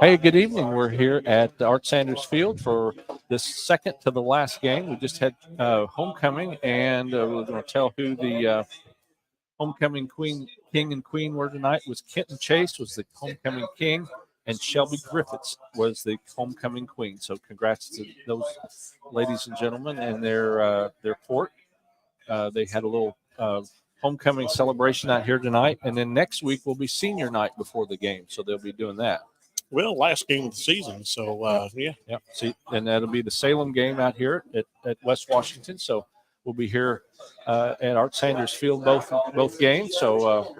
Hey, good evening. We're here at the Art Sanders Field for this second to the last game. We just had homecoming, and we're going to tell who the homecoming king and queen were tonight. Was Kenton Chase was the homecoming king, and Shelby Griffiths was the homecoming queen. So, congrats to those ladies and gentlemen and their port. They had a little homecoming celebration out here tonight, and then next week will be senior night before the game. So they'll be doing that. Well, last game of the season, so yeah. Yep. See, and that'll be the Salem game out here at West Washington. So we'll be here at Art Sanders Field both games. So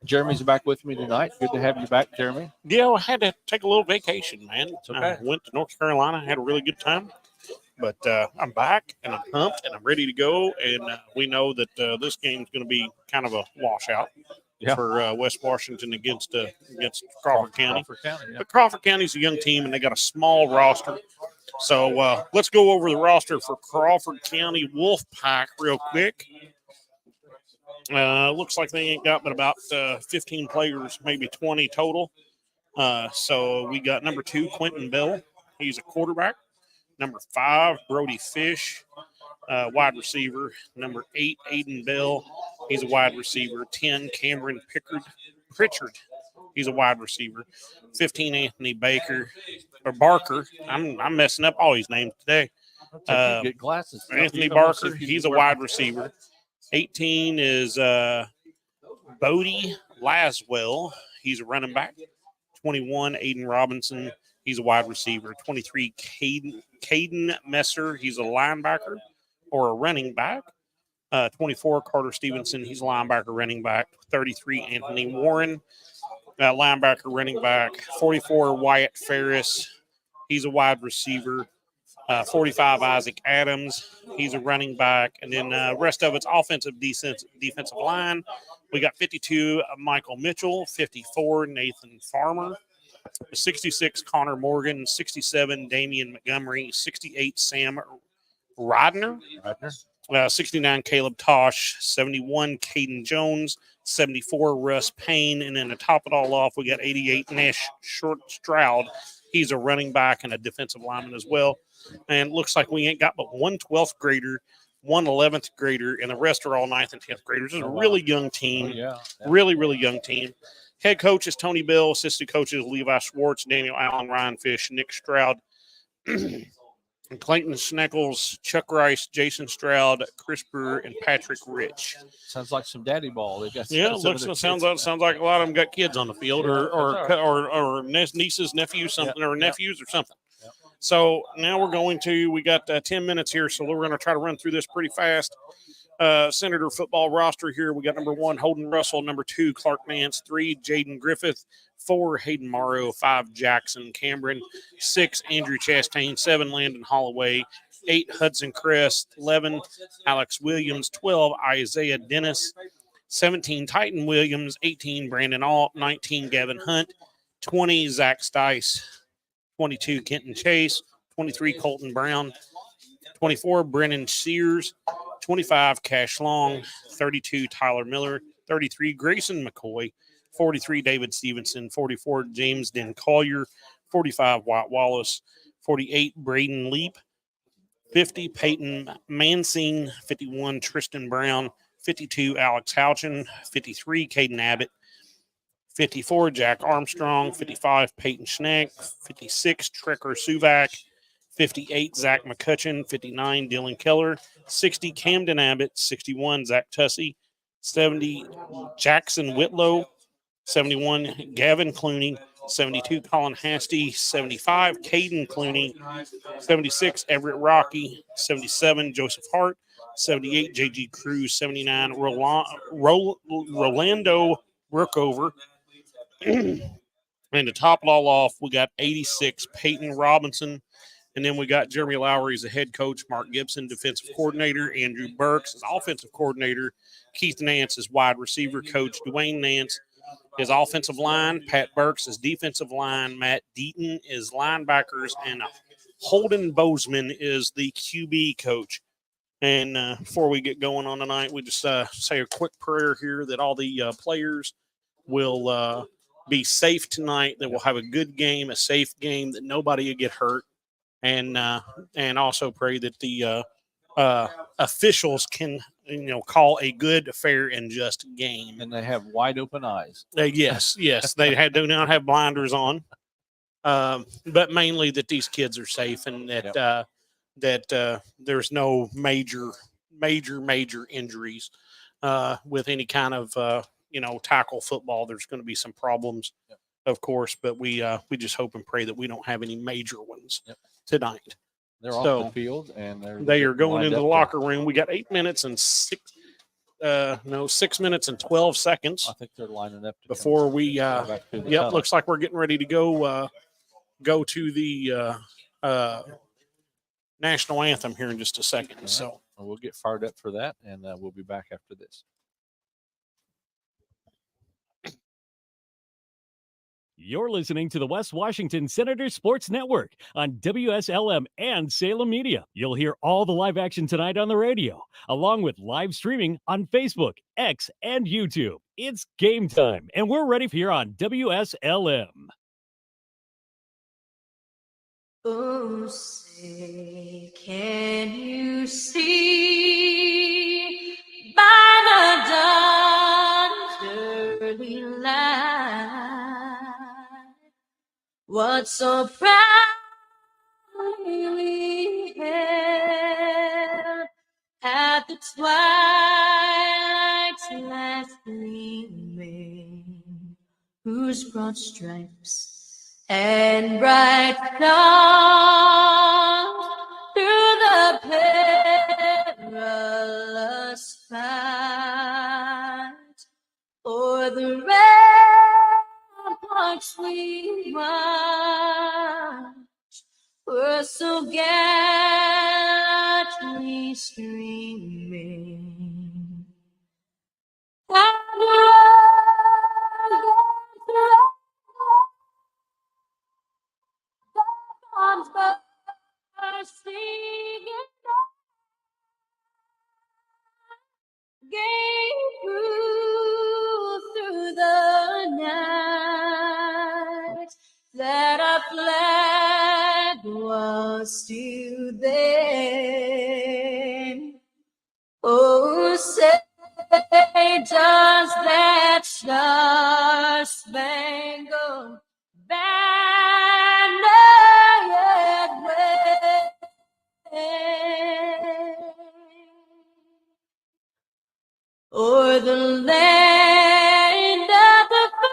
Jeremy's back with me tonight. Good to have you back, Jeremy. Yeah, I had to take a little vacation, man. It's okay. I went to North Carolina, had a really good time. But I'm back, and I'm pumped, and I'm ready to go. And we know that this game's going to be kind of a washout for West Washington against Crawford County. But Crawford County's a young team, and they got a small roster. So let's go over the roster for Crawford County Wolfpack real quick. Looks like they ain't got but about 15 players, maybe 20 total. So we got number 2, Quentin Bell. He's a quarterback. Number 5, Brody Fish, wide receiver. Number 8, Aiden Bell. He's a wide receiver. 10, Cameron Pritchard. He's a wide receiver. 15, Anthony Barker. I'm messing up all these names today. Get glasses. Anthony Barker. He's a wide receiver. 18 is Bodie Laswell. He's a running back. 21, Aiden Robinson. He's a wide receiver. 23, Caden Messer. He's a linebacker or a running back. 24, Carter Stevenson. He's a linebacker, running back. 33, Anthony Warren. Linebacker, running back. 44, Wyatt Ferris. He's a wide receiver. 45, Isaac Adams. He's a running back. And then rest of it's offensive, defensive line. We got 52, Michael Mitchell. 54, Nathan Farmer. 66, Connor Morgan. 67, Damian Montgomery. 68, Sam Rodner. 69, Caleb Tosh. 71, Caden Jones. 74, Russ Payne. And then to top it all off, we got 88, Nash Stroud. He's a running back and a defensive lineman as well. And it looks like we ain't got but one 12th grader, one 11th grader, and the rest are all 9th and 10th graders. It's a really young team. Really, really young team. Head coach is Tony Bill. Assistant coaches Levi Schwartz, Daniel Allen, Ryan Fish, Nick Stroud, Clayton Sneckles, Chuck Rice, Jason Stroud, Chris Brewer, and Patrick Rich. Sounds like some daddy ball. They got sounds like a lot of them got kids on the field, or nieces, nephews, something, or nephews or something. Yep. So now we got 10 minutes here, so we're going to try to run through this pretty fast. Senator football roster here. We got number 1, Holden Russell. Number 2, Clark Nance. 3, Jaden Griffith. 4, Hayden Morrow. 5, Jackson Cameron. 6, Andrew Chastain. 7, Landon Holloway. 8, Hudson Crest. 11, Alex Williams. 12, Isaiah Dennis. 17, Titan Williams. 18, Brandon Alt. 19, Gavin Hunt. 20, Zach Stice. 22, Kenton Chase. 23, Colton Brown. 24, Brennan Sears. 25, Cash Long. 32, Tyler Miller. 33, Grayson McCoy. 43, David Stevenson. 44, James Den Collier. 45, Wyatt Wallace. 48, Braden Leap. 50, Peyton Mansing. 51, Tristan Brown. 52, Alex Houchin. 53, Caden Abbott. 54, Jack Armstrong. 55, Peyton Schneck. 56, Trekker Suvak. 58, Zach McCutcheon. 59, Dylan Keller. 60, Camden Abbott. 61, Zach Tussey. 70, Jackson Whitlow. 71, Gavin Clooney. 72, Colin Hasty. 75, Caden Clooney. 76, Everett Rocky. 77, Joseph Hart. 78, J.G. Cruz. 79, Rolando Brookover. And to top it all off, we got 86, Peyton Robinson. And then we got Jeremy Lowry as the head coach, Mark Gibson, defensive coordinator, Andrew Burks as offensive coordinator, Keith Nance as wide receiver coach, Dwayne Nance is offensive line, Pat Burks is defensive line, Matt Deaton is linebackers, and Holden Bozeman is the QB coach. And before we get going on tonight, we just say a quick prayer here that all the players will be safe tonight, that we'll have a good game, a safe game, that nobody will get hurt, and also pray that the officials can call a good, fair, and just game. And they have wide open eyes. Yes, they do not have blinders on, but mainly that these kids are safe and that there's no major injuries with any kind of tackle football. There's going to be some problems, of course, but we just hope and pray that we don't have any major ones tonight. They're off the field and they are going into the locker room. We got 8 minutes and 6 minutes and 12 seconds. I think they're lining up before we. Looks like we're getting ready to go to the national anthem here in just a second. Right. So we'll get fired up for that, and we'll be back after this. You're listening to the West Washington Senators Sports Network on WSLM and Salem Media. You'll hear all the live action tonight on the radio, along with live streaming on Facebook, X, and YouTube. It's game time, and we're ready here on WSLM. Oh, say, can you see by the dawn's early light what so proudly we hailed at the twilight's last gleaming, whose broad stripes and bright stars through the perilous fight o'er the ramparts we marched were so gallantly streaming. Through the night that our flag was still there. Oh, say does that star-spangled banner yet wave o'er the land of the free?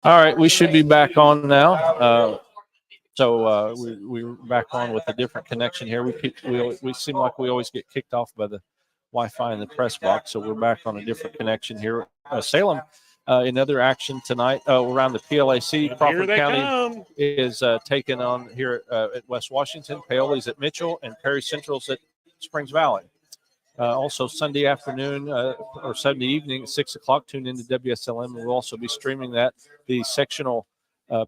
All right, we should be back on now. We're back on with a different connection here. We seem like we always get kicked off by the Wi-Fi in the press box, so we're back on a different connection here. Salem In other action tonight around the PLAC, Here Crawford they County come. is taking on here at West Washington. Paoli's at Mitchell, and Perry Central's at Springs Valley. Also Sunday afternoon or Sunday evening at 6 o'clock, tune into WSLM, and we'll also be streaming the sectional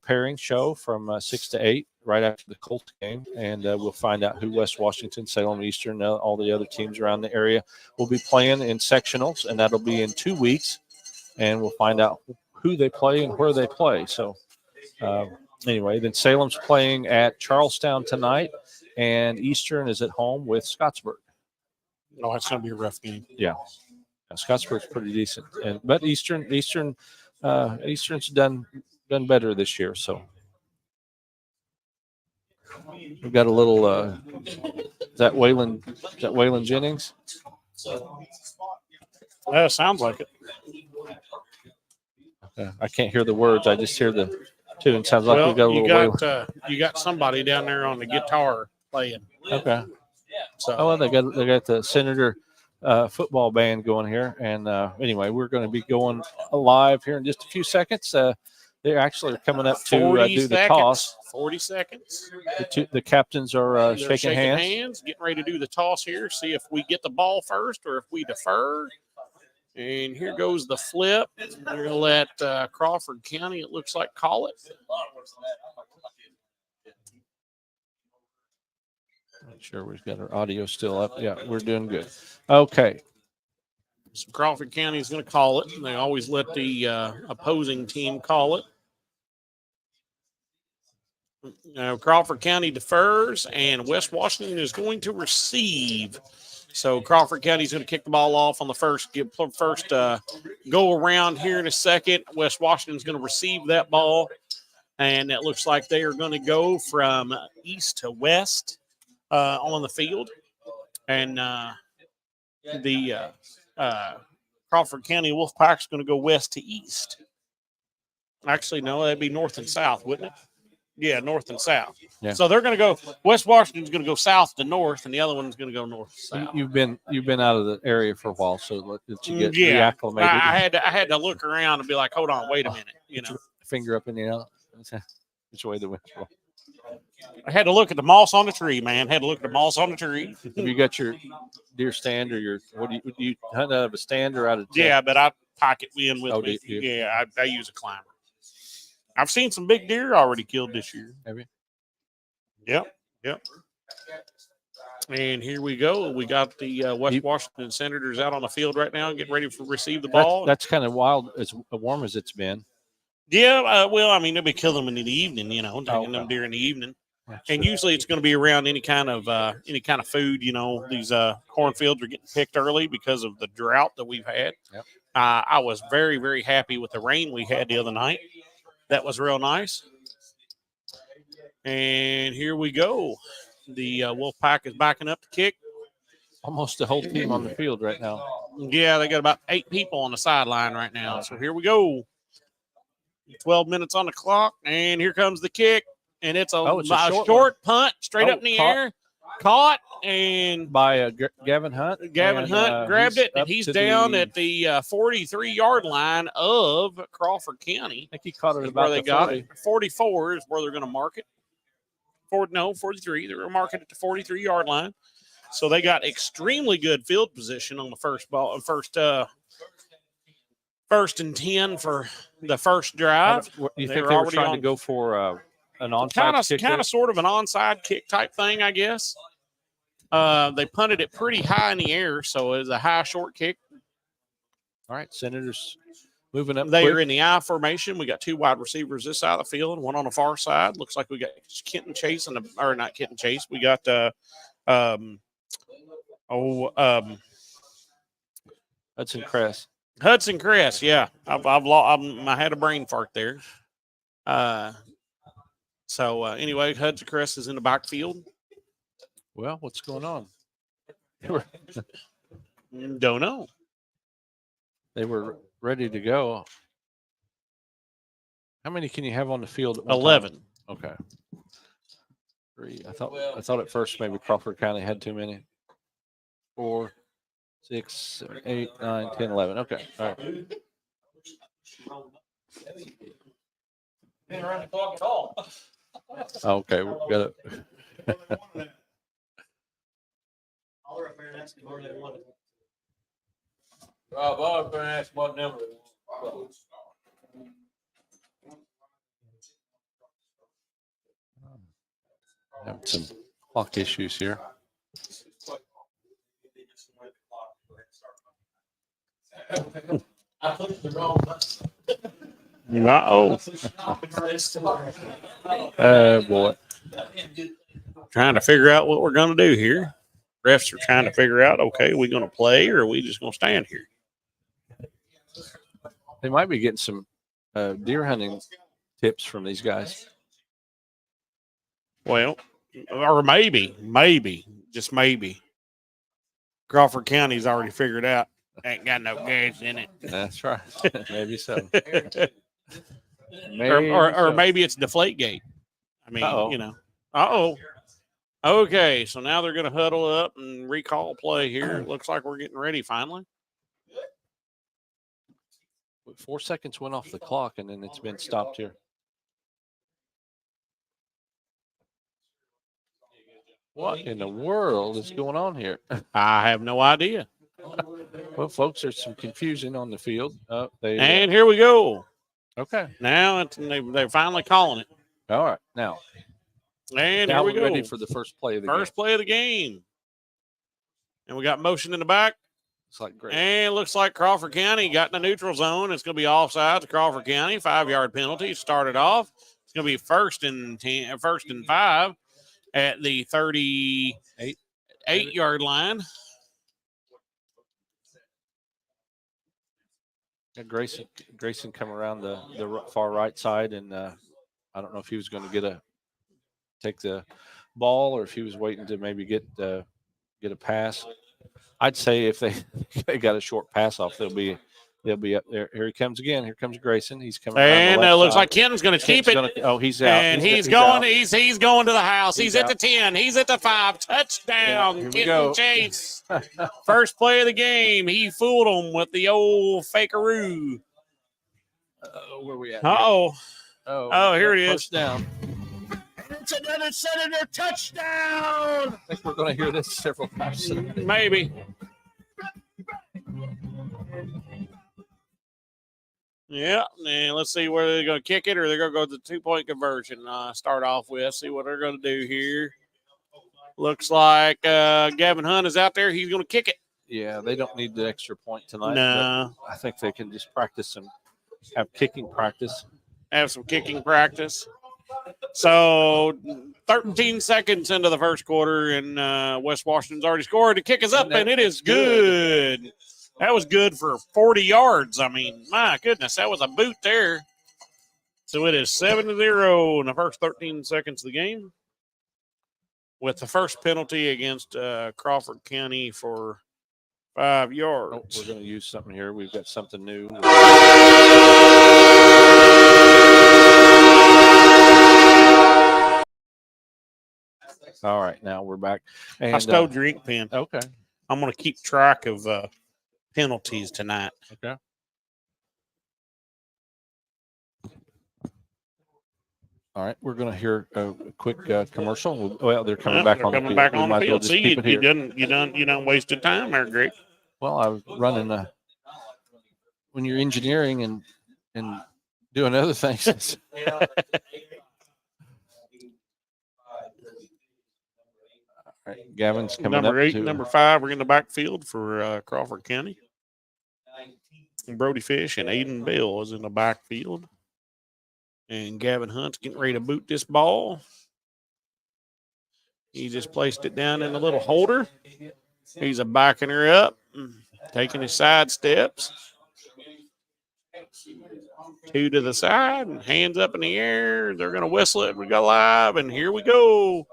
pairing show from 6 to 8 right after the Colts game, and we'll find out who West Washington, Salem Eastern, all the other teams around the area will be playing in sectionals, and that'll be in 2 weeks, and we'll find out who they play and where they play. So anyway, then Salem's playing at Charlestown tonight, and Eastern is at home with Scottsburg. Oh, that's going to be a rough game. Yeah, Scottsburg's pretty decent, but Eastern's done better this year. So we've got a little. Is that Waylon Jennings? That sounds like it. I can't hear the words. I just hear the tune. Sounds like we got a little. You got somebody down there on the guitar playing. Okay. So well, they got the Senator football band going here, and anyway, we're going to be going live here in just a few seconds. They're actually coming up to do the toss. 40 seconds. The captains are shaking hands, getting ready to do the toss here. See if we get the ball first or if we defer. And here goes the flip. We're going to let Crawford County, it looks like, call it. Make sure we've got our audio still up. Yeah, we're doing good. Okay. So Crawford County is going to call it. They always let the opposing team call it. Now Crawford County defers, and West Washington is going to receive. So Crawford County is going to kick the ball off on the first go around here in a second. West Washington is going to receive that ball, and it looks like they are going to go from east to west on the field, and the Crawford County Wolfpack is going to go west to east. Actually, no, that'd be north and south, wouldn't it? Yeah, north and south. Yeah. So they're going to go. West Washington's going to go south to north, and the other one's going to go north to south. You've been out of the area for a while, so that you get reacclimated. I had to look around and be like, hold on, wait a minute. You know, finger up in the air. Which way the wind blows. I had to look at the moss on the tree, man. Had to look at the moss on the tree. Have you got your deer stand or do you hunt out of a stand or out of? Yeah, but I pocket in with me. Do you? Yeah, I use a climber. I've seen some big deer already killed this year. Have you? Yep. And here we go. We got the West Washington Senators out on the field right now, getting ready to receive the ball. That's kind of wild, as warm as it's been. Yeah, well, I mean, they'll be killing them in the evening, taking them deer in the evening. And usually it's going to be around any kind of food. These cornfields are getting picked early because of the drought that we've had. Yep. I was very, very happy with the rain we had the other night. That was real nice. And here we go. The Wolfpack is backing up the kick. Almost the whole team on the field right now. Yeah, they got about 8 people on the sideline right now. So here we go. 12 minutes on the clock, and here comes the kick. And it's a short punt straight up in the air. Caught and by Gavin Hunt. Gavin Hunt grabbed it, and he's down at the 43-yard line of Crawford County. I think he caught it about where they the got 40. it. 44 is where they're going to mark it. 43. They're going to mark it at the 43-yard line. So they got extremely good field position on the first ball, first and 10 for the first drive. You think they were trying to go for an onside kick? Kind of sort of an onside kick type thing, I guess. They punted it pretty high in the air, so it was a high short kick. All right, Senators moving up. They are in the I formation. We got 2 wide receivers this side of the field, one on the far side. Looks like we got Kenton Chase or not Kenton Chase. We got Hudson Cress. Hudson Cress, yeah. I had a brain fart there. Anyway, Hudson Cress is in the backfield. Well, what's going on? Don't know. They were ready to go. How many can you have on the field at one 11. time? Okay. 3. I thought at first maybe Crawford County had too many. 4, 6, 7, 8, 9, 10, 11. Okay. All right. Been around the clock at all. Okay, we got it. Bob, I was going to ask what number. Have some clock issues here. I pushed the wrong button. Uh-oh. Boy. Trying to figure out what we're going to do here. Refs are trying to figure out, okay, are we going to play or are we just going to stand here? They might be getting some deer hunting tips from these guys. Well, or maybe, just maybe. Crawford County's already figured out. Ain't got no gas in it. That's right. Maybe so. Or maybe it's deflate gate. I mean, Uh-oh. Uh-oh. Okay, so now they're going to huddle up and recall play here. It looks like we're getting ready finally. 4 seconds went off the clock, and then it's been stopped here. What in the world is going on here? I have no idea. Well, folks, there's some confusion on the field. And here we go. Okay. Now they're finally calling it. All right. Now And here we we're go. ready for the first play of the game. First play of the game. And we got motion in the back. It's like great. And it looks like Crawford County got in the neutral zone. It's going to be offside to Crawford County. 5-yard penalty. Started off. It's going to be first and 5 at the 38-yard line. Yeah, Grayson come around the far right side, and I don't know if he was going to take the ball or if he was waiting to maybe get a pass. I'd say if they got a short pass off, they'll be up there. Here he comes again. Here comes Grayson. He's coming. And it looks like Kenton's going to keep it. He's out. And he's going to the house. He's at out. the 10. He's at the 5. Touchdown, Yeah, Kenton Chase. First play of the game. He fooled him with the old fakeroo. Where we at? Uh-oh. Oh, here it is. First down. It's another Senator touchdown. I think we're going to hear this several times. Maybe. Yeah, and let's see where they're going to kick it or they're going to go to the 2-point conversion. Start off with, see what they're going to do here. Looks like Gavin Hunt is out there. He's going to kick it. Yeah, they don't need the extra point tonight. No. I think they can just practice and have kicking practice. Have some kicking practice. So 13 seconds into the first quarter, and West Washington's already scored. The kick is up, and it is good. That was good for 40 yards. I mean, my goodness, that was a boot there. So it is 7-0 in the first 13 seconds of the game, with the first penalty against Crawford County for 5 yards. Oh, we're going to use something here. We've got something new. All right, now we're back. And, I stole your ink pen. Okay. I'm going to keep track of penalties tonight. Okay. All right, we're going to hear a quick commercial. Well, they're coming back on the field. Back on the Might as well field. just See, keep it here. you done wasted time there, Greg. Well, I was running when you're engineering and doing other things. All right, Gavin's coming Number up 8, number 5, we're in the backfield for Crawford County. Brody Fish and Aiden Bell is in the backfield. And Gavin Hunt's getting ready to boot this ball. He just placed it down in the little holder. He's backing her up, taking his side steps. 2 to the side, and hands up in the air. They're going to whistle it. We go live, and here we go.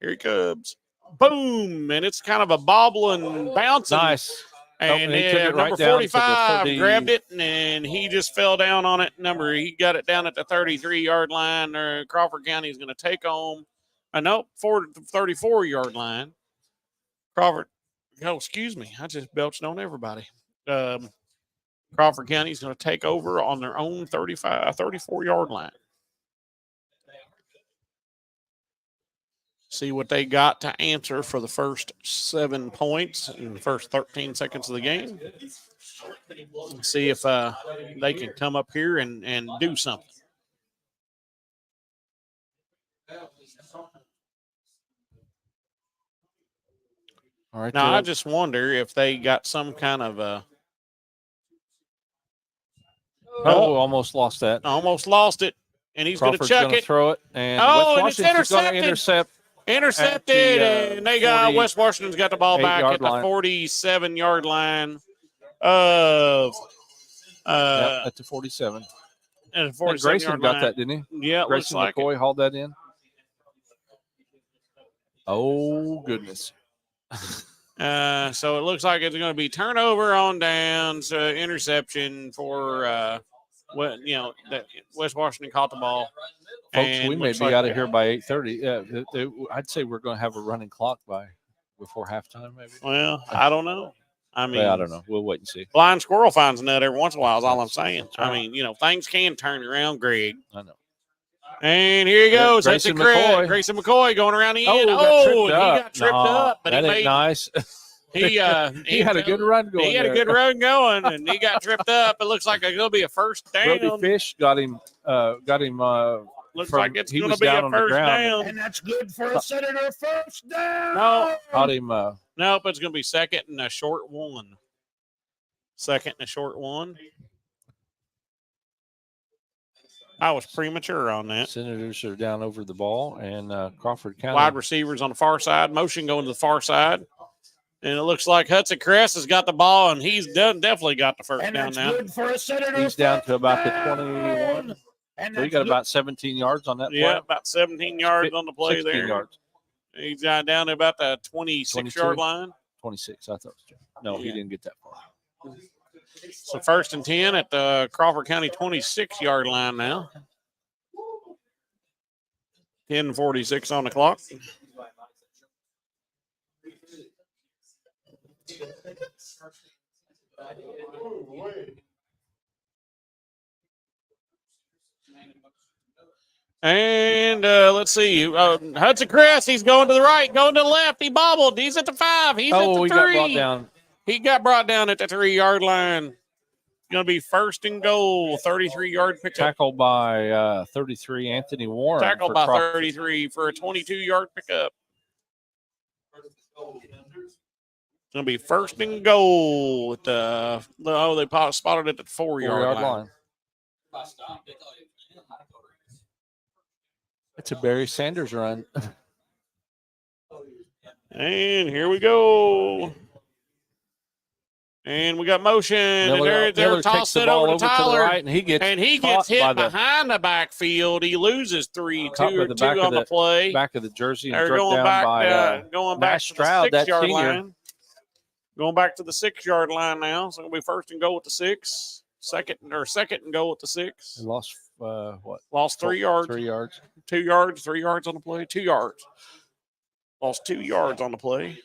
Here he comes. Boom! And it's kind of a bobbling, bouncing. Nice. And he took it right number down to the 45 30. grabbed it, and he just fell down on it. He got it down at the 33-yard line. Crawford County is going to take home. 34-yard line. Crawford. Oh, excuse me. I just belched on everybody. Crawford County is going to take over on their own 34-yard line. See what they got to answer for the first 7 points in the first 13 seconds of the game. See if they can come up here and do something. All right. Now, I just wonder if they got some kind of almost lost that. almost lost it, and he's going to Crawford's chuck gonna it. throw it, and Oh, West and it's Washington's going to intercepted. intercept. Intercepted, and they got West Washington's got the ball back at the 47-yard line of at the 47. And 47-yard Grayson got that, didn't he? Yeah, it Grayson looks like McCoy hauled that in. Oh goodness! So it looks like it's going to be turnover on downs, interception for West Washington caught the ball. Folks, And we may looks be like out of here by 8:30. Yeah, I'd say we're going to have a running clock before halftime, maybe. Well, I don't know. I mean, I don't know. We'll wait and see. Blind squirrel finds a nut every once in a while is all I'm saying. Right. I mean, things can turn around, Greg. I know. And here he goes. That's Grayson McCoy. McCoy. Grayson McCoy going around the end. He got tripped up, but that he ain't made nice. he had a good run going. He had a good run going, and he got tripped up. It looks like it's going to be a first down. Brody Fish got him. Looks like it's he going was to be down a on the first ground. down. And that's good for a Senator first down. No, Caught him. nope, it's going to be second and a short one. Second and a short one. I was premature on that. Senators are down over the ball, and Crawford County. Wide receivers on the far side. Motion going to the far side. And it looks like Hudson Cress has got the ball, and he's definitely got the first And down that's now. good for a Senator He's down first to about the down. 21. And So he got about 17 yards on that play. Yeah, about 17 yards on the play 16 there. yards. He's down to about the 26-yard line. 26, I thought. No, he didn't get that far. So first and 10 at the Crawford County 26-yard line now. 10:46 on the clock. And let's see. Hudson Cress, he's going to the right, going to the left. He bobbled. He's at the 5. He's at the 3. He got brought down. He got brought down at the 3-yard line. Going to be first and goal, 33-yard pickup. Tackled by 33, Anthony Warren. Tackled by 33 for a 22-yard pickup. It's going to be first and goal at they spotted it at the 4-yard line. It's a Barry Sanders run. And here we go. And we got motion. Miller and they're tossed it over to Tyler. Right, and he gets hit behind the backfield. He loses two on the play. Back of the jersey. And They're going back, going back to the 6-yard line. Going back to the 6-yard line now. So it'll be first and goal at the 6. Second and goal at the 6. He lost what? Lost 3 yards. 3 yards. 2 yards. 3 yards on the play. 2 yards. Lost 2 yards on the play.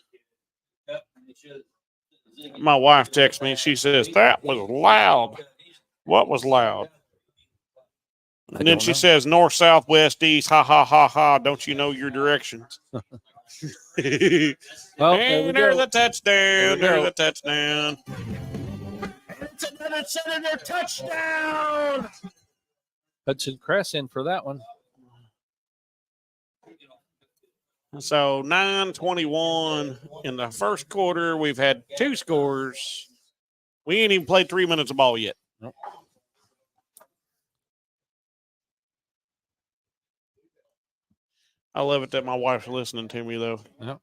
My wife texts me. She says, that was loud. What was loud? And then she says, north, south, west, east. Ha, ha, ha, ha. Don't you know your directions? Well, and there's a touchdown. There's a touchdown. It's another Senator touchdown. Hudson Cress in for that one. So 9:21 in the first quarter. We've had 2 scores. We ain't even played 3 minutes of ball yet. Nope. I love it that my wife's listening to me, though. Yep.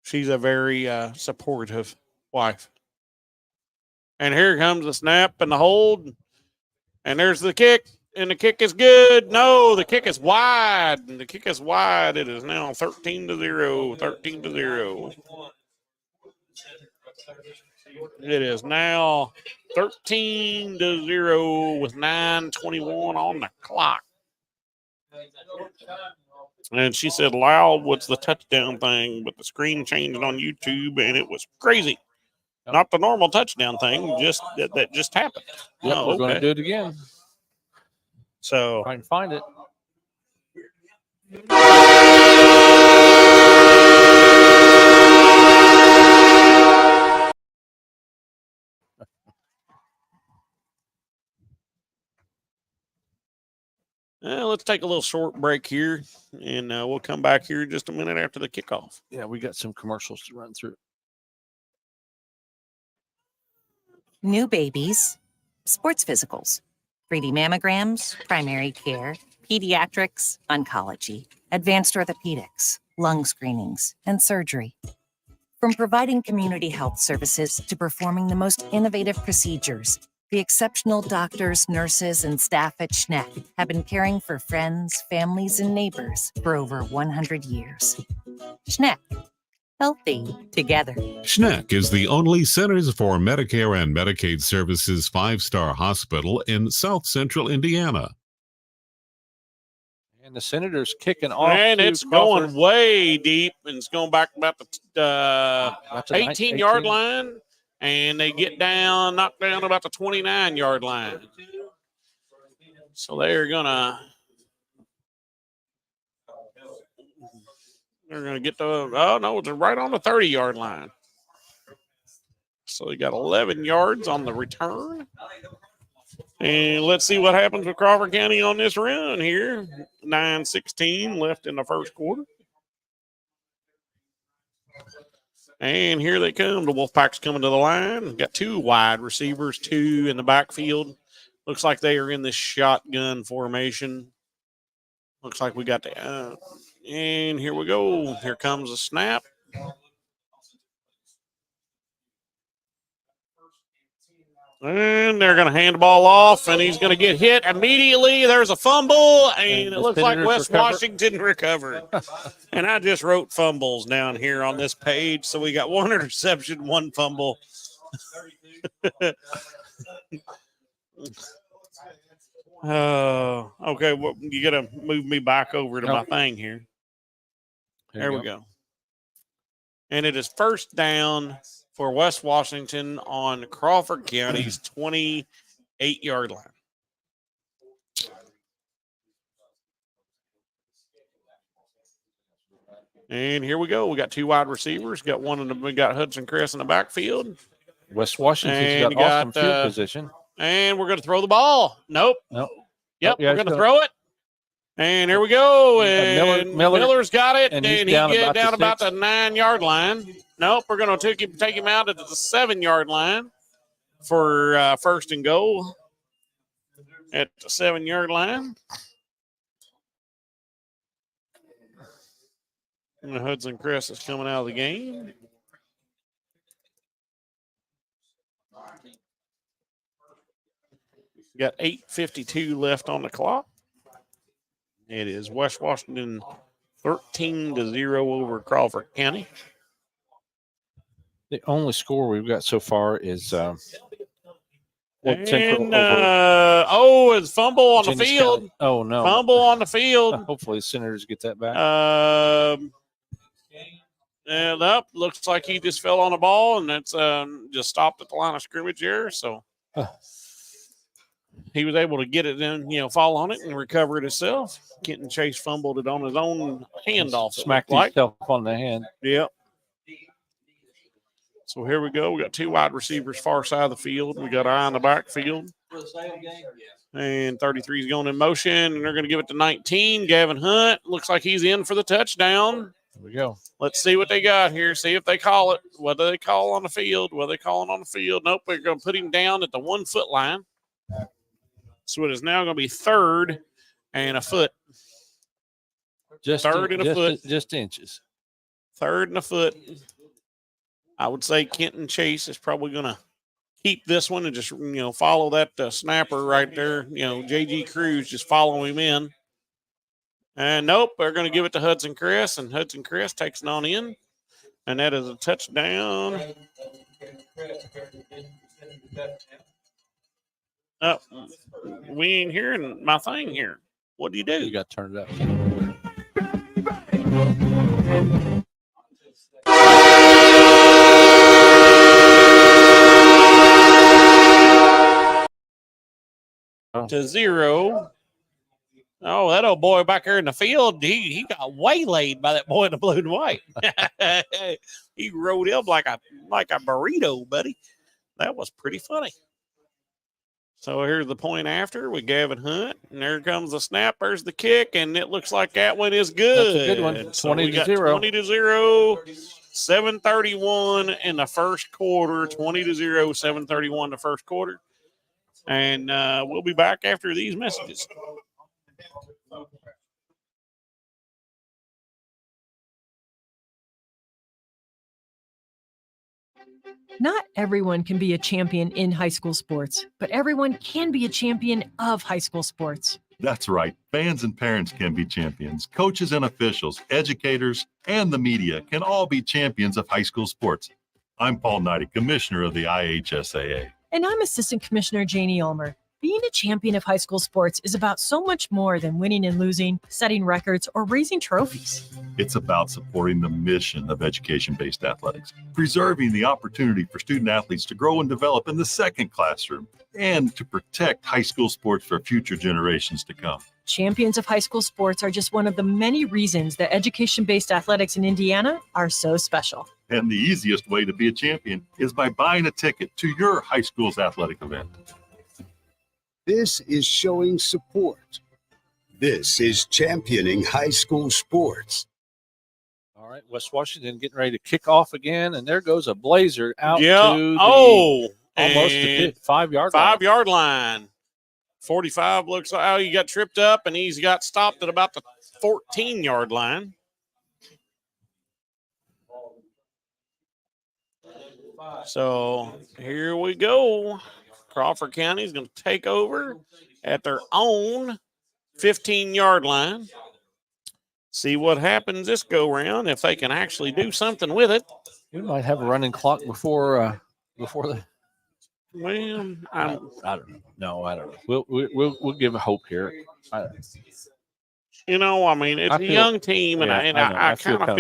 She's a very supportive wife. And here comes the snap and the hold. And there's the kick. And the kick is good. No, the kick is wide. And the kick is wide. It is now 13-0. 13-0. It is now 13-0 with 9:21 on the clock. And she said, loud, what's the touchdown thing? But the screen changed on YouTube, and it was crazy. Not the normal touchdown thing, just that just happened. Yep, Oh, we're going to okay. do it again. So If I can find it. let's take a little short break here, and we'll come back here just a minute after the kickoff. Yeah, we got some commercials to run through. New babies, sports physicals, 3D mammograms, primary care, pediatrics, oncology, advanced orthopedics, lung screenings, and surgery. From providing community health services to performing the most innovative procedures, the exceptional doctors, nurses, and staff at Schneck have been caring for friends, families, and neighbors for over 100 years. Schneck. Healthy together. Schneck is the only Centers for Medicare and Medicaid Services 5-star hospital in South Central Indiana. And the Senators kicking off. And it's Crawford. going way deep, and it's going back about the 18-yard line, and they get down, knocked down about the 29-yard line. So they're gonna get they're right on the 30-yard line. So they got 11 yards on the return. And let's see what happens with Crawford County on this run here. 9:16 left in the first quarter. And here they come. The Wolfpack's coming to the line. Got 2 wide receivers, 2 in the backfield. Looks like they are in this shotgun formation. Looks like we got the and here we go. Here comes a snap. And they're going to hand the ball off, and he's going to get hit immediately. There's a fumble, and it looks like West Washington recovered. And I just wrote fumbles down here on this page. So we got 1 interception, 1 fumble. Okay. Well, you got to move me back over to my thing here. There we go. And it is first down for West Washington on Crawford County's 28-yard line. And here we go. We got 2 wide receivers. We got Hudson Crest in the backfield. West Washington's got awesome field position. And we're going to throw the ball. Nope. Yep, yeah, we're going to throw it. And here we go. And Miller's got it. And he get down about the 9-yard line. Nope, we're going to take him out at the 7-yard line for first and goal at the 7-yard line. And the Hudson Crest is coming out of the game. Got 8:52 left on the clock. It is West Washington 13-0 over Crawford County. The only score we've got so far is it's fumble on the field. County. Oh no, fumble on the field. Hopefully the Senators get that back. And looks like he just fell on the ball, and it's just stopped at the line of scrimmage there. So he was able to get it in, fall on it and recover it himself. Kenton Chase fumbled it on his own handoff. Smacked himself on the hand. Yep. So here we go. We got 2 wide receivers far side of the field. We got an eye in the backfield. And 33 is going in motion, and they're going to give it to 19. Gavin Hunt looks like he's in for the touchdown. Here we go. Let's see what they got here. See if they call it. What do they call on the field? What are they calling on the field? Nope, they're going to put him down at the 1-foot line. So it is now going to be 3rd and a foot. Just 3rd and a foot. Just inches. 3rd and a foot. I would say Kenton Chase is probably going to keep this one and just, follow that snapper right there. J.G. Cruz, just follow him in. And nope, they're going to give it to Hudson Crest, and Hudson Crest takes it on in. And that is a touchdown. We ain't hearing my thing here. What do you do? You got to turn it up. 8-0. Oh, that old boy back there in the field, he got waylaid by that boy in the blue and white. He rode up like a burrito, buddy. That was pretty funny. So here's the point after with Gavin Hunt, and there comes the snap. There's the kick, and it looks like that one is good. That's a good one. So we got 20-0. 20-0, 7:31 in the first quarter. 20-0, 7:31 the first quarter. And we'll be back after these messages. Not everyone can be a champion in high school sports, but everyone can be a champion of high school sports. That's right. Fans and parents can be champions. Coaches and officials, educators, and the media can all be champions of high school sports. I'm Paul Knighty, Commissioner of the IHSAA. And I'm Assistant Commissioner Janie Ulmer. Being a champion of high school sports is about so much more than winning and losing, setting records, or raising trophies. It's about supporting the mission of education-based athletics, preserving the opportunity for student athletes to grow and develop in the second classroom, and to protect high school sports for future generations to come. Champions of high school sports are just one of the many reasons that education-based athletics in Indiana are so special. And the easiest way to be a champion is by buying a ticket to your high school's athletic event. This is showing support. This is championing high school sports. All right, West Washington getting ready to kick off again, and there goes a blazer out to the almost the 5-yard line. 5-yard line. 45 looks like he got tripped up, and he's got stopped at about the 14-yard line. So here we go. Crawford County is going to take over at their own 15-yard line. See what happens this go round, if they can actually do something with it. We might have a running clock before the. Well, I don't know. No, I don't know. We'll give a hope here. You know, I mean, it's a young team, and I kind of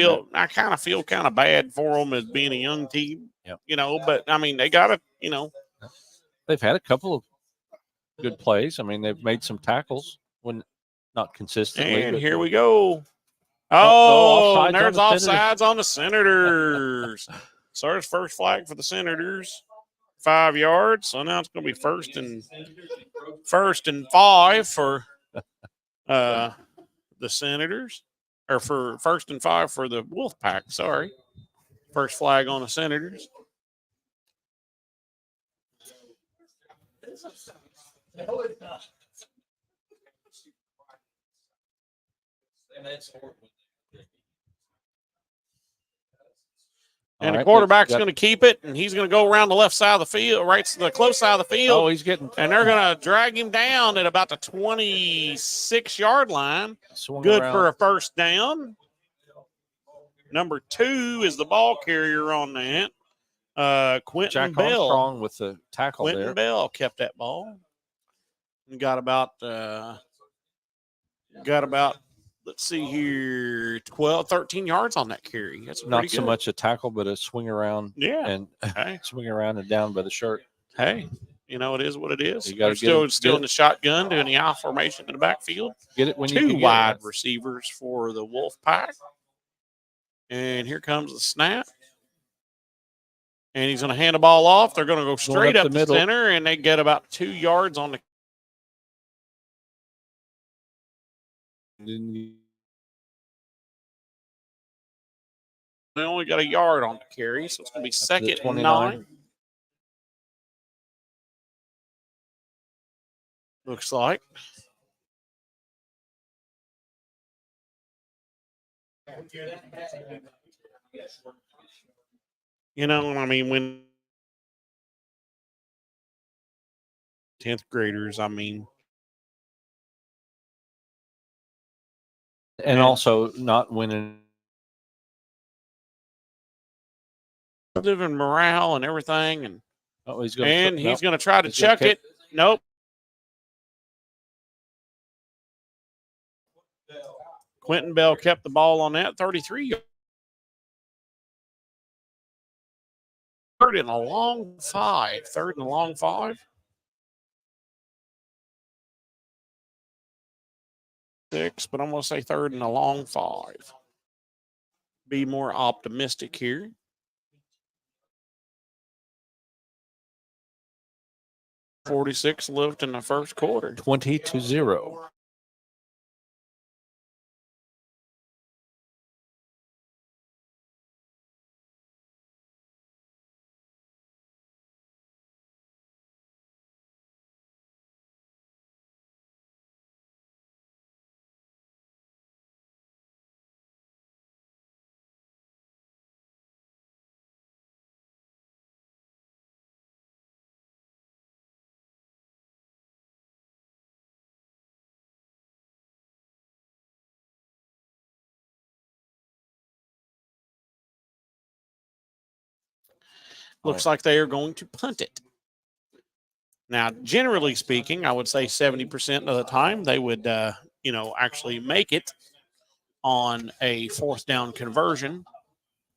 feel kind of bad for them as being a young team. Yep. You know, but I mean, they got to, you know. They've had a couple of good plays. I mean, they've made some tackles when not consistently. And here we go. Offsides there's on the offsides on the Senators. So there's first flag for the Senators. 5 yards. So now it's going to be first and 5 for the Senators, or for 1st and 5 for the Wolfpack. Sorry. First flag on the Senators. And the quarterback's going to keep it, and he's going to go around the left side of the field, right to the close side of the field. Oh, he's getting. And they're going to drag him down at about the 26-yard line. Good for a first down. Number 2 is the ball carrier on that. Quentin Jack Bell. Armstrong with the tackle Quentin there. Bell kept that ball. And got about let's see here, 13 yards on that carry. That's Not pretty so good. much a tackle, but a swing around. Yeah. And Hey. swing around and down by the shirt. Hey, you know, it is what it is. You gotta They're get still it. in the shotgun, doing the I formation in the backfield. Get it when you 2 can wide get it. receivers for the Wolfpack. And here comes the snap. And he's going to hand the ball off. They're going to go straight up up the the middle. center, and they get about 2 yards on the. They only got a yard on the carry, so it's going to be That's the second and 29. 9. Looks like. You know, I mean, when 10th graders, I mean, And also not winning. living morale and everything, and Oh, he's going he's going to try to He's gonna chuck it. Nope. Quentin Bell kept the ball on that 33. Third and a long 5. 6, but I'm going to say 3rd and a long 5. Be more optimistic here. .46 left in the first quarter. 20-0. Looks like they are going to punt it. Now, generally speaking, I would say 70% of the time they would, actually make it on a 4th down conversion.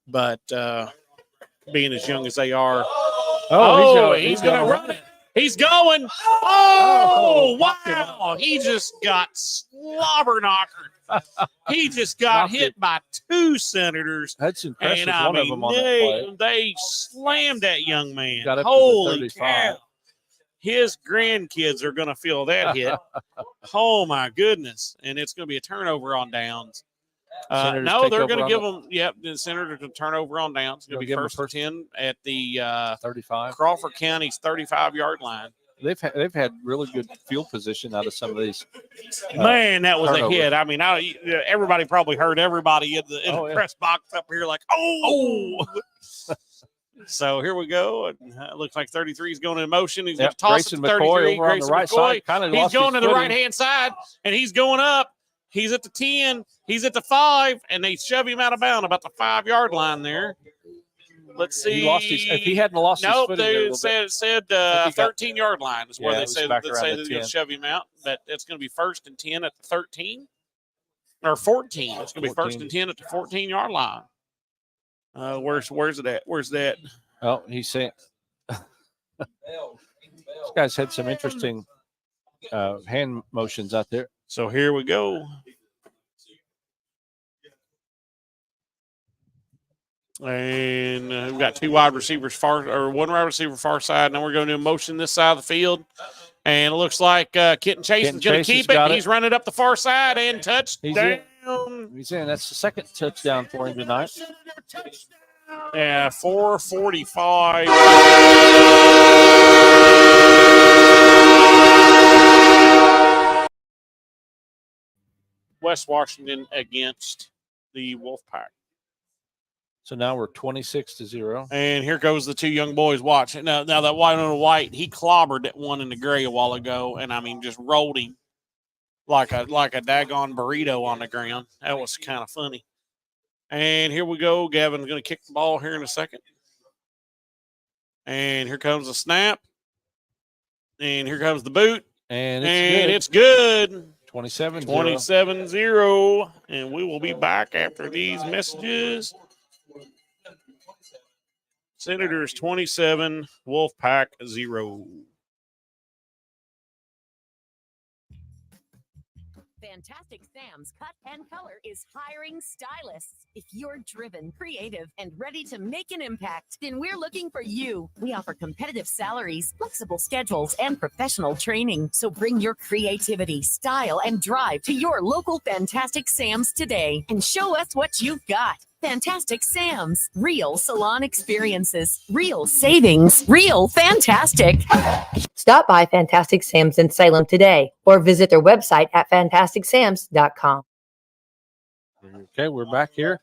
But being as young as they are, he's going to run it. He's going. Oh, wow. He just got slobber knockered. He just got hit by 2 Senators. Hudson Crest And was I one of mean, them on that play. they slammed that young man. Got up Holy to the 35. cow. His grandkids are going to feel that hit. Oh, my goodness. And it's going to be a turnover on downs. No, they're going to give them, the Senators to turnover on downs. It's going to be first 10 at the 35. Crawford County's 35-yard line. They've had really good field position out of some of these. Man, that was turnovers. a hit. I mean, everybody probably heard everybody in the press box up here like, oh. So here we go. It looks like 33 is going in motion. He's going to toss Grayson it to 33. McCoy over on the right side. He's going to the right-hand side, and he's going up. He's at the 10. He's at the 5, and they shove him out of bounds about the 5-yard line there. Let's see. He lost if he hadn't lost his footing there a little bit. Said 13-yard line is where they say that they're going to 10. shove him out. But it's going to be 1st and 10 at the 13 or 14. It's going to be 1st and 10 at the 14-yard line. Where's it at? Where's that? Oh, he's saying this guy's had some interesting hand motions out there. So here we go. And we've got 2 wide receivers one wide receiver far side. Now we're going to do motion this side of the field. And it looks like Kitten Chase is going to keep it. He's running up the far side and touchdown. He's in. That's the 2nd touchdown for him tonight. Yeah, 4:45. West Washington against the Wolfpack. So now we're 26-0. And here goes the 2 young boys. Watch. Now that white on the white, he clobbered that one in the gray a while ago, and I mean just rolled him like a daggone burrito on the ground. That was kind of funny. And here we go. Gavin's going to kick the ball here in a second. And here comes the snap. And here comes the boot. And it's good. 27-0. 27-0. And we will be back after these messages. Senators 27, Wolfpack 0. Fantastic Sam's Cut and Color is hiring stylists. If you're driven, creative, and ready to make an impact, then we're looking for you. We offer competitive salaries, flexible schedules, and professional training. So bring your creativity, style, and drive to your local Fantastic Sam's today and show us what you've got. Fantastic Sam's. Real salon experiences. Real savings. Real fantastic. Stop by Fantastic Sam's in Salem today or visit their website at fantasticsams.com. Okay, we're back here.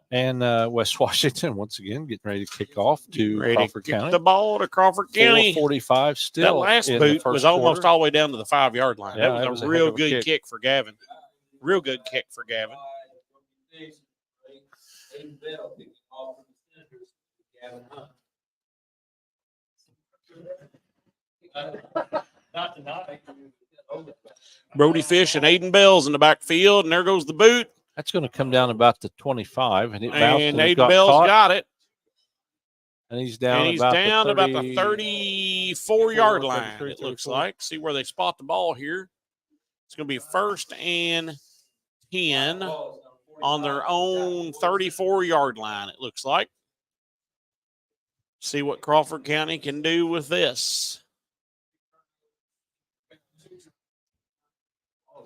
And West Washington, once again, getting ready to kick off to Crawford County. The ball to Crawford County. 4:45 still. That last boot was almost all the way down to the 5-yard line. Yeah, that was a real good kick for Gavin. Real good kick for Gavin. Brody Fish and Aiden Bell's in the backfield, and there goes the boot. That's going to come down about the 25, and it bounced. And Aiden Bell's got it. And he's down, about the 34-yard line, it looks like. See where they spot the ball here. It's going to be 1st and 10 on their own 34-yard line, it looks like. See what Crawford County can do with this.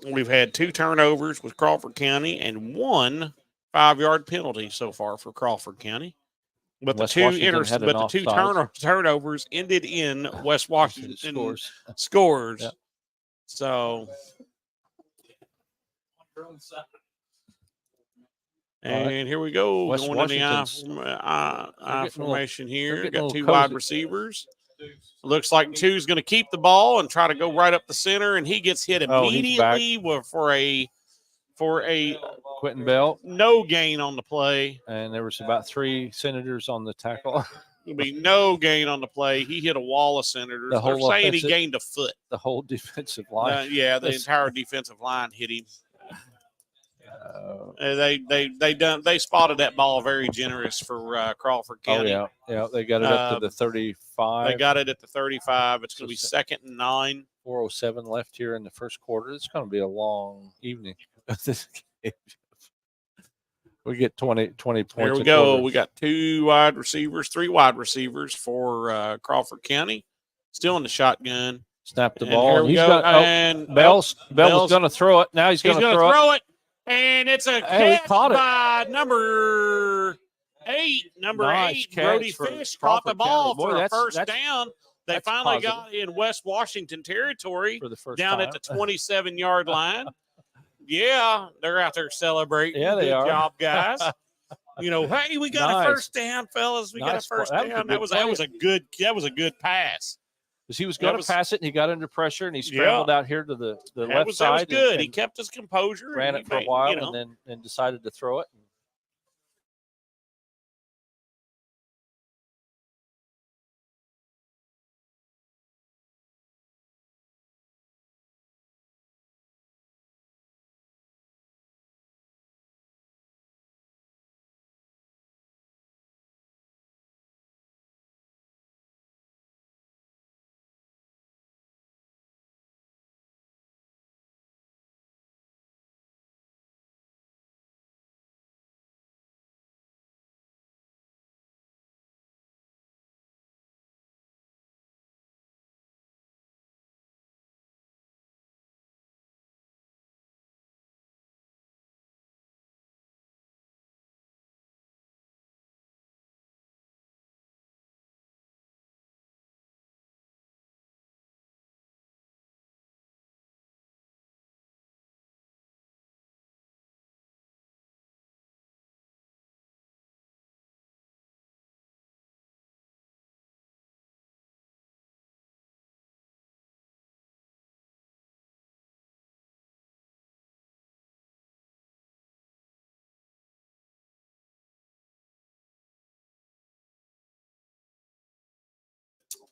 We've had 2 turnovers with Crawford County and 1 5-yard penalty so far for Crawford County. But the two turnovers ended in West Washington scores. Yep. So, and here we go. West Going in the I formation here. Got 2 wide receivers. Looks like 2's going to keep the ball and try to go right up the center, and he gets hit immediately for a Quentin Bell. No gain on the play. And there was about 3 Senators on the tackle. There'll be no gain on the play. He hit a wall of Senators. They're saying he gained a foot. The whole defensive line. The entire defensive line hit him. They spotted that ball very generous for Crawford County. Oh, yeah. They got it up to the 35. They got it at the 35. It's going to be 2nd and 9. 4:07 left here in the first quarter. It's going to be a long evening. This game. We get 20 points. There we go. We got 3 wide receivers for Crawford County. Still in the shotgun. Snap the ball. Bell's going to throw it. Now he's going to throw it. And it's a catch by number 8. Brody Fish caught the ball for a first down. They finally got in West Washington territory for the first down time. At the 27-yard line. Yeah, they're out there celebrating. Yeah, they Good are. job, guys. Hey, we got a first down, fellas. We got a first down. That was a good pass. Because he was going to pass it, and he got under pressure, and he scrambled out here to the left side. That was good. He kept his composure. Ran it for a while, and then decided to throw it.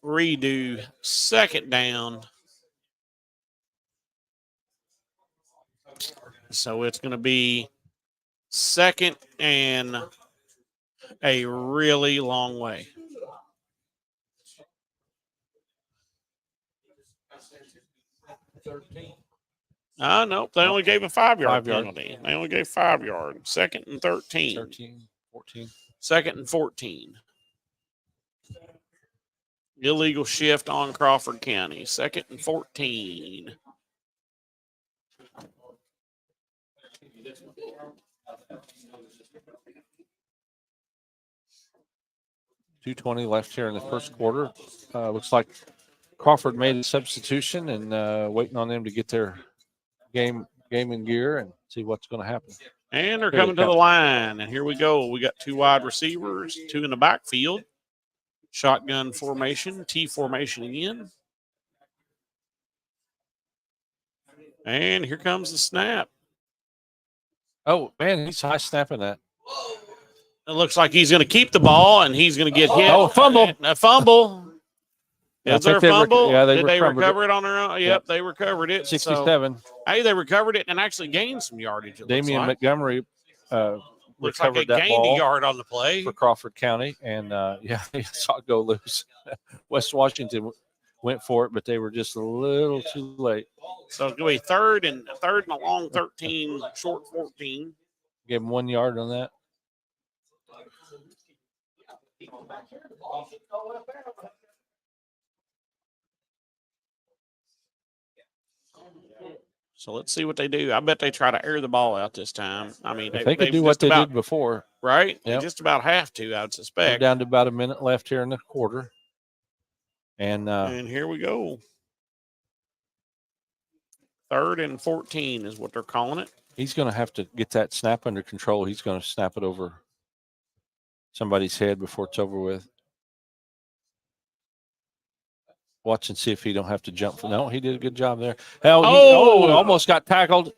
Redo 2nd down. So it's going to be 2nd and a really long way. Nope. They only gave a 5-yard penalty. They only gave 5 yards. 2nd and 13. 14. 2nd and 14. Illegal shift on Crawford County. 2nd and 14. .220 left here in the first quarter. Looks like Crawford made a substitution and waiting on them to get their game in gear and see what's going to happen. And they're coming to the line. And here we go. We got 2 wide receivers, 2 in the backfield. Shotgun formation, T formation again. And here comes the snap. Oh, man, he's high snapping that. It looks like he's going to keep the ball, and he's going to get hit. Oh, fumble. A fumble. Is there a fumble? Did they recover it on their own? Yep, they recovered it. 67. So, they recovered it and actually gained some yardage. Damian Montgomery looks like recovered they that gained ball a yard on the play for Crawford County, and he saw it go loose. West Washington went for it, but they were just a little too late. So it's going to be third and a long 13, short 14. Gave him 1 yard on that. So let's see what they do. I bet they try to air the ball out this time. I mean, If they could do what they did before. Right? Yep. They just about have to, I would We're suspect. down to about a minute left here in the quarter. And here we go. 3rd and 14 is what they're calling it. he's going to have to get that snap under control. He's going to snap it over somebody's head before it's over with. Watch and see if he don't have to jump. No, he did a good job there. Hell, he almost got tackled.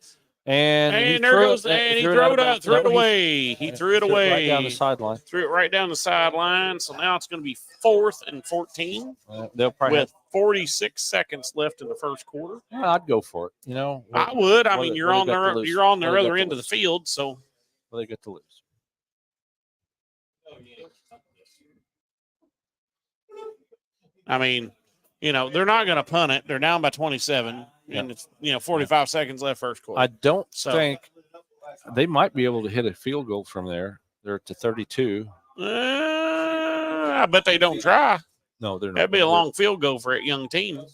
And he there threw goes, it, and he threw it away. He threw it away. Right down the sideline. Threw it right down the sideline. So now it's going to be 4th and 14 they'll probably with 46 seconds left in the first quarter. Yeah, I'd go for it. You know, I would. I mean, you're on their other end of the field, so they get to lose. I mean, you know, they're not going to punt it. They're down by 27, and it's 45 seconds left first quarter. I don't think they might be able to hit a field goal from there. They're at the 32. I bet they don't try. No, they're not. That'd be a long field goal for a young team.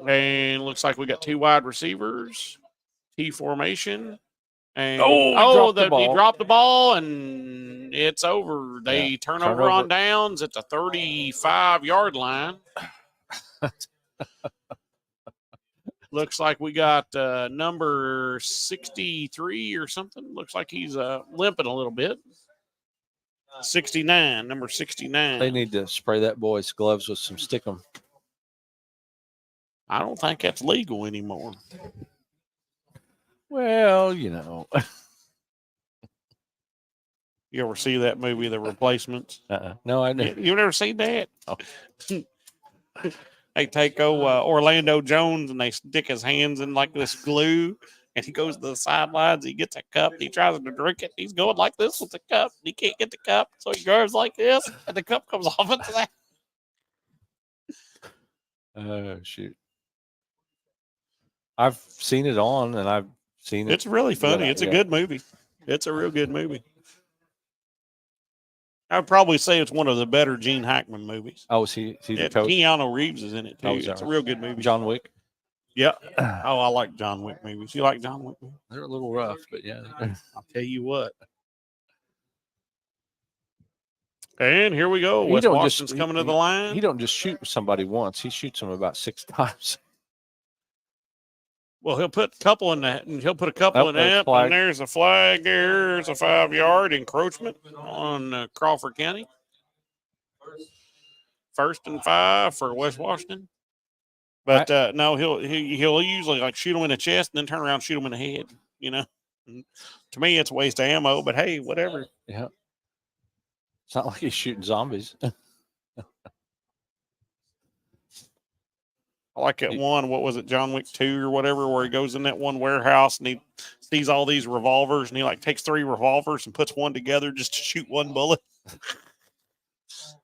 And looks like we got 2 wide receivers, T formation. And he dropped the ball, and it's over. They turn over on downs at the 35-yard line. Looks like we got number 63 or something. Looks like he's limping a little bit. 69, number 69. They need to spray that boy's gloves with some stickum. I don't think that's legal anymore. Well, you know. You ever see that movie, The Replacements? No, I didn't. You've never seen that? Oh. They take Orlando Jones and they stick his hands in like this glue, and he goes to the sidelines. He gets a cup. He tries to drink it. He's going like this with the cup. He can't get the cup, so he goes like this, and the cup comes off into that. Oh, shoot. I've seen it on, and I've seen it. It's really funny. It's a good movie. It's a real good movie. I'd probably say it's one of the better Gene Hackman movies. Oh, is he the coach? Keanu Reeves is in it, too. It's a real good movie. John Wick? Yeah. Oh, I like John Wick movies. You like John Wick movies? They're a little rough, but yeah. I'll tell you what. And here we go. West Washington's coming to the line. He don't just shoot somebody once. He shoots them about 6 times. Well, he'll put a couple in that, and he'll put a couple in that, and there's a flag. There's a 5-yard encroachment on Crawford County. 1st and 5 for West Washington. But no, he'll usually like shoot them in the chest and then turn around and shoot them in the head. You know, and to me, it's a waste of ammo. But hey, whatever. Yeah, it's not like he's shooting zombies. I like that one. What was it, John Wick 2 or whatever, where he goes in that one warehouse and he sees all these revolvers and he like takes 3 revolvers and puts one together just to shoot one bullet.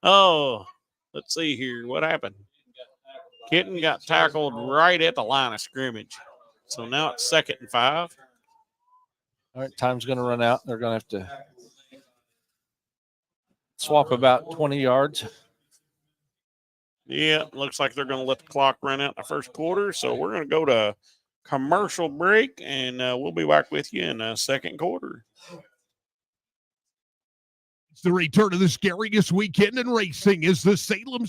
Oh, let's see here. What happened? Kitten got tackled right at the line of scrimmage. So now it's 2nd and 5. All right, time's going to run out. They're going to have to swap about 20 yards. Yeah, looks like they're going to let the clock run out in the first quarter. So we're going to go to commercial break, and we'll be back with you in the second quarter. It's the return of the scariest weekend in racing is the Salem.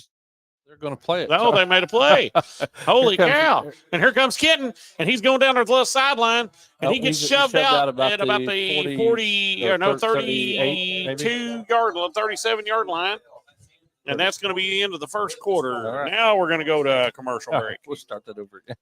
They're going to play it. No, they made a play. Holy cow. And here comes Kitten, and he's going down to the left sideline, and he gets shoved out at about the 37-yard line. And that's going to be the end of the first quarter. Right. Now we're going to go to commercial break. We'll start that over again.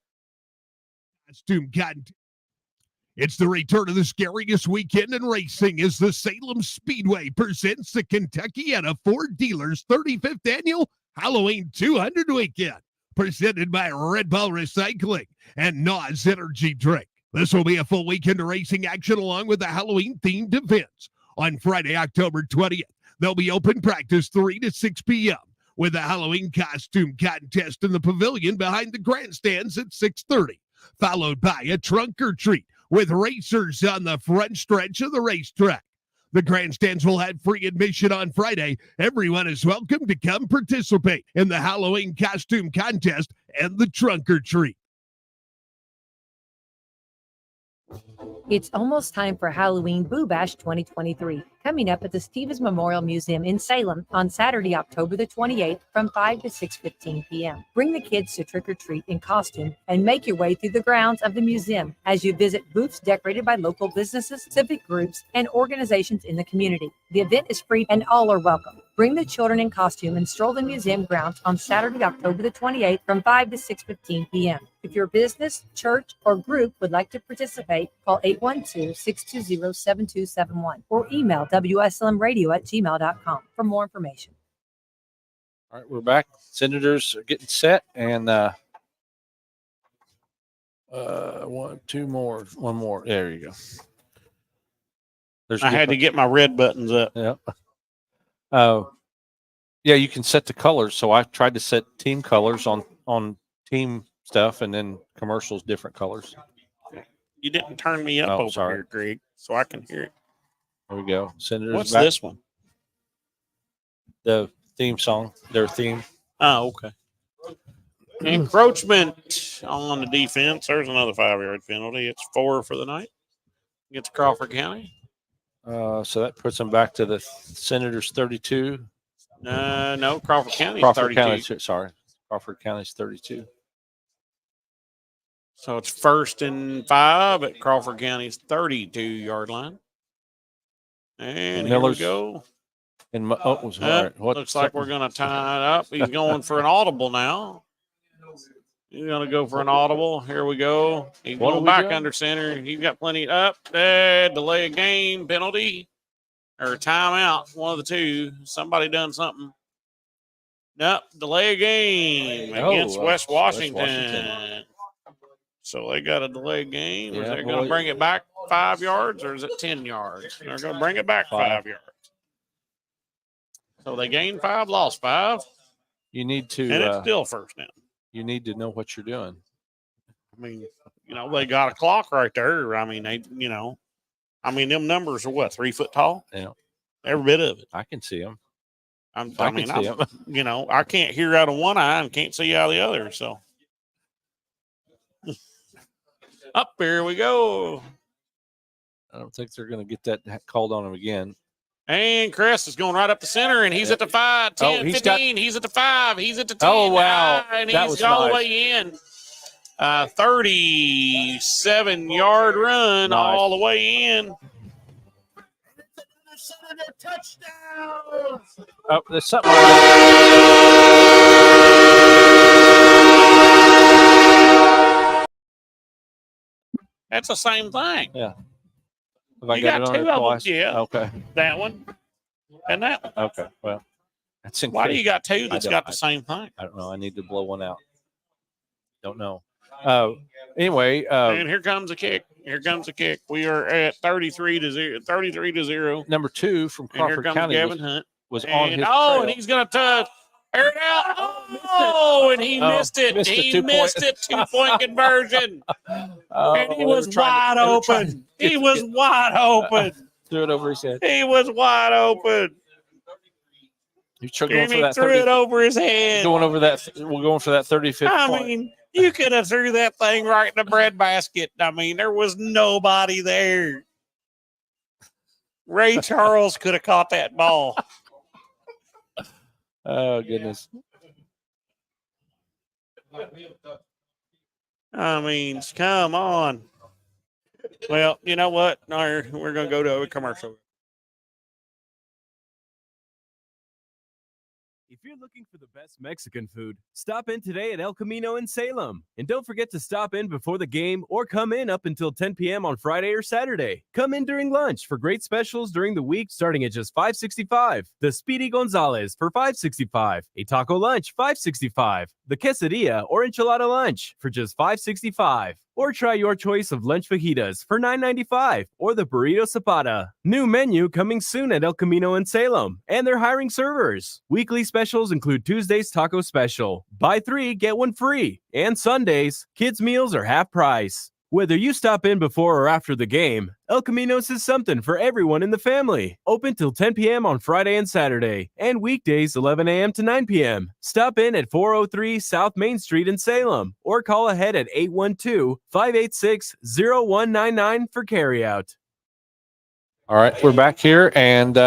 It's the return of the scariest weekend in racing as the Salem Speedway presents the Kentuckiana Ford Dealers 35th Annual Halloween 200 Weekend, presented by Red Ball Recycling and NOS Energy Drink. This will be a full weekend of racing action along with the Halloween-themed events. On Friday, October 20th, there'll be open practice 3 to 6 p.m. with a Halloween costume contest in the pavilion behind the grandstands at 6:30, followed by a trunk or treat with racers on the front stretch of the racetrack. The grandstands will have free admission on Friday. Everyone is welcome to come participate in the Halloween costume contest and the trunk or treat. It's almost time for Halloween Boo Bash 2023, coming up at the Stevens Memorial Museum in Salem on Saturday, October the 28th from 5 to 6:15 p.m. Bring the kids to trick or treat in costume and make your way through the grounds of the museum as you visit booths decorated by local businesses, civic groups, and organizations in the community. The event is free and all are welcome. Bring the children in costume and stroll the museum grounds on Saturday, October the 28th from 5 to 6:15 p.m. If your business, church, or group would like to participate, call 812-620-7271 or email wslmradio@gmail.com for more information. All right, we're back. Senators are getting set, and one more. There you go. I had to get my red buttons up. Yeah. Yeah, you can set the colors. So I tried to set team colors on team stuff, and then commercials different colors. You didn't turn me up over here, Greg, so I can hear it. There we go. Senators. What's back. this one? The theme song. Their theme. Oh, okay. Encroachment on the defense. There's another 5-yard penalty. It's 4 for the night against Crawford County. So that puts them back to the Senators 32. No, Crawford County. Crawford County's 32. So it's 1st and 5 at Crawford County's 32-yard line. And Miller's, here we go. And right. Looks like we're going to tie it up. He's going for an audible now. He's going to go for an audible. Here we go. He's going back under center. He's got plenty up. Delay a game penalty or timeout. One of the two. Somebody done something. Nope. Delay a game against West Washington. So they got a delay game. Is they going to bring it back 5 yards or is it 10 yards? They're going to bring it back 5 yards. So they gained 5, lost 5. You need to. And it's still first down. You need to know what you're doing. I mean, they got a clock right there. I mean, them numbers are what, 3 foot tall? Yeah. Every bit of it. I can see them. I can't hear out of one eye and can't see out of the other. So up here we go. I don't think they're going to get that called on him again. And Chris is going right up the center, and he's at the 5, 10, 15. He's at the 5. He's at the 10. Oh, wow. And he's all the way in. 37-yard run all the way in. Touchdown. Oh, there's something. That's the same thing. Yeah. Have I got 2 of them? Yeah. Okay. That one and that one. Okay. Well, that's why do you got 2 that's got the same thing? I don't know. I need to blow one out. Don't know. Anyway. And here comes a kick. Here comes a kick. We are at 33 to 0. Number 2 from Crawford County Gavin Hunt. Was on his trail. And he's going to air it out. And he missed it. He missed it. 2-point conversion. And he was wide open. He was wide open. Threw it over his head. He was wide open. He threw it over his head. We're going for that 35th I point. mean, you could have threw that thing right in the breadbasket. I mean, there was nobody there. Ray Charles could have caught that ball. Oh, goodness. I mean, come on. Well, you know what? No, we're going to go to a commercial. If you're looking for the best Mexican food, stop in today at El Camino in Salem. And don't forget to stop in before the game or come in up until 10 p.m. on Friday or Saturday. Come in during lunch for great specials during the week starting at just $5.65. The Speedy Gonzalez for $5.65. A taco lunch, $5.65. The quesadilla or enchilada lunch for just $5.65. Or try your choice of lunch fajitas for $9.95 or the burrito zapata. New menu coming soon at El Camino in Salem, and they're hiring servers. Weekly specials include Tuesday's taco special, buy 3, get 1 free, and Sundays, kids' meals are half price. Whether you stop in before or after the game, El Camino's is something for everyone in the family. Open till 10 p.m. on Friday and Saturday, and weekdays 11 a.m. to 9 p.m. Stop in at 403 South Main Street in Salem, or call ahead at 812-586-0199 for carryout. All right, we're back here, and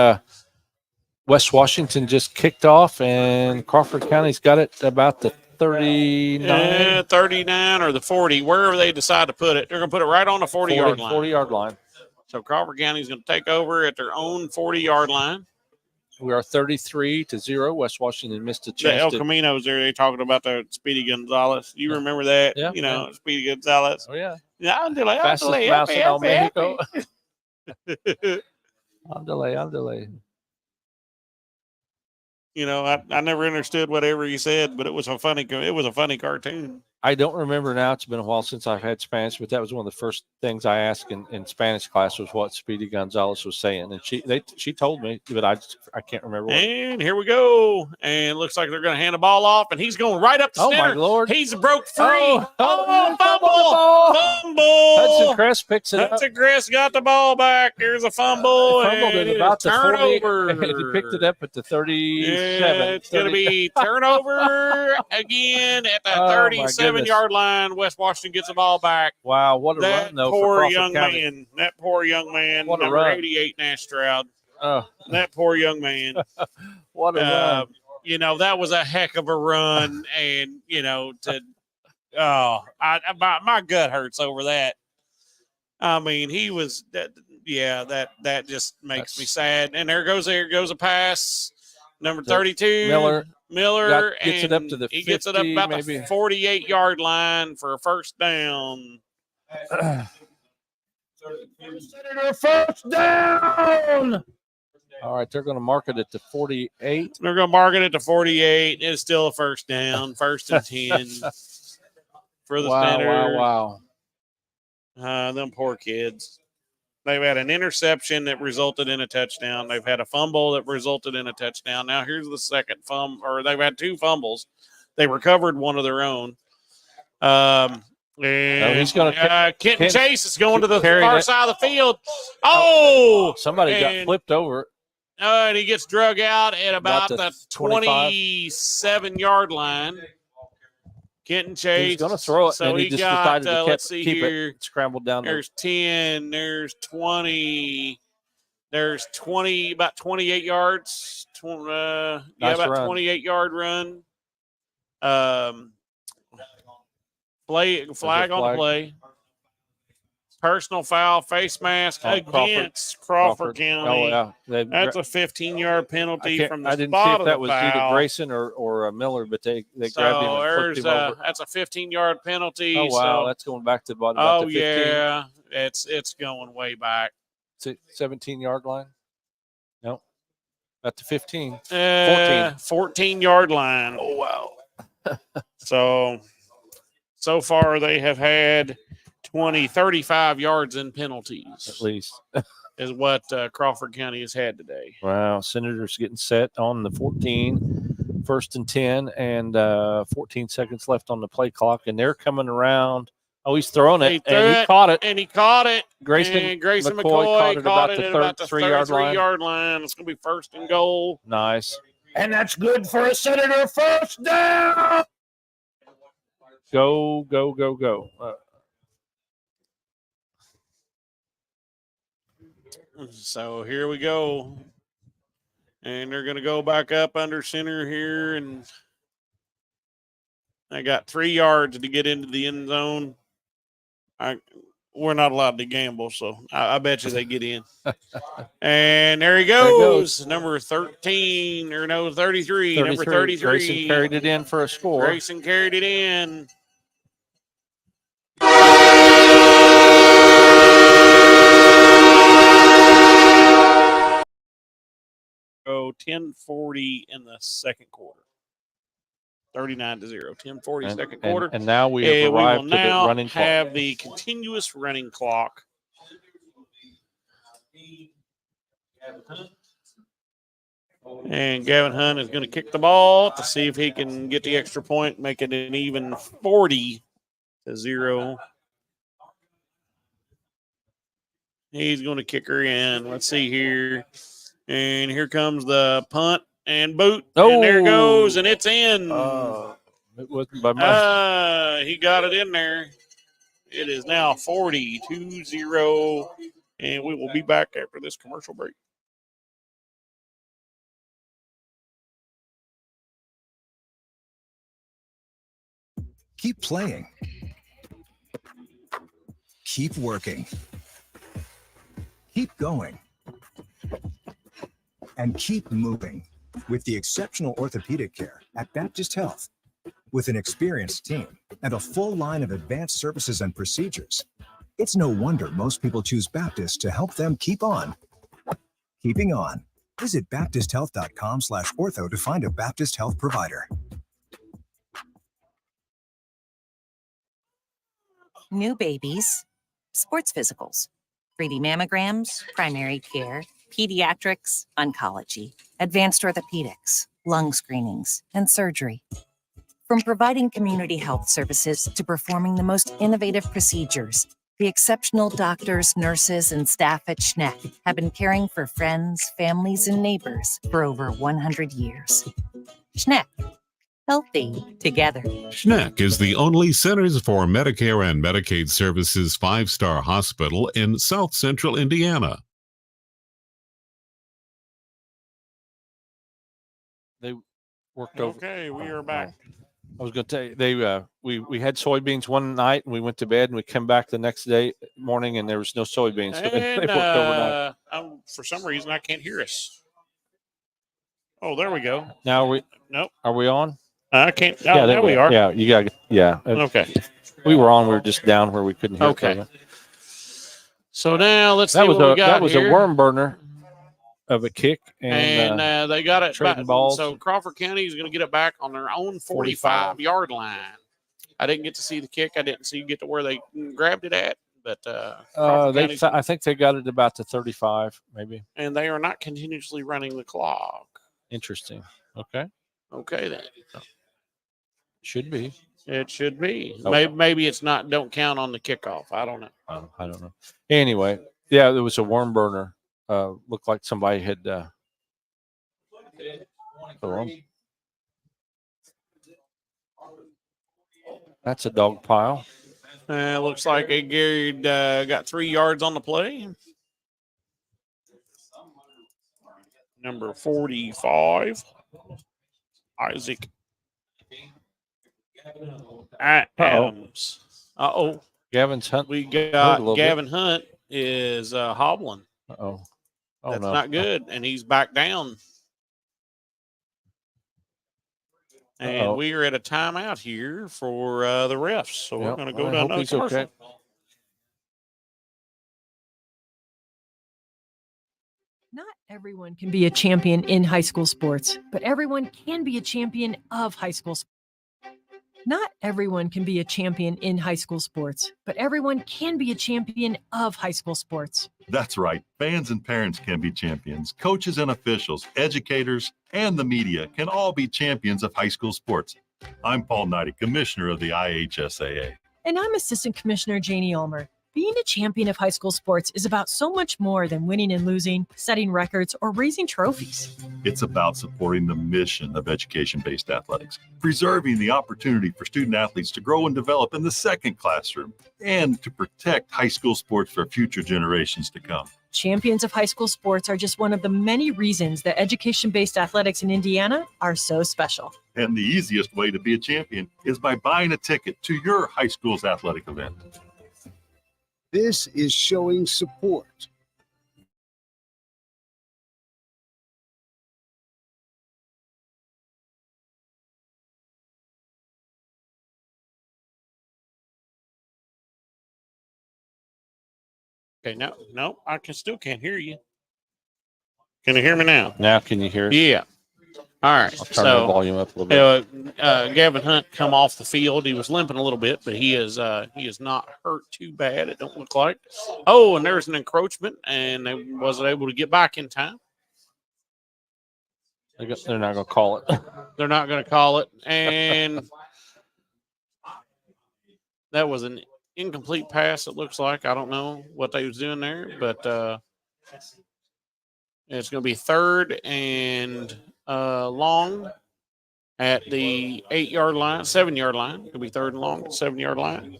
West Washington just kicked off, and Crawford County's got it about the 39. 39 or the 40, wherever they decide to put it. They're going to put it right on the 40-yard line. 40-yard line. So Crawford County is going to take over at their own 40-yard line. We are 33-0. West Washington missed a The chance. El Camino's there. They're talking about the Speedy Gonzalez. You remember that? Yeah. You know, Speedy Gonzalez. Oh, yeah. Yeah, Fastest mouse in all Mexico. Andale. You know, I never understood whatever he said, but it was a funny cartoon. I don't remember now. It's been a while since I've had Spanish, but that was one of the first things I asked in Spanish class was what Speedy Gonzalez was saying, and she told me, but I can't remember. What. And here we go, and it looks like they're going to hand the ball off, and he's going right up the center. Oh my Lord! He's broke free. Fumble! Hudson Crest picks it up. Hudson Crest got the ball back. There's a fumble. Fumbled and at about the 40. turnover. He picked it up at the 37. Yeah, it's going to be turnover again at the 37-yard line. West Washington gets the ball back. Wow, what a run, though, for Crawford County. That poor young man. What a number run. 88, Nash Stroud. Oh. That poor young man. What a run. You know, that was a heck of a run. And, you know, my gut hurts over that. I mean, he was, that just makes me sad. And there goes a pass. Number 32, Miller gets it up to the 50, he gets it up about maybe. the 48-yard line for a first down. First down. All right, they're going to mark it at the 48. They're going to mark it at the 48. It's still a first down, first and 10 for the Senators. Wow. Them poor kids. They've had an interception that resulted in a touchdown. They've had a fumble that resulted in a touchdown. Now here's the second fumble, or they've had 2 fumbles. They recovered one of their own. And he's going to Kenton Chase is going to the far side of the field. Oh, somebody got flipped over. And he gets drug out at about the 27-yard line. Kenton Chase. He's going to throw it, so and he just decided to keep here. it scrambled down there. There's 10. There's 20. There's 20, about 28 yards. Nice about run. 28-yard run. Flag on the play. Personal foul, face mask against Crawford County. Oh, yeah. That's a 15-yard penalty from the I didn't spot see if of that the was foul. either Grayson or Miller, but they grabbed him and flipped him over. That's a 15-yard penalty. Oh, wow. So, That's going back to about the 15. Yeah. It's going way back. 17-yard line? No. At the 15. 14-yard line. Oh, wow. So far they have had 35 yards in penalties. At least. is what Crawford County has had today. Wow. Senators getting set on the 14, 1st and 10, and 14 seconds left on the play clock, and they're coming around. Oh, he's throwing it, and he caught it. Grayson McCoy caught it at about the 33-yard line. It's going to be 1st and goal. Nice. And that's good for a Senator first down. Go. So here we go. And they're going to go back up under center here. And they got 3 yards to get into the end zone. We're not allowed to gamble, so I bet you they get in. And there he goes. Number 13, or no, 33. Number 33. Grayson carried it in for a score. Grayson carried it in. Go 10:40 in the second quarter. 39-0. 10:40 And, second and, quarter. and now we And have we will arrived to the now running clock. have the continuous running clock. And Gavin Hunt is going to kick the ball to see if he can get the extra point, make it an even 40-0. He's going to kick her in. Let's see here. And here comes the punt and boot. And there it goes, and it's in. It wasn't by much. He got it in there. It is now 42-0, and we will be back after this commercial break. Keep playing. Keep working. Keep going. And keep moving with the exceptional orthopedic care at Baptist Health. With an experienced team and a full line of advanced services and procedures, it's no wonder most people choose Baptist to help them keep on. Keeping on. Visit baptisthealth.com/ortho to find a Baptist Health provider. New babies, sports physicals, 3D mammograms, primary care, pediatrics, oncology, advanced orthopedics, lung screenings, and surgery. From providing community health services to performing the most innovative procedures, the exceptional doctors, nurses, and staff at Schneck have been caring for friends, families, and neighbors for over 100 years. Schneck. Healthy together. Schneck is the only Centers for Medicare and Medicaid Services 5-star hospital in South Central Indiana. They worked over. Okay, we are back. I was going to tell you, they we had soybeans one night, and we went to bed, and we come back the next day morning, and there was no soybeans. So they And worked overnight. for some reason, I can't hear us. Oh, there we go. Now we. Nope. Are we on? I can't. Oh, there we are. Yeah, you got. Yeah. Okay. We were on. We were just down where we couldn't hear. Okay. So now let's see That was what we got that was here. a worm burner of a kick, and they got it back. trading balls. So Crawford County is going to get it back on their own 45-yard line. I didn't get to see the kick. I didn't see get to where they grabbed it at, but I think they got it about the 35, maybe. And they are not continuously running the clock. Interesting. Okay. Okay then. Should be. It should be. Okay. Maybe it's not. Don't count on the kickoff. I don't know. I don't know. Anyway, yeah, there was a worm burner. Looked like somebody had. That's a dog pile. Looks like a Gary got 3 yards on the play. Number 45, Isaac Adams. Gavin's Hunt. We got Gavin Hunt is hobbling. Oh, that's no. not good, and he's back down. And we are at a timeout here for the refs, so we're going to go to another commercial. Okay. Not everyone can be a champion in high school sports, but everyone can be a champion of high school sports. Not everyone can be a champion in high school sports, but everyone can be a champion of high school sports. That's right. Fans and parents can be champions. Coaches and officials, educators, and the media can all be champions of high school sports. I'm Paul Knighty, Commissioner of the IHSAA. And I'm Assistant Commissioner Janie Ulmer. Being a champion of high school sports is about so much more than winning and losing, setting records, or raising trophies. It's about supporting the mission of education-based athletics, preserving the opportunity for student athletes to grow and develop in the second classroom, and to protect high school sports for future generations to come. Champions of high school sports are just one of the many reasons that education-based athletics in Indiana are so special. And the easiest way to be a champion is by buying a ticket to your high school's athletic event. This is showing support. Okay, no, I still can't hear you. Can you hear me now? Now can you hear us? Yeah. All right. I'll turn the volume up a little bit. Gavin Hunt come off the field. He was limping a little bit, but he is not hurt too bad. It don't look like. Oh, and there's an encroachment, and they wasn't able to get back in time. They're not going to call it. They're not going to call it, and that was an incomplete pass. It looks like. I don't know what they was doing there, but it's going to be 3rd and long at the 8-yard line, 7-yard line. It'll be 3rd and long, 7-yard line.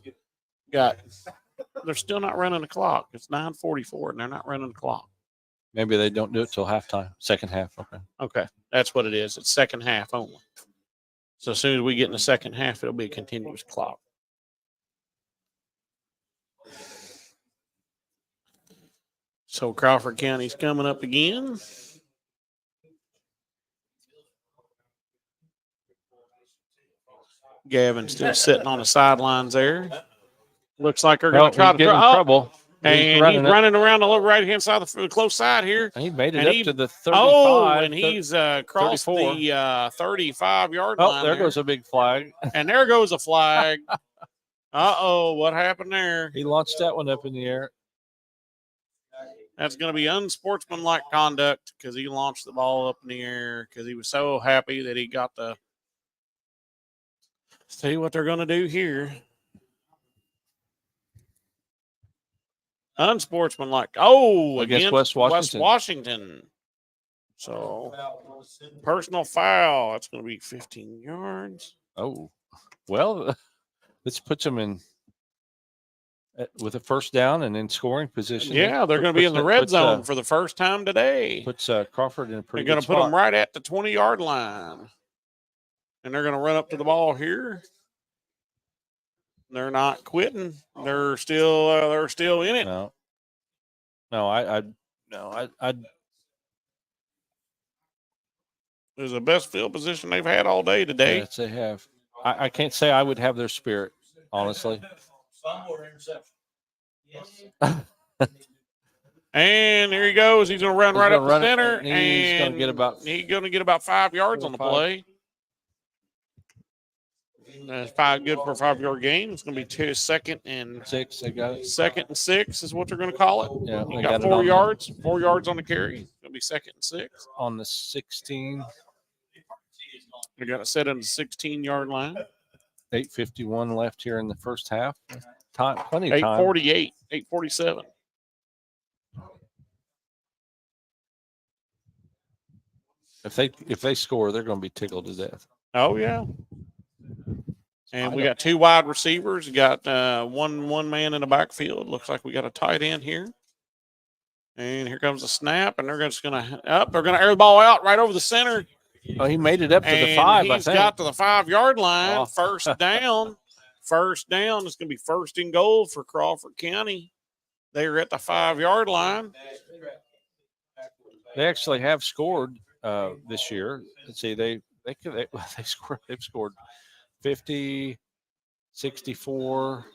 They're still not running the clock. It's 9:44, and they're not running the clock. Maybe they don't do it till halftime, second half. Okay, that's what it is. It's second half only. So as soon as we get in the second half, it'll be a continuous clock. So Crawford County's coming up again. Gavin still sitting on the sidelines there. Looks like they're going to try to get in trouble. And he's running around the right-hand side of the close side here. And he made it up to the 35. Oh, and he's crossed 34. the 35-yard line. Oh, there goes a big flag. And there goes a flag. Uh-oh, what happened there? He launched that one up in the air. That's going to be unsportsmanlike conduct because he launched the ball up in the air because he was so happy that he got the – see what they're going to do here. Unsportsmanlike. Oh, against West Washington. So, personal foul. That's going to be 15 yards. Oh, well, this puts them in with a first down and in scoring position. Yeah, they're going to be in the red zone for the first time today. Puts Crawford in a pretty They're going good to put them right at the 20-yard line. And they're going to run up to the ball here. They're not quitting. They're still in it. No. I It's the best field position they've had all day today. Yes, they have. I can't say I would have their spirit, honestly. And here he goes. He's going to run right up the center, and he's going to get about 5 yards on the play. That's good for a 5-yard gain. It's going to be 2nd and 6. They got it. 2nd and 6 is what they're going to call it. Yeah, he got 4 yards. 4 yards on the carry. It's going to be 2nd and 6 on the 16. They got it set in the 16-yard line. 8:51 left here in the first half. Plenty of time. 8:48. 8:47. If they score, they're going to be tickled to death. Oh yeah. And we got 2 wide receivers. We got one man in the backfield. Looks like we got a tight end here. And here comes the snap, and they're just going to air the ball out right over the center. Oh, he made it up to the 5, I think. He's got to the 5-yard line. Oh. First down. First down. It's going to be 1st and goal for Crawford County. They're at the 5-yard line. They actually have scored this year. Let's see, they've scored 50, 64,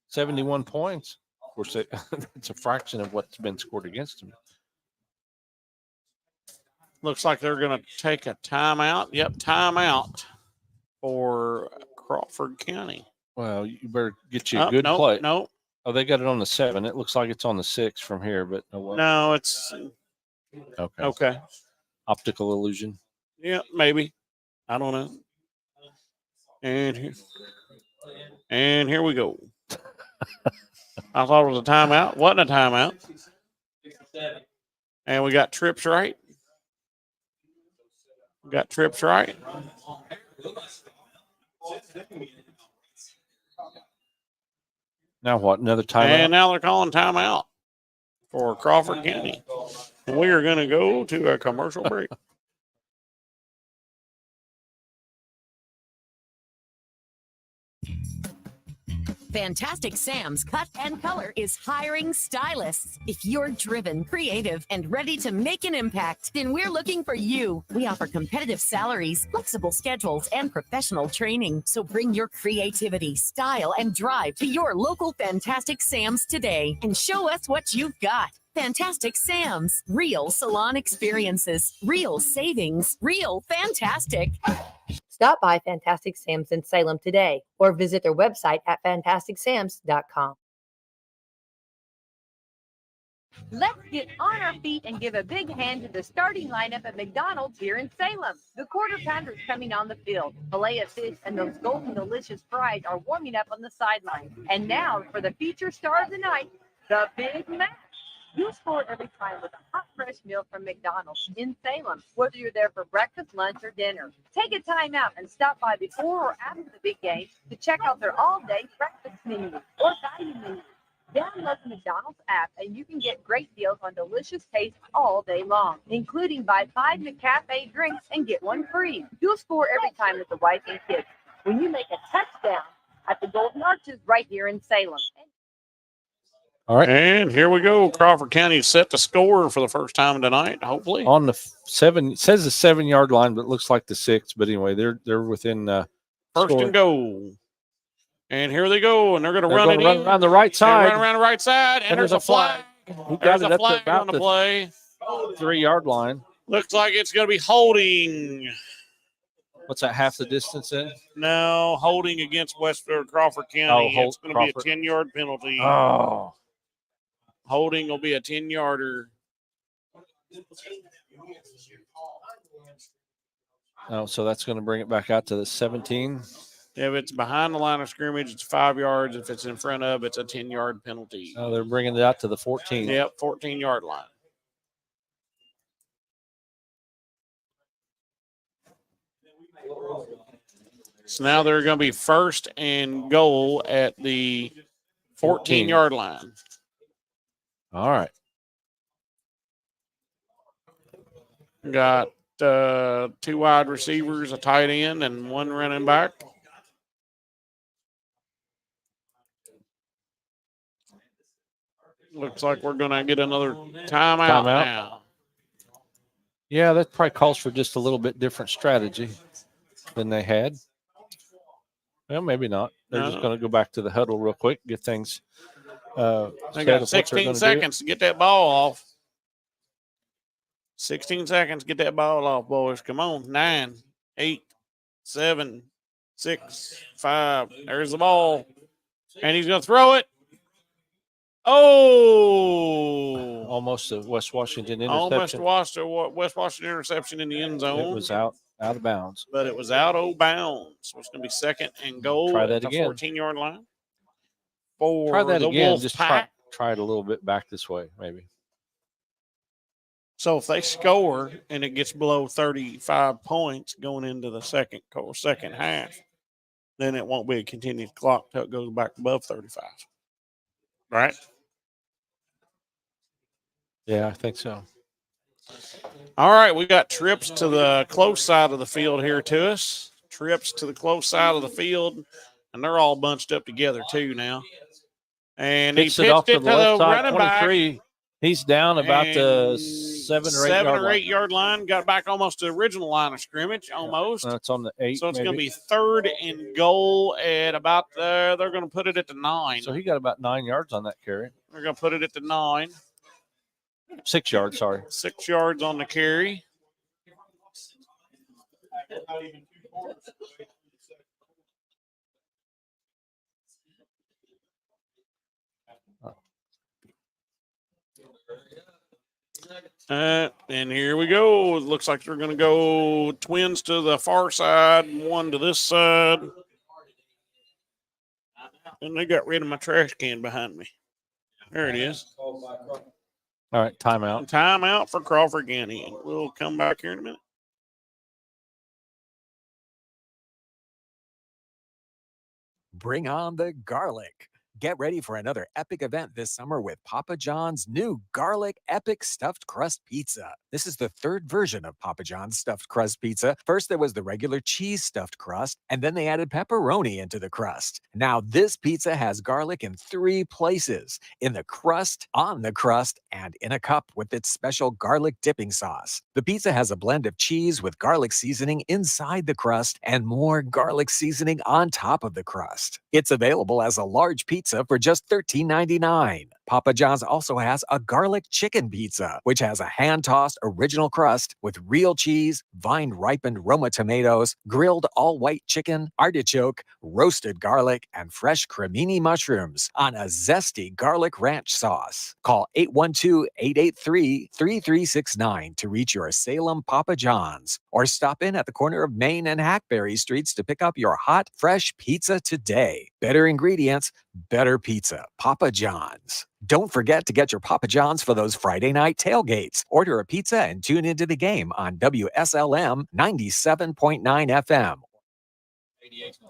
71 points. Of course, it's a fraction of what's been scored against them. Looks like they're going to take a timeout. Yep, timeout for Crawford County. Well, you better get you a good play. No. Oh, they got it on the 7. It looks like it's on the 6 from here, but no, it's okay. Optical illusion. Yeah, maybe. I don't know. And here we go. I thought it was a timeout. Wasn't a timeout. And we got trips right. Now what? Another timeout? And now they're calling timeout for Crawford County. And we are going to go to a commercial break. Fantastic Sam's Cut and Color is hiring stylists. If you're driven, creative, and ready to make an impact, then we're looking for you. We offer competitive salaries, flexible schedules, and professional training. So bring your creativity, style, and drive to your local Fantastic Sam's today and show us what you've got. Fantastic Sam's. Real salon experiences, real savings, real fantastic. Stop by Fantastic Sam's in Salem today or visit their website at fantasticsams.com. Let's get on our feet and give a big hand to the starting lineup at McDonald's here in Salem. The quarter pounder is coming on the field. Filet of fish and those golden delicious fries are warming up on the sideline. And now for the feature star of the night, the Big Mac. You score every time with a hot, fresh meal from McDonald's in Salem, whether you're there for breakfast, lunch, or dinner. Take a time out and stop by before or after the big game to check out their all-day breakfast menu or value menu. Download the McDonald's app and you can get great deals on delicious taste all day long, including buy 5 McCafe drinks and get one free. You'll score every time with the wife and kids when you make a touchdown at the Golden Arches right here in Salem. All right. And here we go. Crawford County is set to score for the first time tonight, hopefully. On the 7, it says the 7-yard line, but it looks like the 6. But anyway, they're within First score. and goal. And here they go, and they're going to run it in. around the right side. Run around the right side, and there's a flag. He got There's it a up to flag about on the play. 3-yard line. Looks like it's going to be holding. What's that, half the distance in? No, holding against Crawford County. Oh, It's going to be a 10-yard penalty. Oh. Holding will be a 10-yarder. Oh, so that's going to bring it back out to the 17. If it's behind the line of scrimmage, it's 5 yards. If it's in front of, it's a 10-yard penalty. Oh, they're bringing it out to the 14. Yep, 14-yard line. So now they're going to be first and goal at the 14-yard line. All right. Got 2 wide receivers, a tight end, and 1 running back. Looks like we're going to get another timeout now. Yeah, that probably calls for just a little bit different strategy than they had. Well, maybe not. They're just going to go back to the huddle real quick, get things. They got 16 seconds to get that ball off. 16 seconds, get that ball off, boys. Come on. 9, 8, 7, 6, 5. There's the ball. And he's going to throw it. Oh! Almost a West Washington interception. Almost a West Washington interception in the end zone. It was out of bounds. But it was out of bounds. So it's going to be second and goal Try at that the again. 14-yard line. For Try that the again. Wolf Just Pack. try it a little bit back this way, maybe. So if they score and it gets below 35 points going into the second half, then it won't be a continuous clock until it goes back above 35. Right? Yeah, I think so. All right, we got trips to the close side of the field here to us. Trips to the close side of the field, and they're all bunched up together too now. And Pitched he it off pitched to the it to left the side, running back. 23. He's down about the 7 or 8 yard line. Got back almost to the original line of scrimmage, almost. That's on the 8. So it's going to be third and goal at about they're going to put it at the 9. So he got about 9 yards on that carry. They're going to put it at the 9. 6 yards, sorry. 6 yards on the carry. And here we go. It looks like they're going to go twins to the far side, one to this side. And they got rid of my trash can behind me. There it is. All right, timeout. Timeout for Crawford County. And we'll come back here in a minute. Bring on the garlic. Get ready for another epic event this summer with Papa John's new Garlic Epic Stuffed Crust Pizza. This is the third version of Papa John's Stuffed Crust Pizza. First, there was the regular cheese stuffed crust, and then they added pepperoni into the crust. Now, this pizza has garlic in 3 places: in the crust, on the crust, and in a cup with its special garlic dipping sauce. The pizza has a blend of cheese with garlic seasoning inside the crust and more garlic seasoning on top of the crust. It's available as a large pizza for just $13.99. Papa John's also has a garlic chicken pizza, which has a hand-tossed original crust with real cheese, vine-ripened Roma tomatoes, grilled all-white chicken, artichoke, roasted garlic, and fresh cremini mushrooms on a zesty garlic ranch sauce. Call 812-883-3369 to reach your Salem Papa John's, or stop in at the corner of Main and Hackberry Streets to pick up your hot, fresh pizza today. Better ingredients, better pizza. Papa John's. Don't forget to get your Papa John's for those Friday night tailgates. Order a pizza and tune into the game on WSLM 97.9 FM.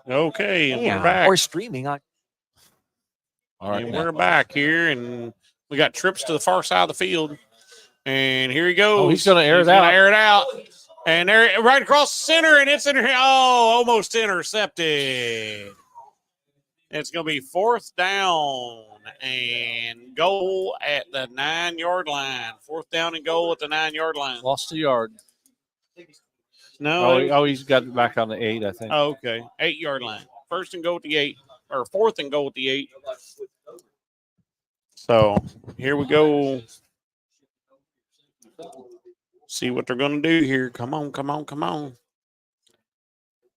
Okay, and we're And, back. or streaming on. All right, And now. we're back here, and we got trips to the far side of the field. And here he goes. Oh, he's going to air it gonna out. air it out. And there, right across the center, and it's almost intercepted. It's going to be 4th down and goal at the 9-yard line. 4th down and goal at the 9-yard line. Lost a yard. No. He's got it back on the 8, I think. Oh, okay. 8-yard line. 1st and goal at the 8, or 4th and goal at the 8. So here we go. See what they're going to do here. Come on, come on, come on.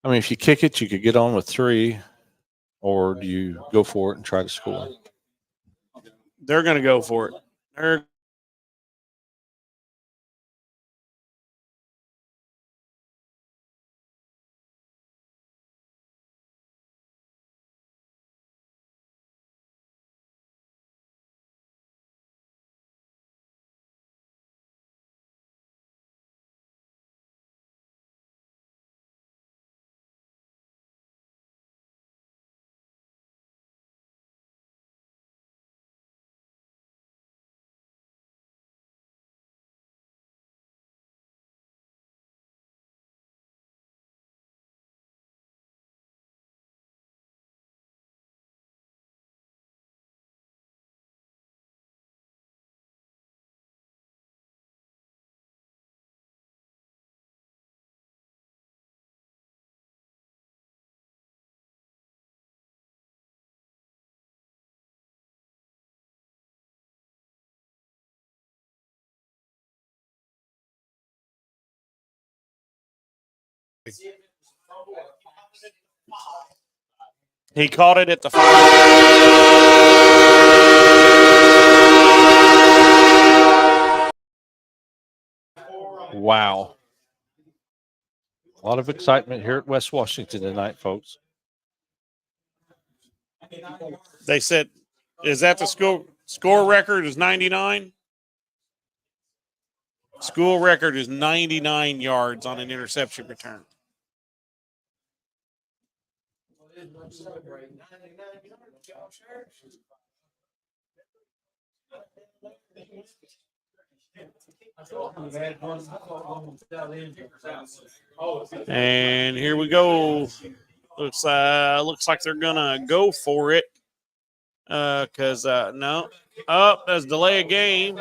I mean, if you kick it, you could get on with 3, or do you go for it and try to score? They're going to go for it. They're He caught it at the 5. Wow. A lot of excitement here at West Washington tonight, folks. They said, is that the score record is 99? School record is 99 yards on an interception return. And here we go. Looks like they're gonna go for it. Because no, there's delay of game.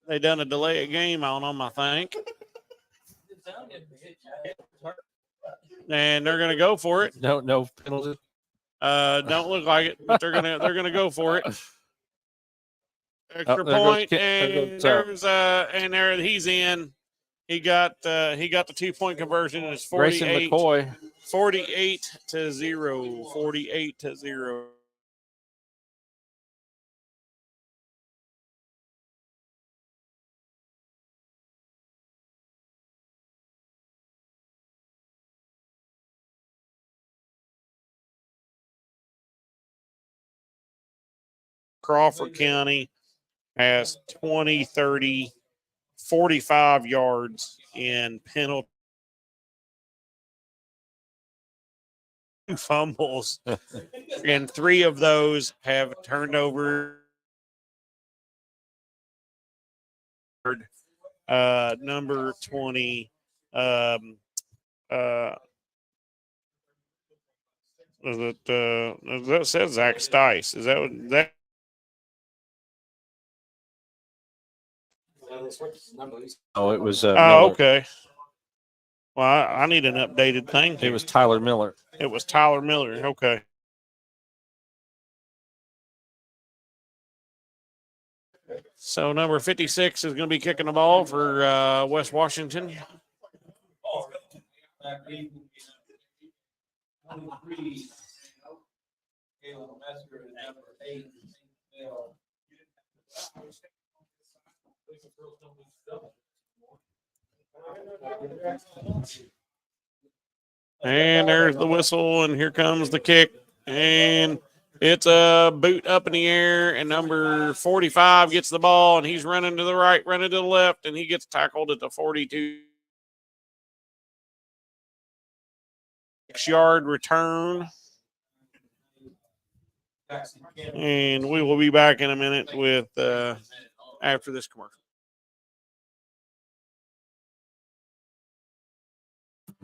They done a delay of game on them, I think. And they're gonna go for it. No penalty. Don't look like it, but they're gonna go for it. Extra point, and there he's in. He got the 2-point conversion, and it's 48. 48-0. 48-0. Crawford County has 20, 30, 45 yards in penalty fumbles, and 3 of those have turned over. Number 20, that says Zach Stice. Is that? Oh, it was. Oh, Miller. okay. Well, I need an updated thing. It was Tyler Miller. It was Tyler Miller. Okay. So number 56 is going to be kicking the ball for West Washington. And there's the whistle, and here comes the kick. And it's a boot up in the air, and number 45 gets the ball, and he's running to the right, running to the left, and he gets tackled at the 42. 6-yard return. And we will be back in a minute with after this commercial.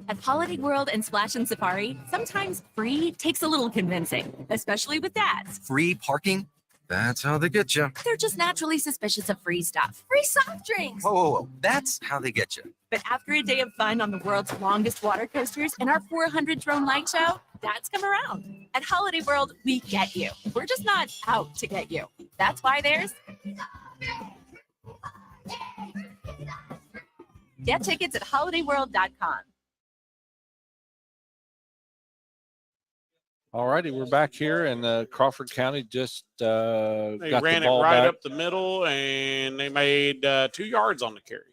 At Holiday World and Splash and Safari, sometimes free takes a little convincing, especially with dads. Free parking? That's how they get you. They're just naturally suspicious of free stuff. Free soft drinks. Whoa. That's how they get you. But after a day of fun on the world's longest water coasters and our 400 drone light show, dads come around. At Holiday World, we get you. We're just not out to get you. That's why there's... Get tickets at holidayworld.com. All righty, we're back here, and Crawford County just They got ran the it ball right back. up the middle, and they made 2 yards on the carry.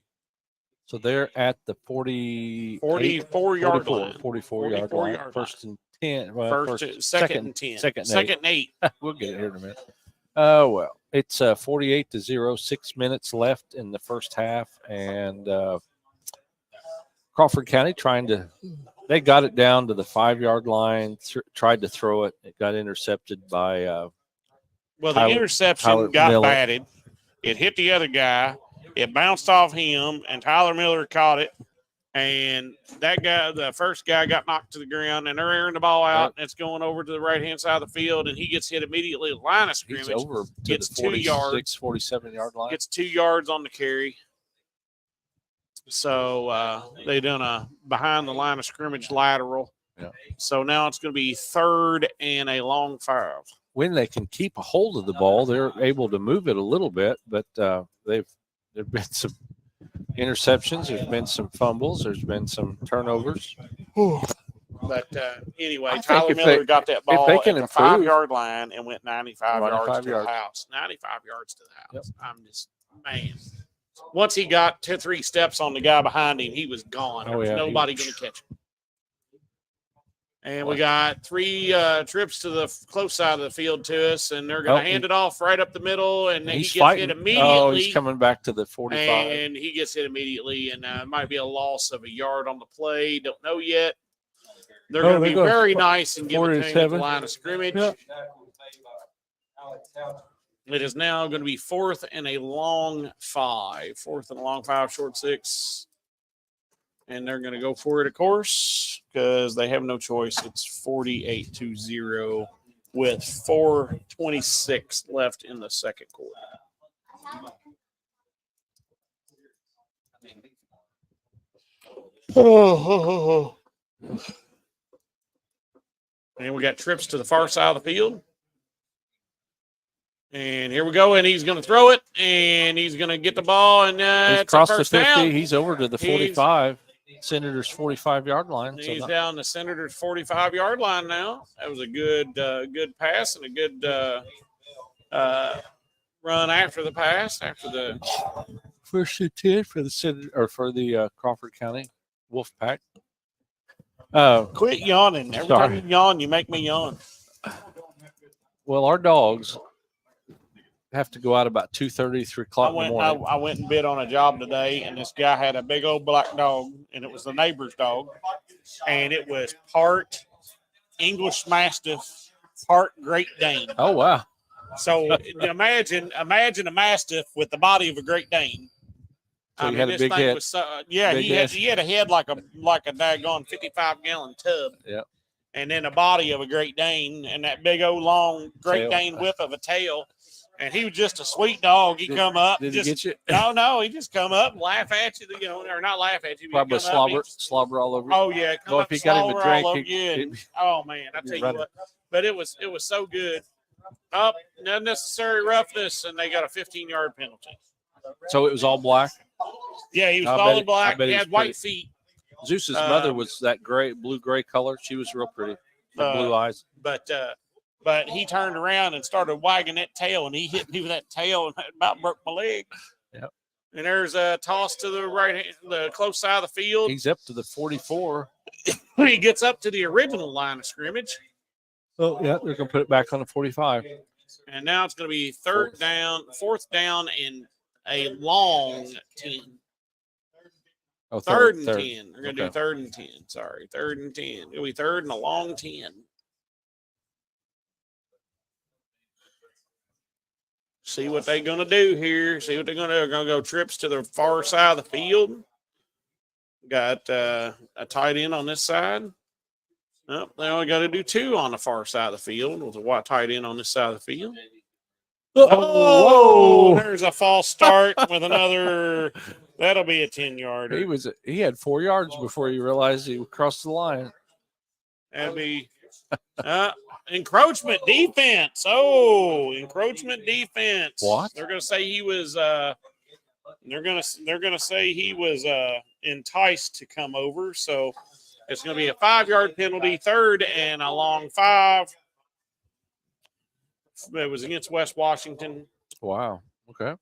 So they're at the 44-yard line. 44-yard line. First and 10. Well, Second and 10. Second and 8. We'll get it here in a minute. Well, it's 48-0, 6 minutes left in the first half, and Crawford County they got it down to the 5-yard line, tried to throw it. It got intercepted by the interception got batted. It hit the other guy. It bounced off him, and Tyler Miller caught it. And that guy, the first guy, got knocked to the ground, and they're airing the ball out, and it's going over to the right-hand side of the field, and he gets hit immediately at the line of scrimmage. He's over to gets the 2 yards. 47-yard line. Gets 2 yards on the carry. So they done a behind the line of scrimmage lateral. Yeah. So now it's going to be 3rd and a long 5. When they can keep a hold of the ball, they're able to move it a little bit, but there've been some interceptions. There's been some fumbles. There's been some turnovers. But anyway, I think Tyler if Miller they- got that if ball they at can the improve- 5-yard line and went 95 yards 95 to yards. the house. 95 yards to the house. I'm just, man. Once he got 2-3 steps on the guy behind him, he was gone. There was nobody going to catch him. And we got 3 trips to the close side of the field to us, and they're going to hand it off right up the middle, and he He's gets fighting. hit immediately. Oh, he's coming back to the 45. And he gets hit immediately, and it might be a loss of a yard on the play. Don't know yet. They're going to be very nice and give it to him at the line of scrimmage. Yeah. It is now going to be 4th and a long 5. 4th and a long 5, short 6. And they're going to go for it, of course, because they have no choice. It's 48-0 with 4:26 left in the second quarter. And we got trips to the far side of the field. And here we go, and he's going to throw it, and he's going to get the ball, and He's it's a crossed the first 50. down. He's over to the 45. Senators' 45-yard line. So He's down the Senators' 45-yard line now. That was a good pass and a good run after the pass, after the first and 10 for the Senator or for the Crawford County Wolfpack. Quit yawning. Every time you yawn, you make me yawn. Well, our dogs have to go out about 2:30, 3 o'clock in the morning. I went and bid on a job today, and this guy had a big old black dog, and it was the neighbor's dog, and it was part English Mastiff, part Great Dane. Oh, wow. So imagine a Mastiff with the body of a Great Dane. So he had a big head. He had a head like a daggone 55-gallon tub. Yep. And then a body of a Great Dane, and that big old long Great Tail. Dane whip of a tail. And he was just a sweet dog. He come up. Did just, he get you? No, he just come up, laugh at you, or not laugh at you. Probably slobber all over you. Oh yeah, come Well, up if he got him a slobber drink, all over you. And, oh man, I tell you what. But it was so good. Up, unnecessary roughness, and they got a 15-yard penalty. So it was all black. Yeah, he was I all bet in black. I bet He it had was white pretty. feet. Zeus's mother was that blue-gray color. She was real pretty. With blue eyes. But he turned around and started wagging that tail, and he hit me with that tail and about broke my leg. Yep. And there's a toss to the right hand, the close side of the field. He's up to the 44. When he gets up to the original line of scrimmage. Oh, yeah, they're going to put it back on the 45. And now it's going to be fourth down, and a long 10. Oh, third and third. 10. They're going to do third and 10. Sorry, third and 10. It'll be third and a long 10. See what they're going to do here. See what they're going to do. They're going to go trips to the far side of the field. Got a tight end on this side. Oh, they only got to do 2 on the far side of the field with a white tight end on this side of the field. Oh, there's a false start with another. That'll be a 10-yarder. He had 4 yards before he realized he crossed the line. That'd be encroachment defense. Oh, encroachment defense. What? They're gonna say he was. They're gonna say he was enticed to come over. So it's gonna be a 5-yard penalty, third and a long 5. It was against West Washington. Wow. Okay.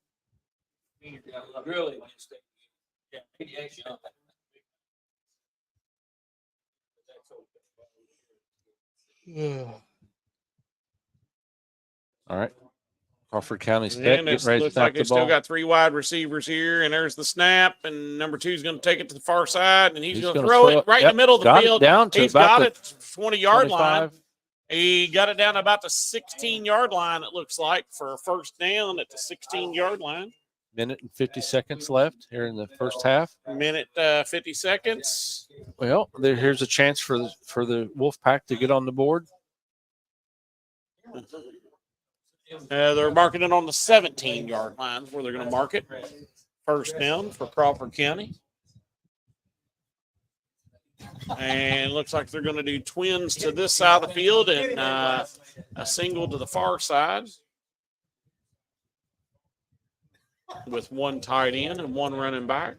All right. Crawford County's And getting it ready to looks snap like the they still ball. got 3 wide receivers here, and there's the snap, and number 2 is going to take it to the far side, and he's going to gonna throw it right in the middle of the got field. It down to He's about got the it 20-yard 25. line. He got it down to about the 16-yard line, it looks like, for a first down at the 16-yard line. Minute and 50 seconds left here in the first half. Minute 50 seconds. Well, here's a chance for the Wolfpack to get on the board. They're marking it on the 17-yard line where they're going to mark it. First down for Crawford County. And looks like they're going to do twins to this side of the field and a single to the far side with 1 tight end and 1 running back.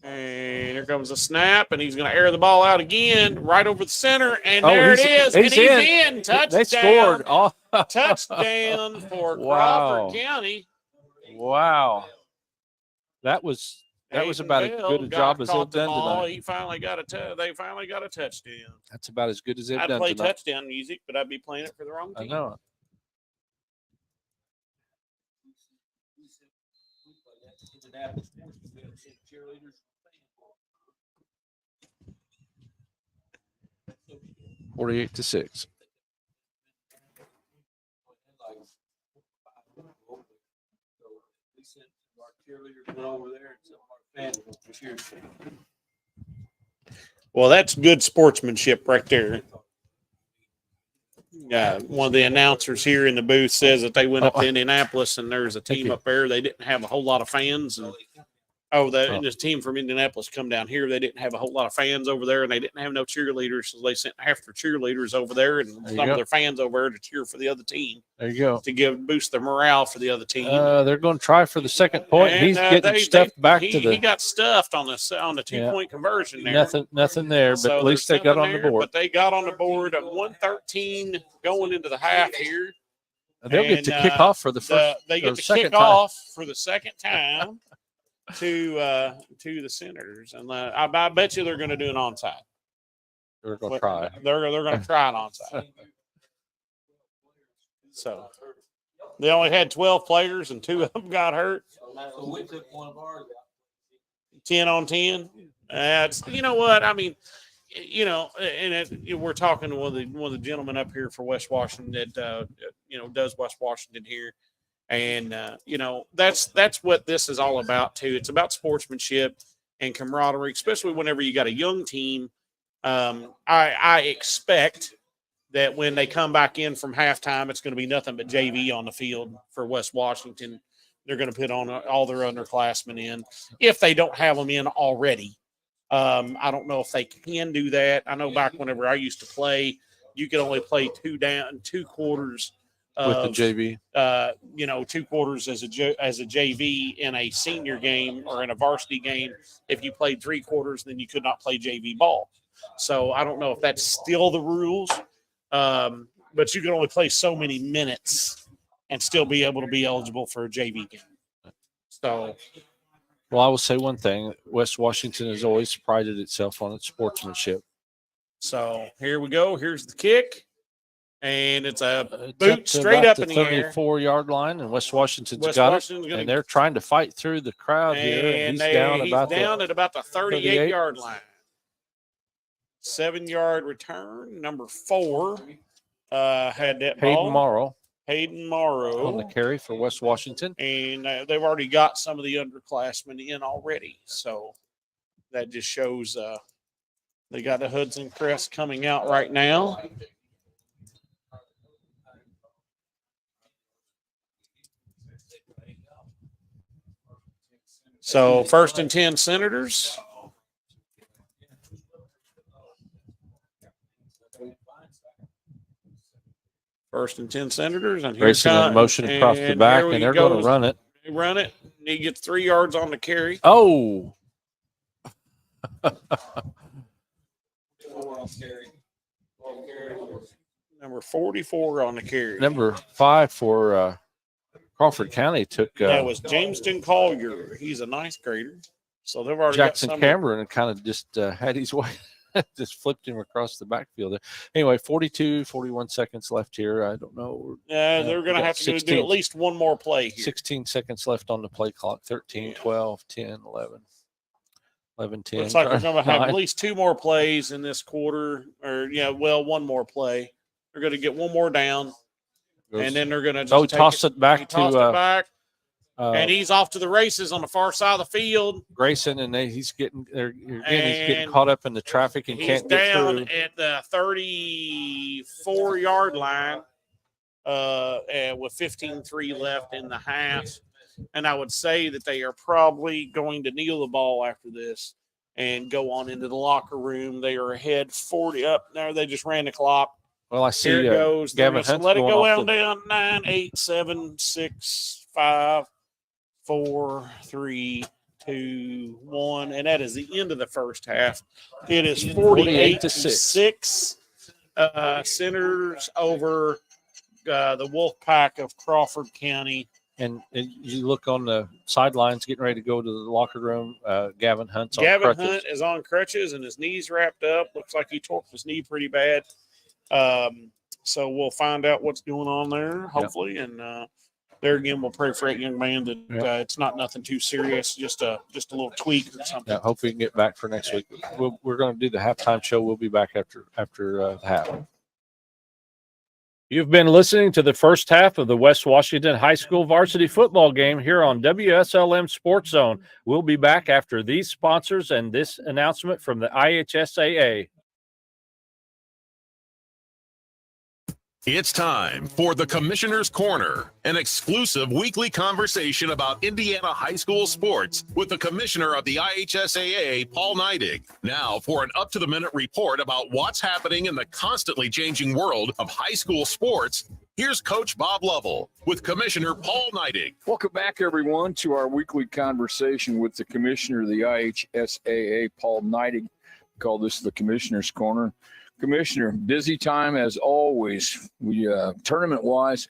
And here comes a snap, and he's going to air the ball out again right over the center, and there it is. He's in. Touchdown. They scored. Oh. Touchdown for Crawford County. Wow. That was about as good a job as they've done tonight. He finally got they finally got a touchdown. That's about as good as they've done I'd play tonight. touchdown music, but I'd be playing it for the wrong team. I know. 48-6. Well, that's good sportsmanship right there. One of the announcers here in the booth says that they went up to Indianapolis and there's a team up there. They didn't have a whole lot of fans, and this team from Indianapolis come down here. They didn't have a whole lot of fans over there, and they didn't have no cheerleaders, so they sent half their cheerleaders over there and some of their fans over there to cheer for the other team. There you go. To boost their morale for the other team. They're going to try for the second point. And, He's getting stuffed back to the. He got stuffed on the 2-point conversion there. Nothing there, but So at least they got on the board. But they got on the board at 1:13 going into the half here. They'll get to kick off for the first. They get to second kick time. off for the second time to the Senators, and I bet you they're going to do an onside. They're going to try. They're going to try an onside. So they only had 12 players, and 2 of them got hurt. 10 on 10. You know what? I mean, we're talking to one of the gentlemen up here for West Washington that does West Washington here, and that's what this is all about too. It's about sportsmanship and camaraderie, especially whenever you got a young team. I expect that when they come back in from halftime, it's going to be nothing but JV on the field for West Washington. They're going to put on all their underclassmen in if they don't have them in already. I don't know if they can do that. I know back whenever I used to play, you can only play 2 quarters with the JV. 2 quarters as a JV in a senior game or in a varsity game. If you played 3 quarters, then you could not play JV ball. So I don't know if that's still the rules, but you can only play so many minutes and still be able to be eligible for a JV game. So, well, I will say one thing: West Washington has always prided itself on its sportsmanship. So here we go. Here's the kick, and it's a boot straight up in the air. 34-yard line, and West Washington's got it, and they're trying to fight through the crowd here. And he's down at about the 38-yard line. 7-yard return. Number 4 had that ball. Hayden Morrow on the carry for West Washington. And they've already got some of the underclassmen in already. So that just shows they got the Hudson Crest coming out right now. So 1st and 10 Senators. First and 10 Senators. And Grayson in motion across the back, and they're going to run it. They run it. And he gets 3 yards on the carry. Oh. Number 44 on the carry. Number 5 for Crawford County took. That was Jameson Collier. He's a ninth grader. So they've already Jackson got Cameron kind of just had his way. Just flipped him across the backfield there. Anyway, 41 seconds left here. I don't know. Yeah, they're going to have to do at least one more play here. 16 seconds left on the play clock. 13, 12, 10, 11, 10. Looks like they're going to have at least 2 more plays in this quarter. Or, one more play. They're going to get one more down. And then they're going to just toss it back to and he's off to the races on the far side of the field. Grayson, and he's getting caught up in the traffic and can't get through. He's down at the 34-yard line with 15-3 left in the half. And I would say that they are probably going to kneel the ball after this and go on into the locker room. They are ahead 40 up there. They just ran the clock. Well, I see here it goes. Gavin Hunt's let it go down 9, 8, 7, 6, 5, 4, 3, 2, 1, and that is the end of the first half. It is 48-6. Senators over the Wolfpack of Crawford County. And you look on the sidelines, getting ready to go to the locker room. Gavin Hunt's on crutches. Gavin Hunt is on crutches, and his knee's wrapped up. Looks like he torqued his knee pretty bad. So we'll find out what's going on there, hopefully, and there again, we'll pray for that young man that it's not nothing too serious, just a little tweak or something. Yeah, hope we can get back for next week. We're going to do the halftime show. We'll be back after the half. You've been listening to the first half of the West Washington High School varsity football game here on WSLM Sports Zone. We'll be back after these sponsors and this announcement from the IHSAA. It's time for the Commissioner's Corner, an exclusive weekly conversation about Indiana high school sports with the commissioner of the IHSAA, Paul Neidig. Now for an up-to-the-minute report about what's happening in the constantly changing world of high school sports, here's Coach Bob Lovell with Commissioner Paul Neidig. Welcome back, everyone, to our weekly conversation with the commissioner of the IHSAA, Paul Neidig. We call this the Commissioner's Corner. Commissioner, busy time as always. We tournament-wise,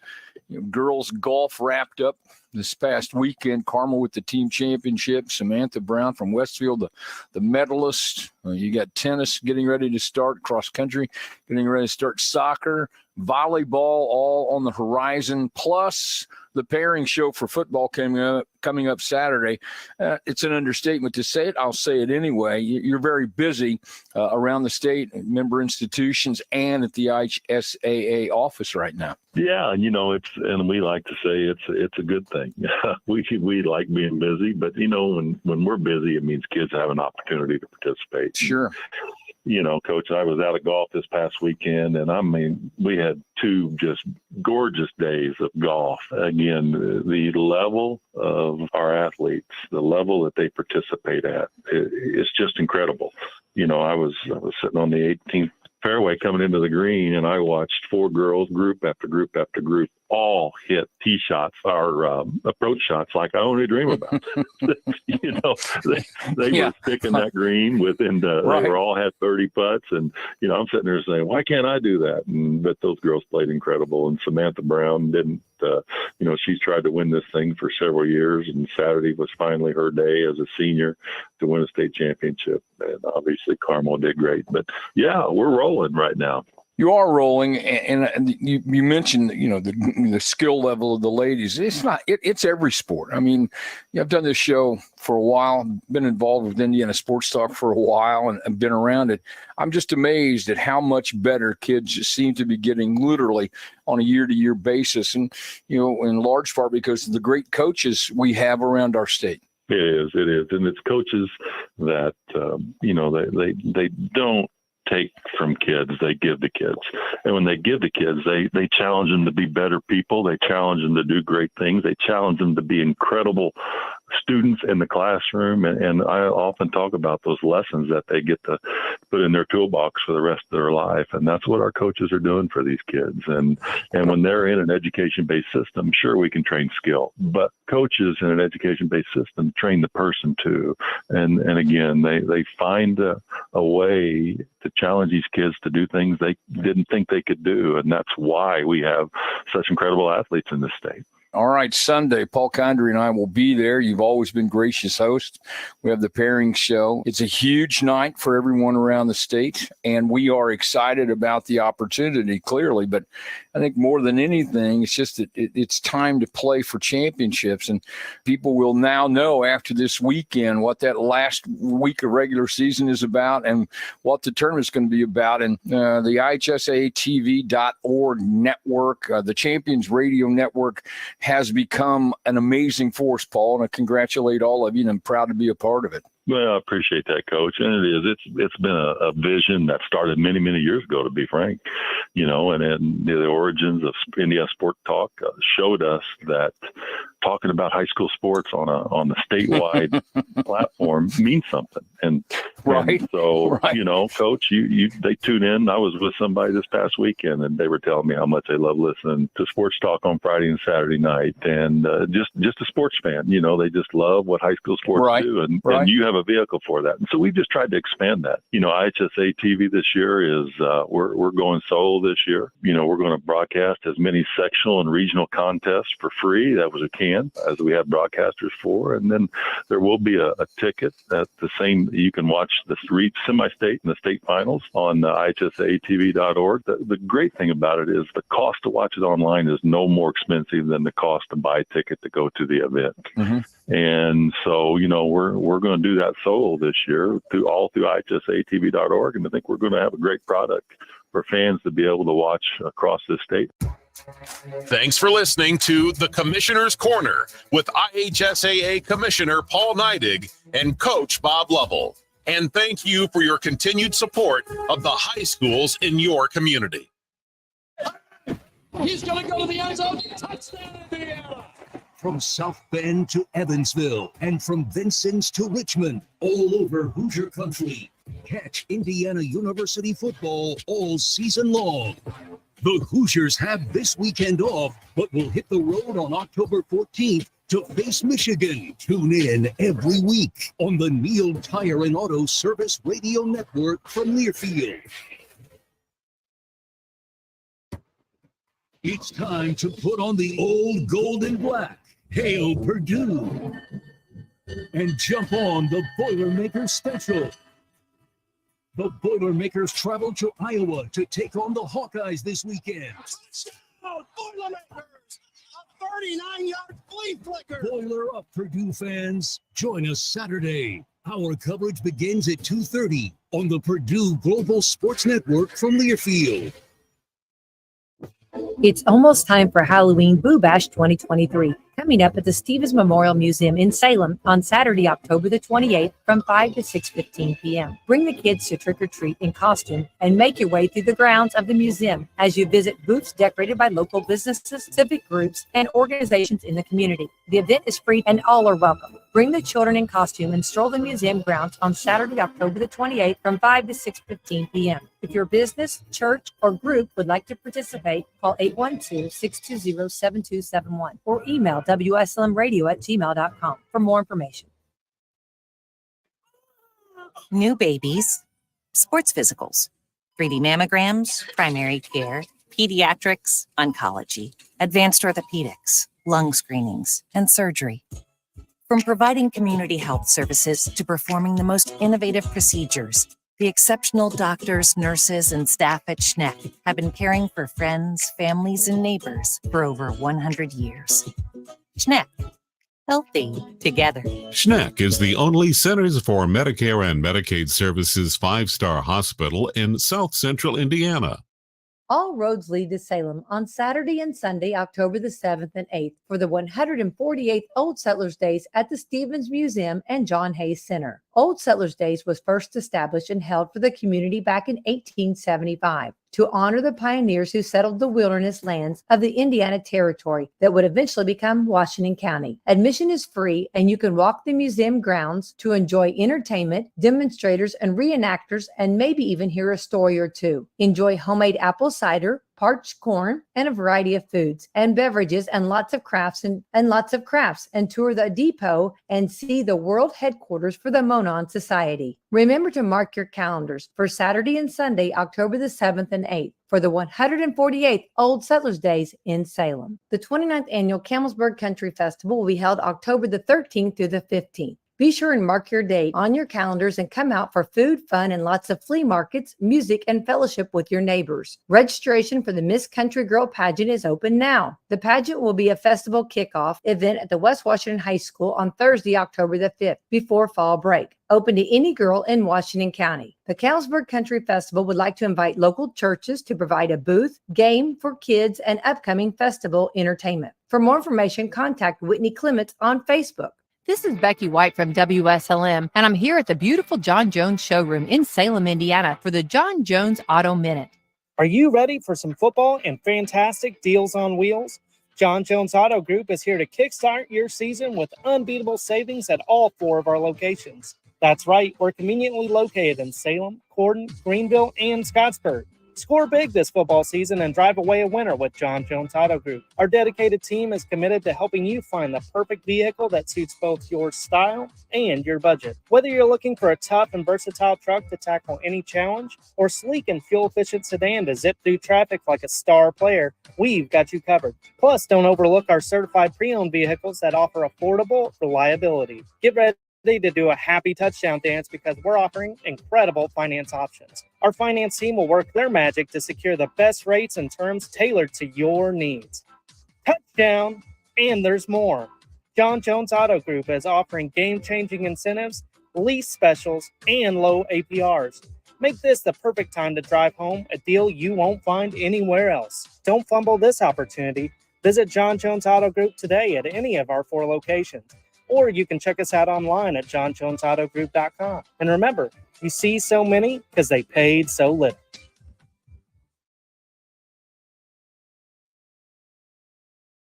girls golf wrapped up this past weekend. Carmel with the team championship. Samantha Brown from Westfield, the medalist. You got tennis getting ready to start, cross country getting ready to start, soccer, volleyball, all on the horizon. Plus the pairing show for football coming up Saturday. It's an understatement to say it. I'll say it anyway. You're very busy around the state, member institutions, and at the IHSAA office right now. Yeah, and we like to say it's a good thing. we like being busy, but when we're busy, it means kids have an opportunity to participate. Sure. Coach, I was out of golf this past weekend, and we had 2 just gorgeous days of golf. Again, the level of our athletes, the level that they participate at, it's just incredible. I was sitting on the 18th fairway coming into the green, and I watched 4 girls, group after group after group, all hit tee shots or approach shots like I only dream about. They were sticking that green within they were all had 30 putts, and I'm sitting there saying, why can't I do that? But those girls played incredible, and Samantha Brown didn't. She's tried to win this thing for several years, and Saturday was finally her day as a senior to win a state championship. And obviously Carmel did great, but yeah, we're rolling right now. You are rolling, and you mentioned, the skill level of the ladies. It's not. It's every sport. I mean, I've done this show for a while, been involved with Indiana Sports Talk for a while, and been around it. I'm just amazed at how much better kids seem to be getting, literally on a year-to-year basis, and in large part because of the great coaches we have around our state. It is, and it's coaches that they don't take from kids, they give to kids. And when they give to kids, they challenge them to be better people. They challenge them to do great things. They challenge them to be incredible students in the classroom. And I often talk about those lessons that they get to put in their toolbox for the rest of their life. And that's what our coaches are doing for these kids. And when they're in an education-based system, sure, we can train skill, but coaches in an education-based system train the person too. And again, they find a way to challenge these kids to do things they didn't think they could do. And that's why we have such incredible athletes in this state. All right, Sunday, Paul Condry and I will be there. You've always been gracious host. We have the pairing show. It's a huge night for everyone around the state, and we are excited about the opportunity, clearly. But I think more than anything, it's just that it's time to play for championships, and people will now know after this weekend what that last week of regular season is about and what the tournament's going to be about. And the IHSAATV.org network, the Champions Radio Network, has become an amazing force, Paul, and I congratulate all of you, and I'm proud to be a part of it. Well, I appreciate that, Coach. And it is. It's been a vision that started many, many years ago, to be frank. And then the origins of Indiana Sport Talk showed us that talking about high school sports on the statewide platform means something. And so, Coach, they tune in. I was with somebody this past weekend, and they were telling me how much they love listening to Sports Talk on Friday and Saturday night. And just a sports fan, they just love what high school sports do. And you have a vehicle for that. And so we've just tried to expand that. IHSA TV this year is we're going solo this year. We're going to broadcast as many sectional and regional contests for free that was a can as we have broadcasters for. And then there will be a ticket at the same. You can watch the semi-state and the state finals on IHSAATV.org. The great thing about it is the cost to watch it online is no more expensive than the cost to buy a ticket to go to the event. Mm-hmm. And so, we're going to do that solo this year through IHSAATV.org. And I think we're going to have a great product for fans to be able to watch across this state. Thanks for listening to The Commissioner's Corner with IHSAA Commissioner Paul Neidig and Coach Bob Lovell. And thank you for your continued support of the high schools in your community. He's going to go to the end zone. Touchdown, Indiana! From South Bend to Evansville and from Vincennes to Richmond, all over Hoosier country. Catch Indiana University football all season long. The Hoosiers have this weekend off, but will hit the road on October 14th to face Michigan. Tune in every week on the Neal Tire and Auto Service Radio Network from Learfield. It's time to put on the old gold and black. Hail Purdue. And jump on the Boilermakers special. The Boilermakers travel to Iowa to take on the Hawkeyes this weekend. Boilermakers! A 39-yard flea flicker! Boiler up, Purdue fans. Join us Saturday. Our coverage begins at 2:30 on the Purdue Global Sports Network from Learfield. It's almost time for Halloween Boo Bash 2023. coming up at the Stevens Memorial Museum in Salem on Saturday, October the 28th from 5 to 6:15 p.m. Bring the kids to trick or treat in costume and make your way through the grounds of the museum as you visit booths decorated by local businesses, civic groups, and organizations in the community. The event is free and all are welcome. Bring the children in costume and stroll the museum grounds on Saturday, October the 28th from 5 to 6:15 p.m. If your business, church, or group would like to participate, call 812-620-7271 or email wslmradio@gmail.com for more information. New babies, sports physicals, 3D mammograms, primary care, pediatrics, oncology, advanced orthopedics, lung screenings, and surgery. From providing community health services to performing the most innovative procedures, the exceptional doctors, nurses, and staff at Schneck have been caring for friends, families, and neighbors for over 100 years. Schneck, healthy together. Schneck is the only Centers for Medicare and Medicaid Services 5-star hospital in South Central Indiana. All roads lead to Salem on Saturday and Sunday, October the 7th and 8th for the 148th Old Settlers Days at the Stevens Museum and John Hayes Center. Old Settlers Days was first established and held for the community back in 1875 to honor the pioneers who settled the wilderness lands of the Indiana Territory that would eventually become Washington County. Admission is free and you can walk the museum grounds to enjoy entertainment, demonstrators and reenactors, and maybe even hear a story or two. Enjoy homemade apple cider, parched corn, and a variety of foods and beverages and lots of crafts and tour the depot and see the world headquarters for the Monon Society. Remember to mark your calendars for Saturday and Sunday, October the 7th and 8th for the 148th Old Settlers Days in Salem. The 29th Annual Campbellsburg Country Festival will be held October the 13th through the 15th. Be sure and mark your date on your calendars and come out for food, fun, and lots of flea markets, music, and fellowship with your neighbors. Registration for the Miss Country Girl pageant is open now. The pageant will be a festival kickoff event at the West Washington High School on Thursday, October the 5th, before fall break. Open to any girl in Washington County. The Campbellsburg Country Festival would like to invite local churches to provide a booth, game for kids, and upcoming festival entertainment. For more information, contact Whitney Clements on Facebook. This is Becky White from WSLM, and I'm here at the beautiful John Jones showroom in Salem, Indiana for the John Jones Auto Minute. Are you ready for some football and fantastic deals on wheels? John Jones Auto Group is here to kickstart your season with unbeatable savings at all 4 of our locations. That's right, we're conveniently located in Salem, Corden, Greenville, and Scottsburg. Score big this football season and drive away a winner with John Jones Auto Group. Our dedicated team is committed to helping you find the perfect vehicle that suits both your style and your budget. Whether you're looking for a tough and versatile truck to tackle any challenge or sleek and fuel-efficient sedan to zip through traffic like a star player, we've got you covered. Plus, don't overlook our certified pre-owned vehicles that offer affordable reliability. Get ready to do a happy touchdown dance because we're offering incredible finance options. Our finance team will work their magic to secure the best rates and terms tailored to your needs. Touchdown, and there's more. John Jones Auto Group is offering game-changing incentives, lease specials, and low APRs. Make this the perfect time to drive home, a deal you won't find anywhere else. Don't fumble this opportunity. Visit John Jones Auto Group today at any of our 4 locations. Or you can check us out online at johnjonesautogroup.com. And remember, you see so many because they paid so little.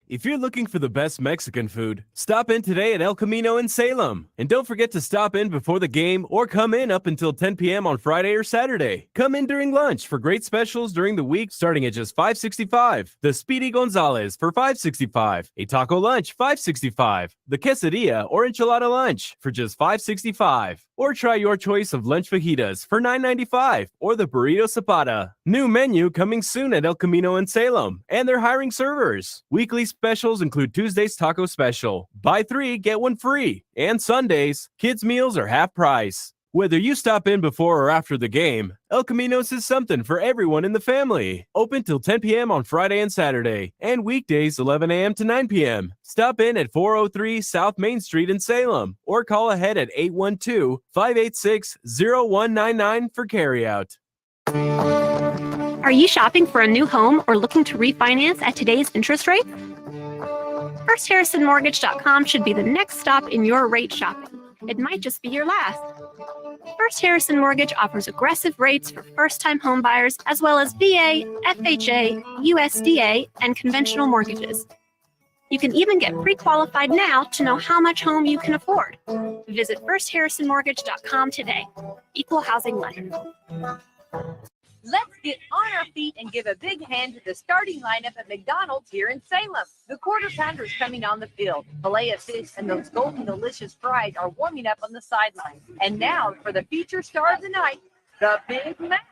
If you're looking for the best Mexican food, stop in today at El Camino in Salem. And don't forget to stop in before the game or come in up until 10 p.m. on Friday or Saturday. Come in during lunch for great specials during the week starting at just $5.65. The Speedy Gonzalez for $5.65. A taco lunch, $5.65. The quesadilla or enchilada lunch for just $5.65. Or try your choice of lunch fajitas for $9.95 or the burrito zapada. New menu coming soon at El Camino in Salem. And they're hiring servers. Weekly specials include Tuesday's taco special. Buy 3, get 1 free. And Sundays, kids' meals are half price. Whether you stop in before or after the game, El Camino's is something for everyone in the family. Open till 10 p.m. on Friday and Saturday, and weekdays 11 a.m. to 9 p.m. Stop in at 403 South Main Street in Salem, or call ahead at 812-586-0199 for carryout. Are you shopping for a new home or looking to refinance at today's interest rate? FirstHarrisonMortgage.com should be the next stop in your rate shopping. It might just be your last. First Harrison Mortgage offers aggressive rates for first-time homebuyers as well as VA, FHA, USDA, and conventional mortgages. You can even get pre-qualified now to know how much home you can afford. Visit FirstHarrisonMortgage.com today. Equal housing lender. Let's get on our feet and give a big hand to the starting lineup at McDonald's here in Salem. The quarter pounder is coming on the field. Filet of fish and those golden delicious fries are warming up on the sideline. And now for the feature star of the night, the Big Mac.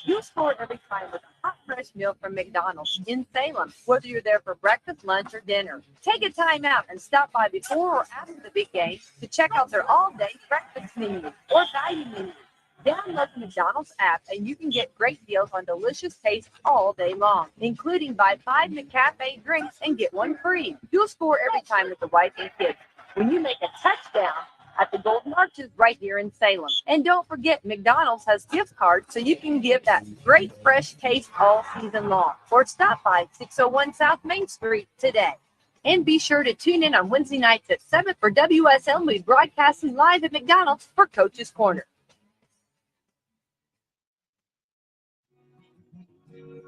You score every time with a hot, fresh meal from McDonald's in Salem, whether you're there for breakfast, lunch, or dinner. Take a time out and stop by before or after the big game to check out their all-day breakfast menu or value menu. Download the McDonald's app and you can get great deals on delicious tastes all day long, including buy 5 McCafe drinks and get 1 free. You'll score every time with the wife and kids when you make a touchdown at the Golden Arches right here in Salem. And don't forget, McDonald's has gift cards so you can give that great fresh taste all season long. Or stop by 601 South Main Street today. And be sure to tune in on Wednesday nights at 7 for WSLM. We're broadcasting live at McDonald's for Coach's Corner.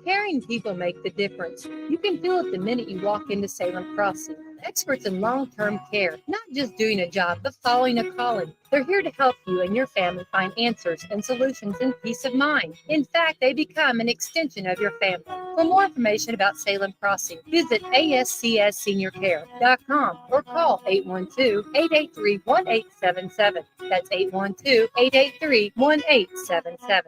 Caring people make the difference. You can feel it the minute you walk into Salem Crossing. Experts in long-term care, not just doing a job, but following a calling. They're here to help you and your family find answers and solutions and peace of mind. In fact, they become an extension of your family. For more information about Salem Crossing, visit ASCSSeniorCare.com or call 812-883-1877. That's 812-883-1877.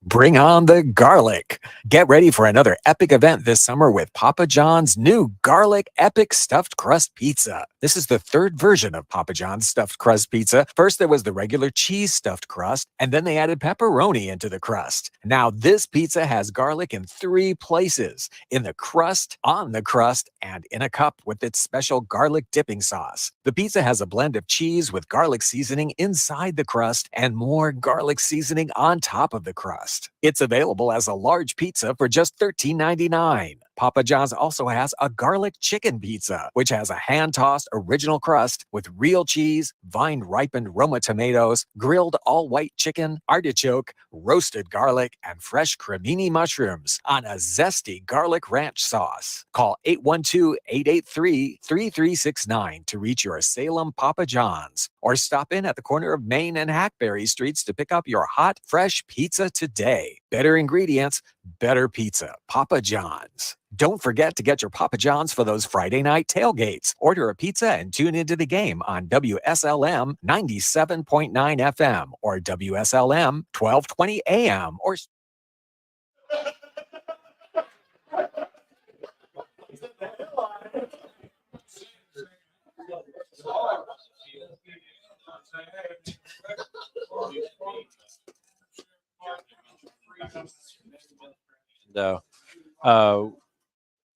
Bring on the garlic. Get ready for another epic event this summer with Papa John's new Garlic Epic Stuffed Crust Pizza. This is the third version of Papa John's Stuffed Crust Pizza. First, there was the regular cheese stuffed crust, and then they added pepperoni into the crust. Now, this pizza has garlic in 3 places: in the crust, on the crust, and in a cup with its special garlic dipping sauce. The pizza has a blend of cheese with garlic seasoning inside the crust and more garlic seasoning on top of the crust. It's available as a large pizza for just $13.99. Papa John's also has a garlic chicken pizza, which has a hand-tossed original crust with real cheese, vine-ripened Roma tomatoes, grilled all-white chicken, artichoke, roasted garlic, and fresh cremini mushrooms on a zesty garlic ranch sauce. Call 812-883-3369 to reach your Salem Papa John's, or stop in at the corner of Main and Hackberry Streets to pick up your hot, fresh pizza today. Better ingredients, better pizza. Papa John's. Don't forget to get your Papa John's for those Friday night tailgates. Order a pizza and tune into the game on WSLM 97.9 FM or WSLM 1220 AM or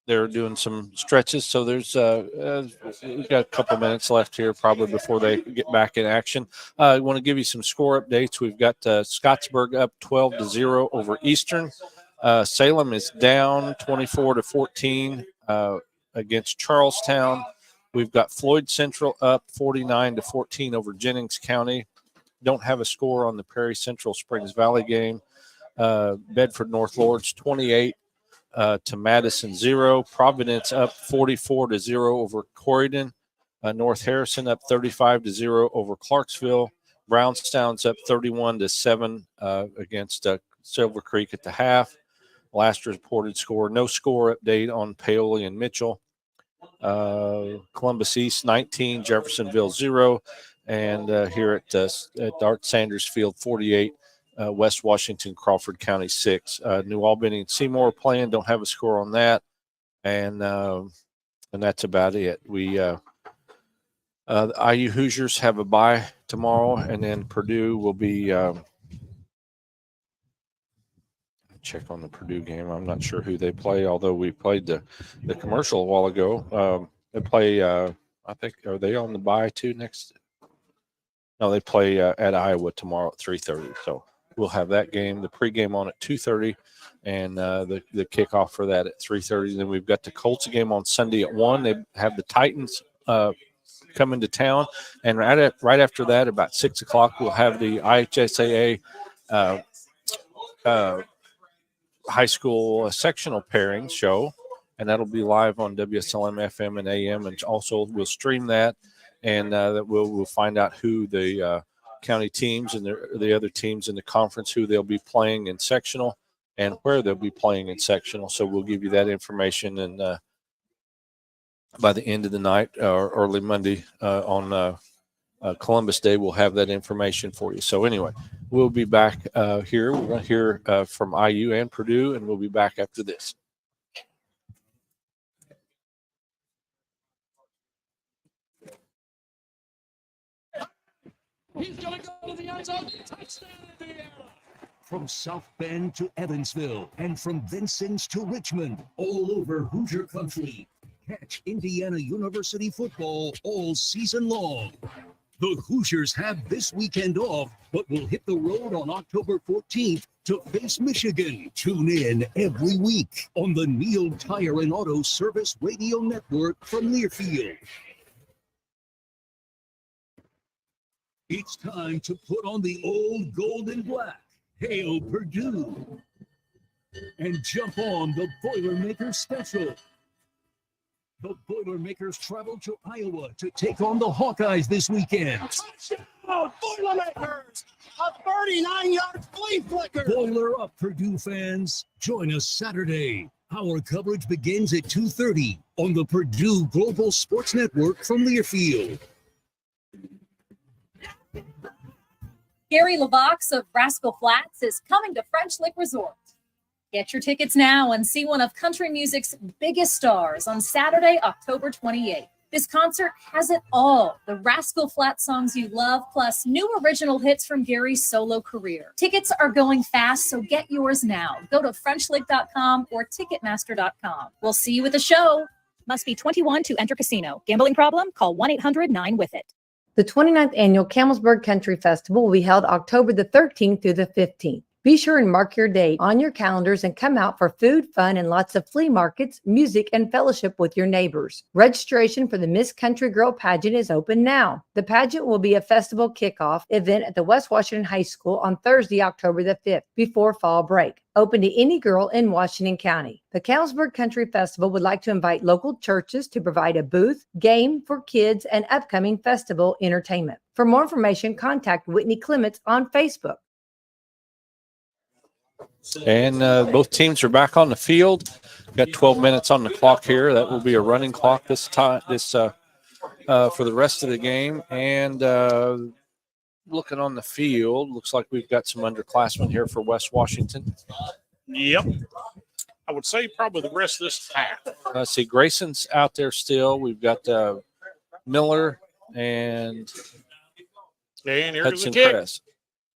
they're doing some stretches, so there's we've got a couple minutes left here probably before they get back in action. I want to give you some score updates. We've got Scottsburg up 12-0 over Eastern. Salem is down 24-14 against Charlestown. We've got Floyd Central up 49-14 over Jennings County. Don't have a score on the Perry Central Springs Valley game. Bedford North Lords 28 to Madison 0. Providence up 44-0 over Corydon. North Harrison up 35-0 over Clarksville. Brownstown's up 31-7 against Silver Creek at the half. Last reported score, no score update on Paoli and Mitchell. Columbus East 19, Jeffersonville 0, and here at Art Sanders Field 48. West Washington, Crawford County 6. New Albany and Seymour playing. Don't have a score on that, and that's about it. The IU Hoosiers have a bye tomorrow, and then Purdue will be. Check on the Purdue game. I'm not sure who they play, although we played the commercial a while ago. They play. I think are they on the bye too next? No, they play at Iowa tomorrow at 3:30. So. we'll have that game, the pregame on at 2:30, and the kickoff for that at 3:30. Then we've got the Colts game on Sunday at 1. They have the Titans come into town, and right after that, about 6 o'clock, we'll have the IHSAA high school sectional pairings show, and that'll be live on WSLM FM and AM, and also we'll stream that, and that we'll find out who the county teams and the other teams in the conference, who they'll be playing in sectional and where they'll be playing in sectional. So we'll give you that information, and by the end of the night or early Monday on Columbus Day, we'll have that information for you. So anyway, we'll be back here. We're going to hear from IU and Purdue, and we'll be back after this. He's going to go to the end zone. Touchdown, Indiana! From South Bend to Evansville and from Vincennes to Richmond, all over Hoosier country. Catch Indiana University football all season long. The Hoosiers have this weekend off, but will hit the road on October 14th to face Michigan. Tune in every week on the Neal Tire and Auto Service Radio Network from Learfield. It's time to put on the old gold and black. Hail Purdue. And jump on the Boilermakers special. The Boilermakers travel to Iowa to take on the Hawkeyes this weekend. Touchdown, Boilermakers! A 39-yard flea flicker! Boiler up, Purdue fans. Join us Saturday. Our coverage begins at 2:30 on the Purdue Global Sports Network from Learfield. Gary LaVox of Rascal Flats is coming to French Lick Resort. Get your tickets now and see one of country music's biggest stars on Saturday, October 28th. This concert has it all. The Rascal Flatts songs you love, plus new original hits from Gary's solo career. Tickets are going fast, so get yours now. Go to FrenchLick.com or Ticketmaster.com. We'll see you at the show. Must be 21 to enter casino. Gambling problem? Call 1-800-9-WITH-IT. The 29th Annual Campbellsburg Country Festival will be held October the 13th through the 15th. Be sure and mark your date on your calendars and come out for food, fun, and lots of flea markets, music, and fellowship with your neighbors. Registration for the Miss Country Girl pageant is open now. The pageant will be a festival kickoff event at the West Washington High School on Thursday, October the 5th, before fall break. Open to any girl in Washington County. The Campbellsburg Country Festival would like to invite local churches to provide a booth, game for kids, and upcoming festival entertainment. For more information, contact Whitney Clements on Facebook. And both teams are back on the field. Got 12 minutes on the clock here. That will be a running clock this time. For the rest of the game. And looking on the field, looks like we've got some underclassmen here for West Washington. Yep. I would say probably the rest of this half. Let's see, Grayson's out there still. We've got Miller and here's Hudson the kick. Cress.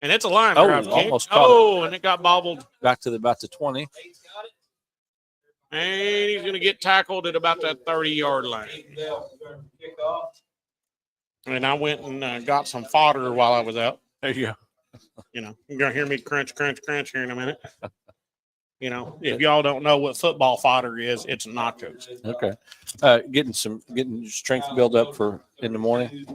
And it's a line Oh, drive almost kick. caught it. And it got bobbled. Back to about the 20. And he's going to get tackled at about that 30-yard line. And I went and got some fodder while I was out. There you go. You're going to hear me crunch, crunch, crunch here in a minute. If y'all don't know what football fodder is, it's nachos. Okay. Getting strength build up for in the morning.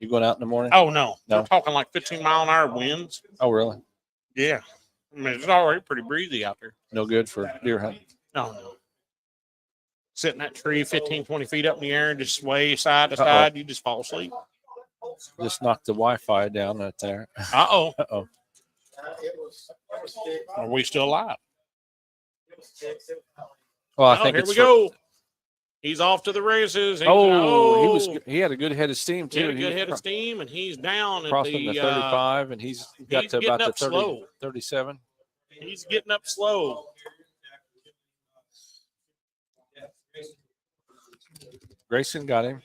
You going out in the morning? Oh, no. No. We're talking like 15-mile-an-hour winds. Oh, really? Yeah. I mean, it's already pretty breezy out there. No good for deer hunting. No. Sit in that tree 15, 20 feet up in the air and just sway side to side. You just fall asleep. Just knocked the Wi-Fi down right there. Uh-oh. Uh-oh. Are we still alive? Well, I think here we go. He's off to the races. He had a good head of steam too. He had a good head of steam, and he's down at crossing the 35, and he's got to about the 30, 37. He's getting up slow. Grayson got him.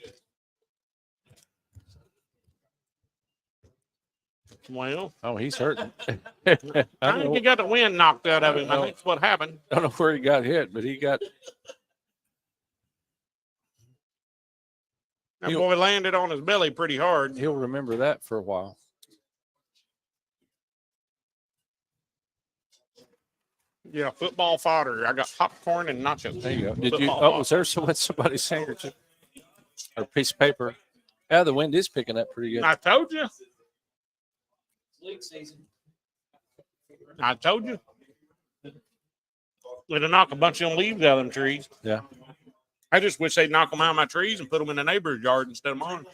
Well, he's hurting. I think he got the wind knocked out of him. I think that's what happened. I don't know where he got hit, but he got. That boy landed on his belly pretty hard. He'll remember that for a while. Yeah, football fodder. I got popcorn and nachos. There you go. Did you? Football Oh, was there somebody's signature or piece of paper? Yeah, the wind is picking up pretty good. I told you. I told you. It'll knock a bunch of them leaves out of them trees. Yeah. I just wish they'd knock them out of my trees and put them in the neighbor's yard instead of mine.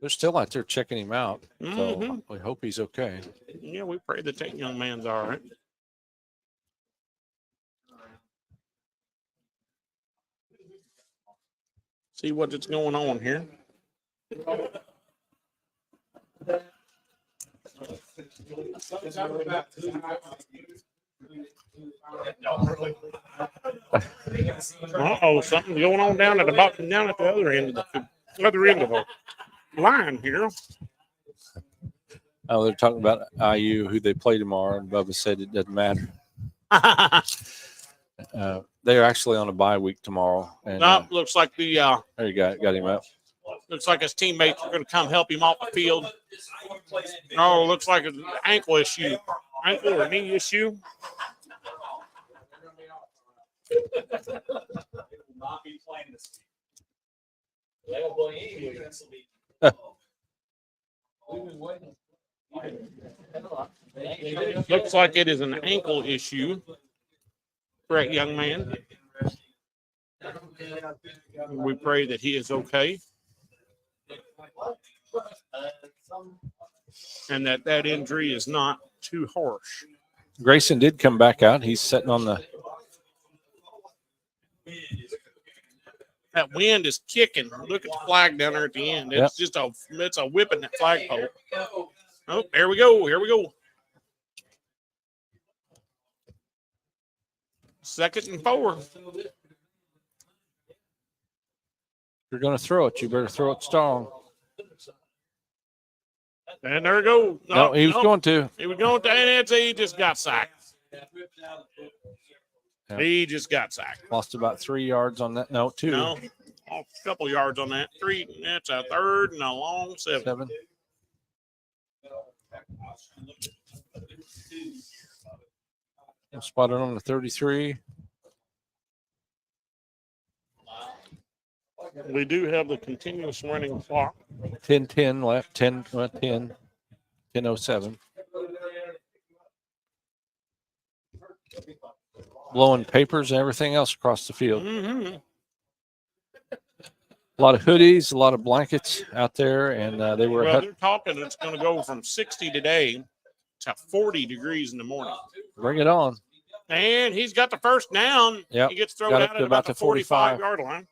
They're still out there checking him out. So Mhm. we hope he's okay. Yeah, we pray that young man's all right. See what's going on here. Uh-oh, something's going on down at the bottom, down at the other end of the line here. Oh, they're talking about IU, who they play tomorrow, and Bubba said it doesn't matter. They're actually on a bye week tomorrow. And Looks like the there you go, got him up. looks like his teammates are going to come help him off the field. Oh, looks like an ankle issue, ankle or knee issue. Looks like it is an ankle issue for that young man. We pray that he is okay and that injury is not too harsh. Grayson did come back out. He's sitting on the. That wind is kicking. Look at the flag down there at the end. It's just it's a whipping that flagpole. Oh, there we go. Here we go. 2nd and 4. If you're going to throw it, you better throw it strong. And there we go. No, he was going to. He was going to, and he just got sacked. Yeah. He just got sacked. Lost about 3 yards on that. No, 2. No, a couple yards on that. 3. That's a 3rd and a long 7. Spotted on the 33. We do have the continuous running clock. 10-10 left. 10-07. Blowing papers and everything else across the field. Mm-hmm. A lot of hoodies, a lot of blankets out there, and they were. Well, they're talking it's going to go from 60 today to 40 degrees in the morning. Bring it on. And he's got the first down. Yep. He gets thrown Got out it at about the 45 45-yard line.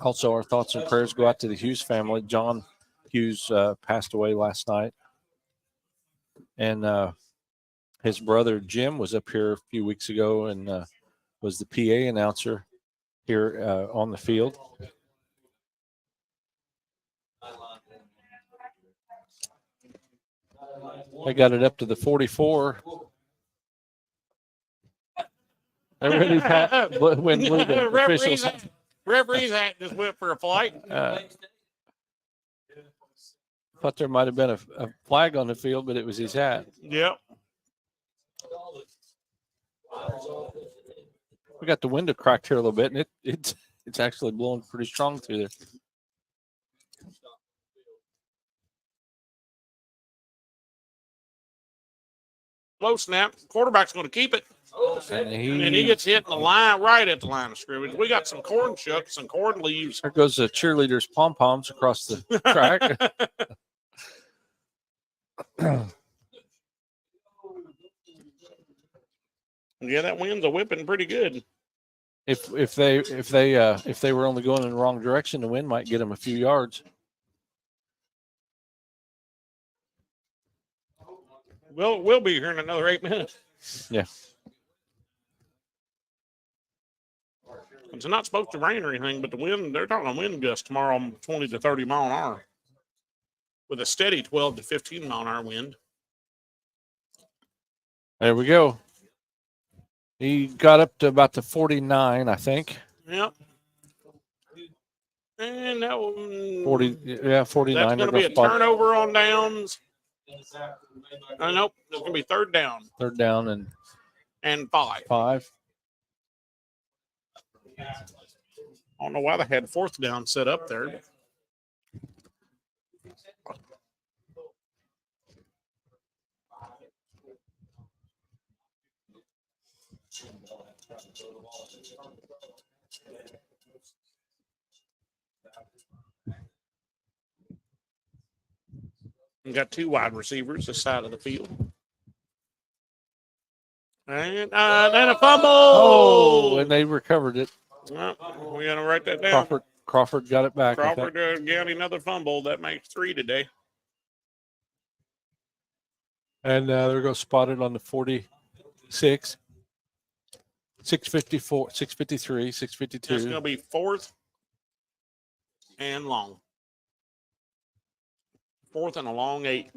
Also, our thoughts and prayers go out to the Hughes family. John Hughes passed away last night. And his brother Jim was up here a few weeks ago and was the PA announcer here on the field. I got it up to the 44. Everybody's hat when the officials. Referee's hat just went for a flight. Thought there might have been a flag on the field, but it was his hat. Yep. We got the window cracked here a little bit, and it's actually blowing pretty strong through there. Low snap. Quarterback's going to keep it. And he gets hit in the line, right at the line of scrimmage. We got some corn shucks and corn leaves. There goes the cheerleaders' pom-poms across the track. Yeah, that wind's a whipping pretty good. If they were only going in the wrong direction, the wind might get them a few yards. We'll be here in another 8 minutes. Yeah. It's not supposed to rain or anything, but the wind, they're talking wind gusts tomorrow, 20 to 30 mile an hour with a steady 12 to 15 mile an hour wind. There we go. He got up to about the 49, I think. Yep. And that one. 40, yeah, 49. That's going to be a turnover on downs. Nope. It's going to be third down. Third down and 5. I don't know why they had fourth down set up there. We got 2 wide receivers this side of the field. And then a fumble. Oh, and they recovered it. Well, we're going to write that down. Crawford got it back. Crawford got another fumble. That makes 3 today. And they're going to spot it on the 46. 654, 653, 652. It's going to be 4th and long. 4th and a long 8.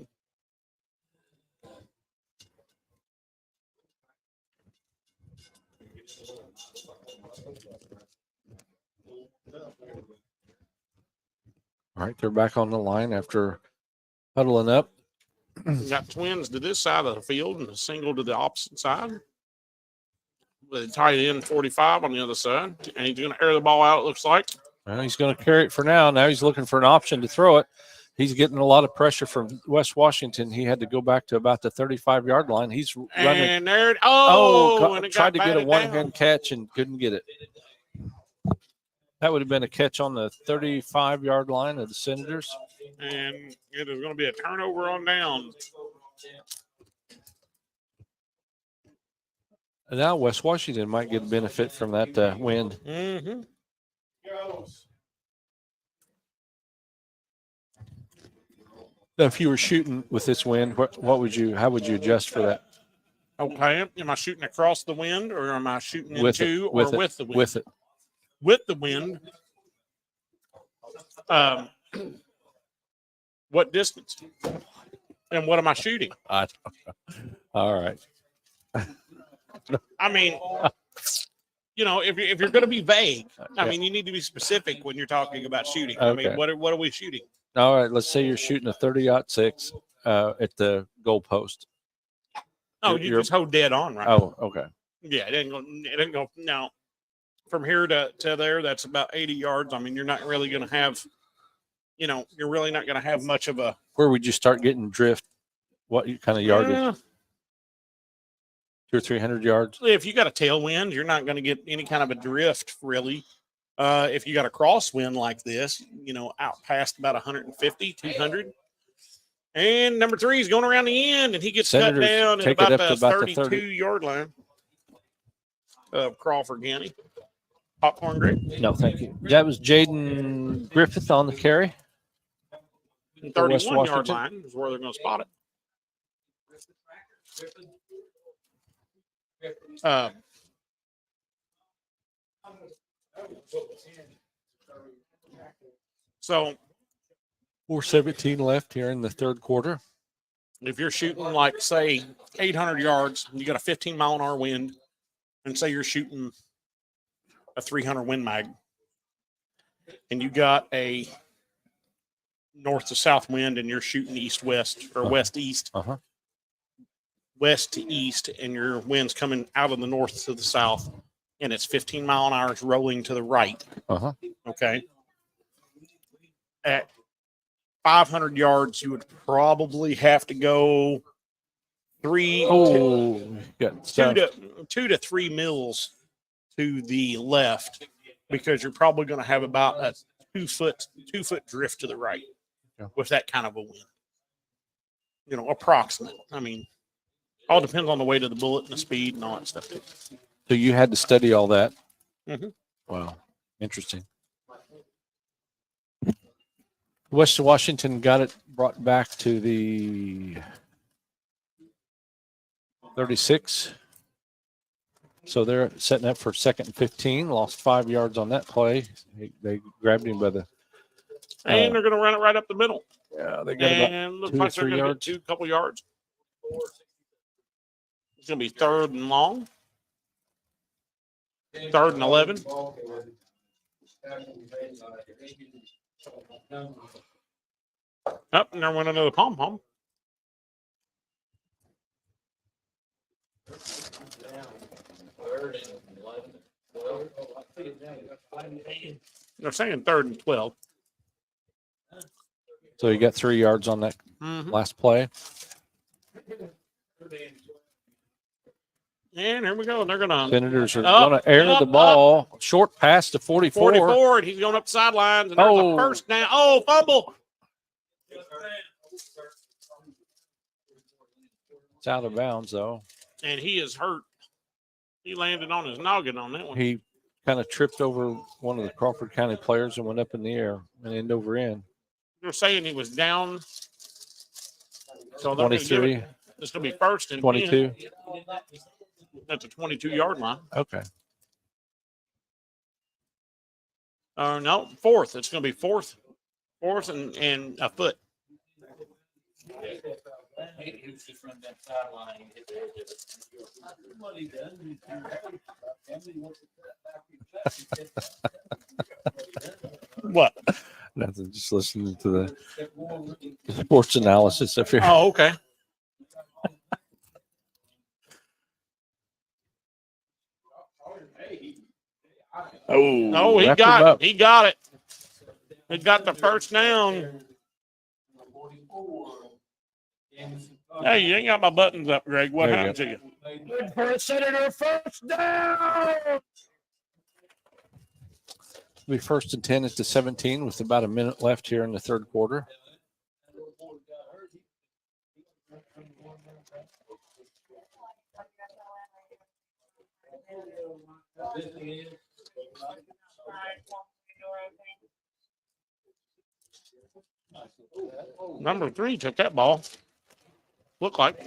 All right, they're back on the line after huddling up. We got twins to this side of the field and a single to the opposite side. With a tight end 45 on the other side. And he's going to air the ball out, it looks like. Well, he's going to carry it for now. Now he's looking for an option to throw it. He's getting a lot of pressure from West Washington. He had to go back to about the 35-yard line. He's running. And there it, and it tried to get a batted one-hand catch and couldn't get it. That would have been a catch on the 35-yard line of the Senators. And it is going to be a turnover on down. And now West Washington might get benefit from that wind. Mm-hmm. Now, if you were shooting with this wind, how would you adjust for that? Okay. Am I shooting across the wind or am I shooting With the wind? With it. With the wind. What distance? And what am I shooting? All right. I mean, if you're going to be vague, I Yeah. mean, you need to be specific when you're talking about shooting. Okay. I mean, what are we shooting? All right. Let's say you're shooting a 30-06 at the goalpost. Oh, you just hold dead on, right? Oh, okay. Yeah, it didn't go. Now, from here to there, that's about 80 yards. I mean, you're not really going to have, you're really not going to have much of a. Where would you start getting drift? What kind of yardage? 200 or 300 yards? If you got a tailwind, you're not going to get any kind of a drift, really. If you got a crosswind like this, out past about 150, 200. And number 3 is going around the end, and he gets Senators cut down at take it about up the to about the 32-yard line of Crawford County. Popcorn grape. No, thank you. That was Jaden Griffith on the carry. 31-yard line is where they're going to spot it. So 4:17 left here in the third quarter. if you're shooting like, say, 800 yards, you got a 15-mile-an-hour wind, and say you're shooting a 300 Win Mag, and you got a north to south wind, and you're shooting east-west or west-east, west to east, and your wind's coming out of the north to the south, and it's 15 mile an hour rolling to the right. Okay. At 500 yards, you would probably have to go two to 3 mils to the left, because you're probably going to have about a 2 foot drift to the right with that kind of a wind. Approximate. I mean, all depends on the weight of the bullet and the speed and all that stuff too. So you had to study all that. Mm-hmm. Wow, interesting. West Washington got it brought back to the 36. So they're setting up for 2nd and 15. Lost 5 yards on that play. They grabbed him by the. And they're going to run it right up the middle. Yeah, they got about looks 2 like or they're 3 going to yards. get couple yards. It's going to be 3rd and long. 3rd and 11. Up, and there went another pom-pom. They're saying 3rd and 12. So you got 3 yards on that last play. And here we go. They're going to. Senators are going to air the ball. Short pass to 44. 44, and he's going up the sidelines, and there's a first down. Oh, fumble. It's out of bounds, though. And he is hurt. He landed on his noggin on that one. He kind of tripped over one of the Crawford County players and went up in the air and end over end. They're saying he was down. So 23. It's going to be 1st and 22. 10. That's a 22-yard line. Okay. No, 4th. It's going to be 4th. 4th and a foot. What? Nothing. Just listening to the sports analysis up here. Oh, okay. Oh, he got it. He got it. He got the first down. Hey, you ain't got my buttons up, Greg. What happened to you? Good for a Senator, first down. It'll be 1st and 10 at the 17 with about a minute left here in the 3rd quarter. Number 3 took that ball. Look like.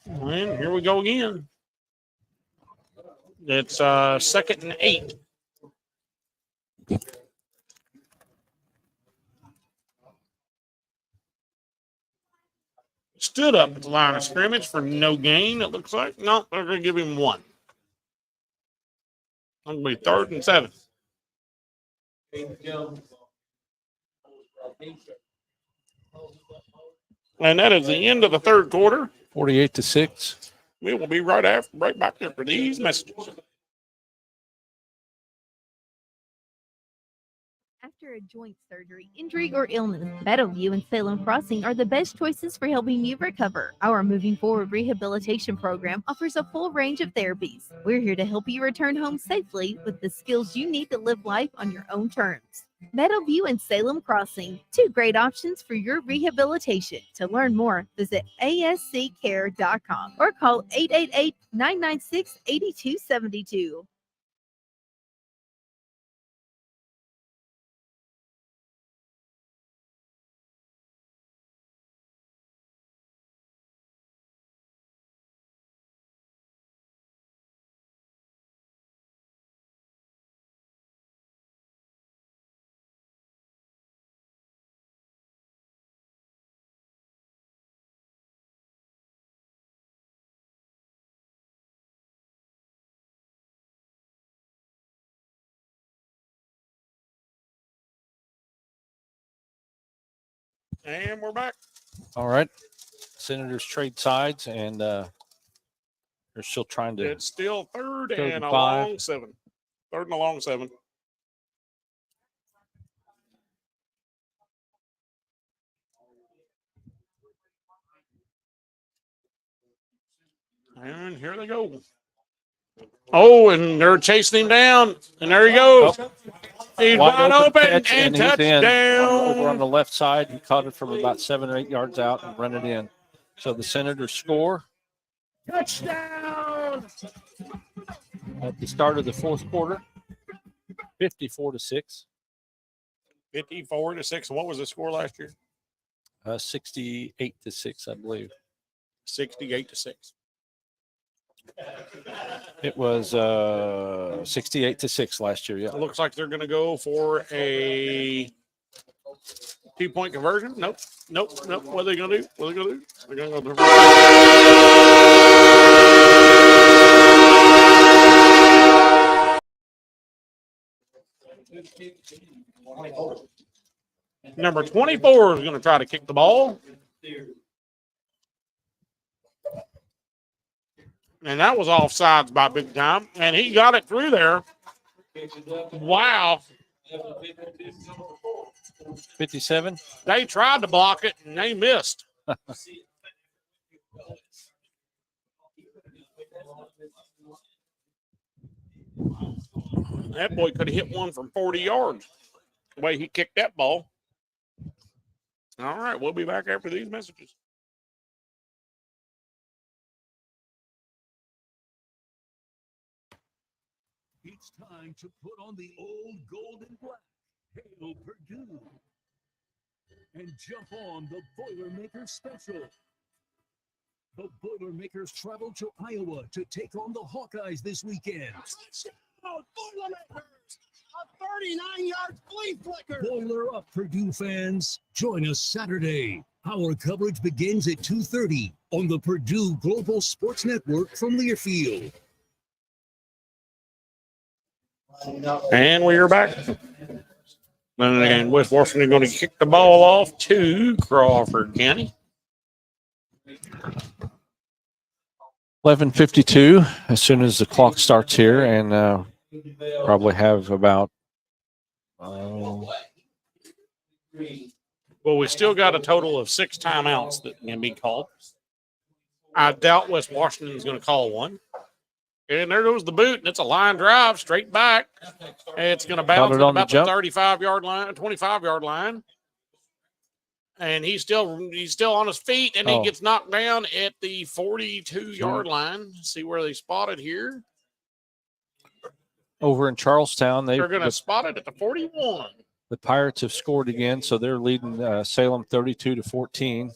And here we go again. It's 2nd and 8. Stood up at the line of scrimmage for no gain, it looks like. No, they're going to give him 1. It's going to be 3rd and 7. And that is the end of the 3rd quarter. 48-6. We will be right back there for these messages. After a joint surgery, injury, or illness, Meadowview and Salem Crossing are the best choices for helping you recover. Our Moving Forward rehabilitation program offers a full range of therapies. We're here to help you return home safely with the skills you need to live life on your own terms. Meadowview and Salem Crossing, 2 great options for your rehabilitation. To learn more, visit asccare.com or call 888-996-8272. And we're back. All right. Senators trade sides, and they're still trying to. It's still 3rd and 35. a long 7. 3rd and a long 7. And here they go. Oh, and they're chasing him down. And there he goes. He's wide open catch, and he's in. touchdown. Over on the left side, he caught it from about 7 or 8 yards out and run it in. So the Senators score Touchdown. at the start of the 4th quarter, 54-6. 54-6. What was the score last year? 68-6, I believe. 68-6. It was 68-6 last year. Yeah. It looks like they're going to go for a 2-point conversion. Nope. What are they going to do? They're going to go. Number 24 is going to try to kick the ball. And that was offsides by big time. And he got it through there. Wow. 57. They tried to block it and they missed. That boy could have hit one from 40 yards the way he kicked that ball. All right, we'll be back after these messages. It's time to put on the old gold and black. Hail Purdue. And jump on the Boilermakers special. The Boilermakers travel to Iowa to take on the Hawkeyes this weekend. Boilermakers! A 39-yard flea flicker! Boiler up, Purdue fans. Join us Saturday. Our coverage begins at 2:30 on the Purdue Global Sports Network from Learfield. And we are back. And West Washington going to kick the ball off to Crawford County. 11:52 as soon as the clock starts here, and probably have about Well, we still got a total of 6 timeouts that can be called. I doubt West Washington is going to call one. And there goes the boot, and it's a line drive straight back. And it's going to bounce at about the 35-yard line, 25-yard line. And he's still on his feet, and he gets knocked down at the 42-yard line. See where they spotted here. over in Charlestown. They're going to spot it at the 41. The Pirates have scored again, so they're leading Salem 32-14.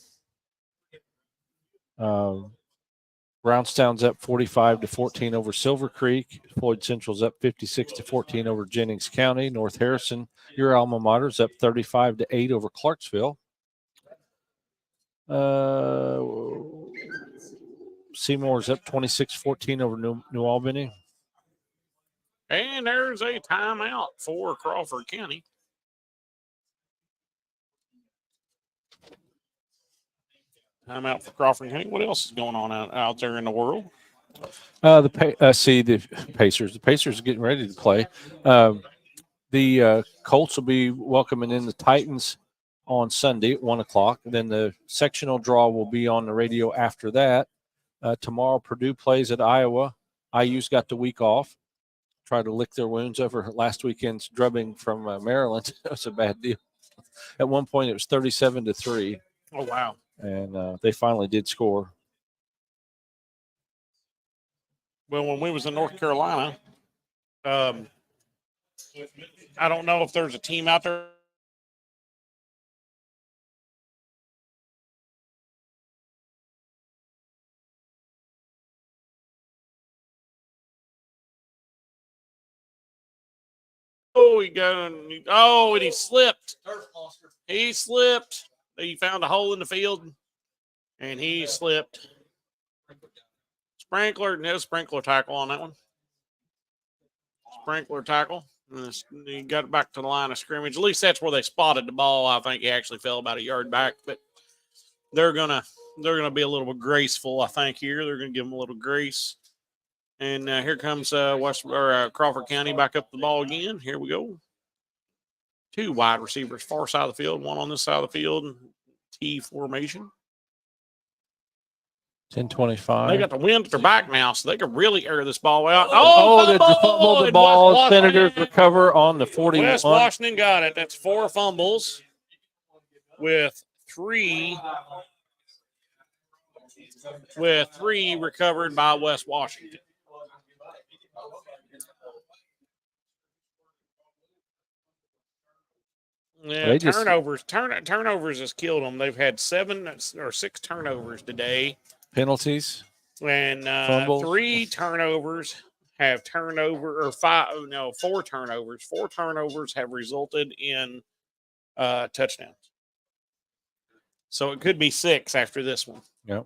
Brownstown's up 45-14 over Silver Creek. Floyd Central's up 56-14 over Jennings County. North Harrison, your alma mater's up 35-8 over Clarksville. Seymour's up 26-14 over New Albany. And there's a timeout for Crawford County. Timeout for Crawford County. What else is going on out there in the world? The Pacers. The Pacers are getting ready to play. The Colts will be welcoming in the Titans on Sunday at 1 o'clock. Then the sectional draw will be on the radio after that. Tomorrow, Purdue plays at Iowa. IU's got the week off. Try to lick their wounds over last weekend's drubbing from Maryland. That was a bad deal. At one point, it was 37-3. Oh, wow. And they finally did score. Well, when we was in North Carolina, I don't know if there's a team out there. And he slipped. He slipped. He found a hole in the field, and he slipped. No sprinkler tackle on that one. Sprinkler tackle. And he got it back to the line of scrimmage. At least that's where they spotted the ball. I think he actually fell about a yard back, but they're gonna be a little bit graceful. I think here they're gonna give him a little grace. And here comes Crawford County back up the ball again. Here we go. 2 wide receivers, far side of the field, one on this side of the field, T formation. 10:25. They got the wind at their back now, so they could really air this ball out. They fumbled the ball. Senators recover on the 41. West Washington got it. That's 4 fumbles with 3 recovered by West Washington. Yeah, They just- turnovers has killed them. They've had 7 or 6 turnovers today, Penalties. and Fumbles. 3 turnovers have turnover or 4 turnovers. 4 turnovers have resulted in touchdowns. So it could be 6 after this one, Yep.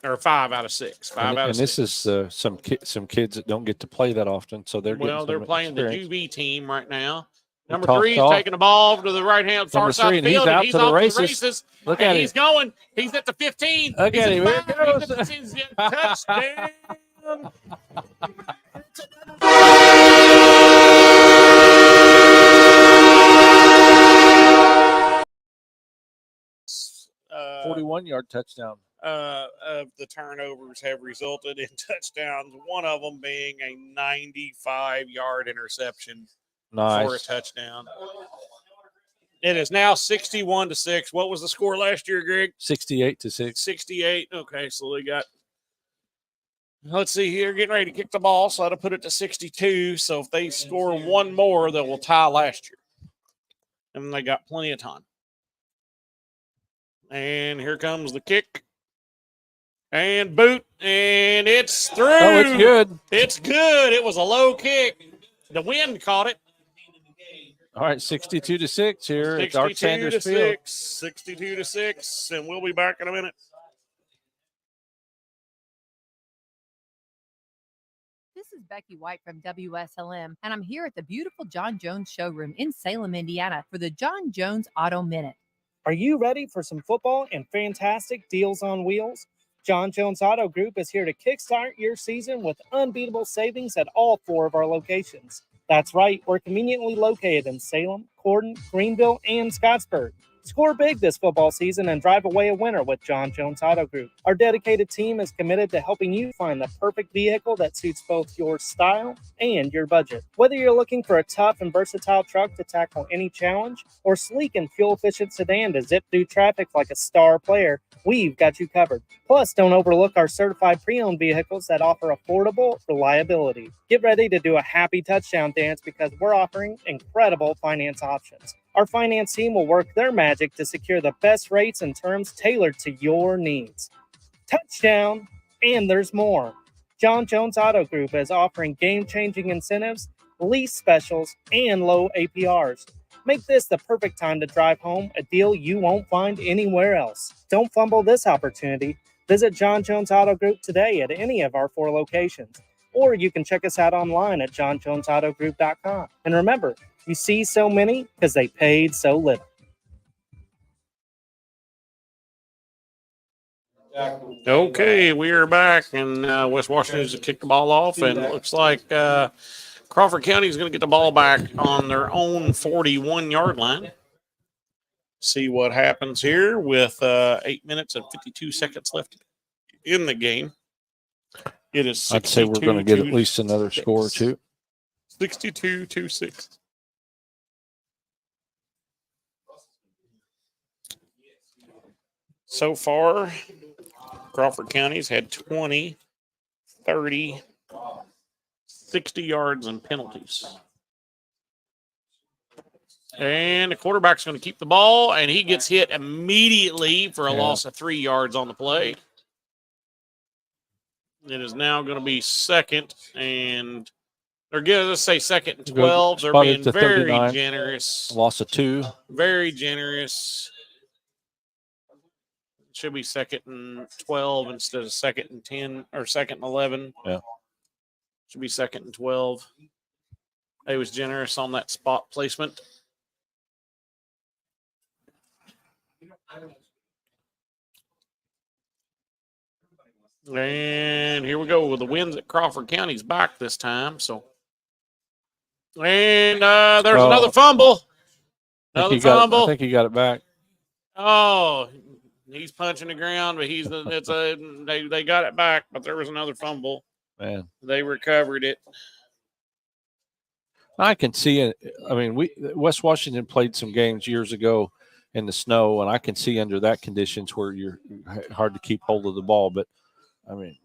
or 5 out of 6. 5 out of And 6. this is some kids that don't get to play that often, so they're getting They're some playing experience. the JV team right now. He Number tossed 3 is off. taking the ball to the right-hand far Number side 3, of the and field, he's out he's to the off races. to the races. Look and at he's him. going. He's at the 15. Look He's at him. Here 5. he goes. He's at the 10. Touchdown. Uh, 41-yard touchdown. of the turnovers have resulted in touchdowns, one of them being a 95-yard interception for a Nice. touchdown. It is now 61-6. What was the score last year, Greg? 68-6. 68. Okay, so they got, let's see here, getting ready to kick the ball, so that'll put it to 62. So if they score one more, they will tie last year. And they got plenty of time. And here comes the kick. And boot. And it's through. Oh, it's good. It's good. It was a low kick. The wind caught it. All right, 62-6 here at Art Sanders Field. 62-6, and we'll be back in a minute. This is Becky White from WSLM, and I'm here at the beautiful John Jones showroom in Salem, Indiana for the John Jones Auto Minute. Are you ready for some football and fantastic deals on wheels? John Jones Auto Group is here to kickstart your season with unbeatable savings at all 4 of our locations. That's right, we're conveniently located in Salem, Corden, Greenville, and Scottsburg. Score big this football season and drive away a winner with John Jones Auto Group. Our dedicated team is committed to helping you find the perfect vehicle that suits both your style and your budget. Whether you're looking for a tough and versatile truck to tackle any challenge, or sleek and fuel-efficient sedan to zip through traffic like a star player, we've got you covered. Plus, don't overlook our certified pre-owned vehicles that offer affordable reliability. Get ready to do a happy touchdown dance because we're offering incredible finance options. Our finance team will work their magic to secure the best rates and terms tailored to your needs. Touchdown! And there's more. John Jones Auto Group is offering game-changing incentives, lease specials, and low APRs. Make this the perfect time to drive home a deal you won't find anywhere else. Don't fumble this opportunity. Visit John Jones Auto Group today at any of our 4 locations. Or you can check us out online at johnjonesautogroup.com. And remember, you see so many because they paid so little. Okay, we are back, and West Washington's to kick the ball off, and it looks like Crawford County is going to get the ball back on their own 41-yard line. See what happens here with 8 minutes and 52 seconds left in the game. It is I'd say we're going to get at least another score or two. 62-6. So far, Crawford County's had 20, 30, 60 yards and penalties. And the quarterback's going to keep the ball, and he gets hit immediately for a loss of 3 yards on the play. It is now going to be second, and they're going to say second and 12. They're being very generous. Loss of 2. Very generous. Should be second and 12 instead of second and 10 or second and 11. Yeah. Should be second and 12. They was generous on that spot placement. And here we go with the winds at Crawford County's back this time. So, and there's another fumble. Another fumble. I think he got it back. Oh, he's punching the ground, but they got it back, but there was another fumble. Man, they recovered it. I can see it. I mean, West Washington played some games years ago in the snow, and I can see under that conditions where you're hard to keep hold of the ball. But I mean,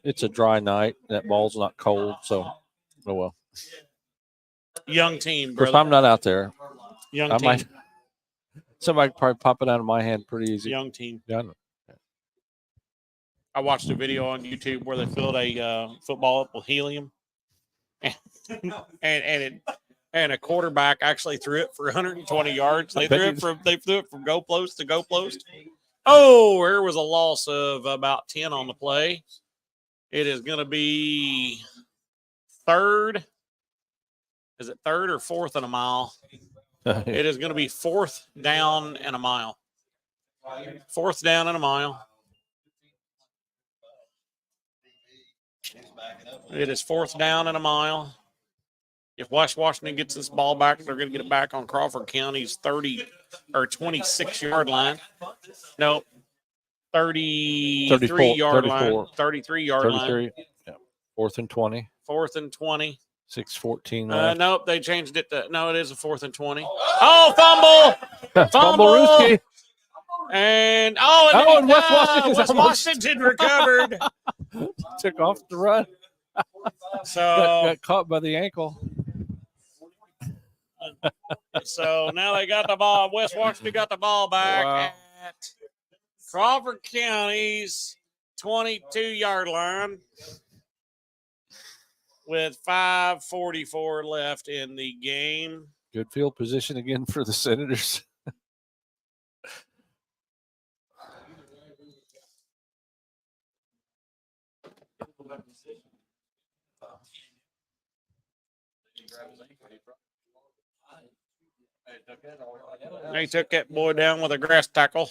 it's a dry night. That ball's not cold, so oh well. Young team, Of course, brother. I'm not out there. Young I team. might. Somebody could probably pop it out of my hand pretty easy. Young team. Yeah, I know. I watched a video on YouTube where they filled a football up with helium, and a quarterback actually threw it for 120 yards. They threw it from goal post to goal post. Oh, there was a loss of about 10 on the play. It is going to be third. Is it third or fourth and a mile? It is going to be fourth down and a mile. Fourth down and a mile. It is fourth down and a mile. If West Washington gets this ball back, they're going to get it back on Crawford County's 30 or 26-yard line. No, 33-yard line. 33-yard line. Yeah. 4th and 20. 4th and 20. 6:14 left. Nope, they changed it to no. It is a 4th and 20. Oh, fumble! Fumble! And West Washington recovered. Took off the run. So got caught by the ankle. So now they got the ball. West Washington got the ball back at Crawford County's 22-yard line with 5:44 left in the game. Good field position again for the Senators. They took that boy down with a grass tackle.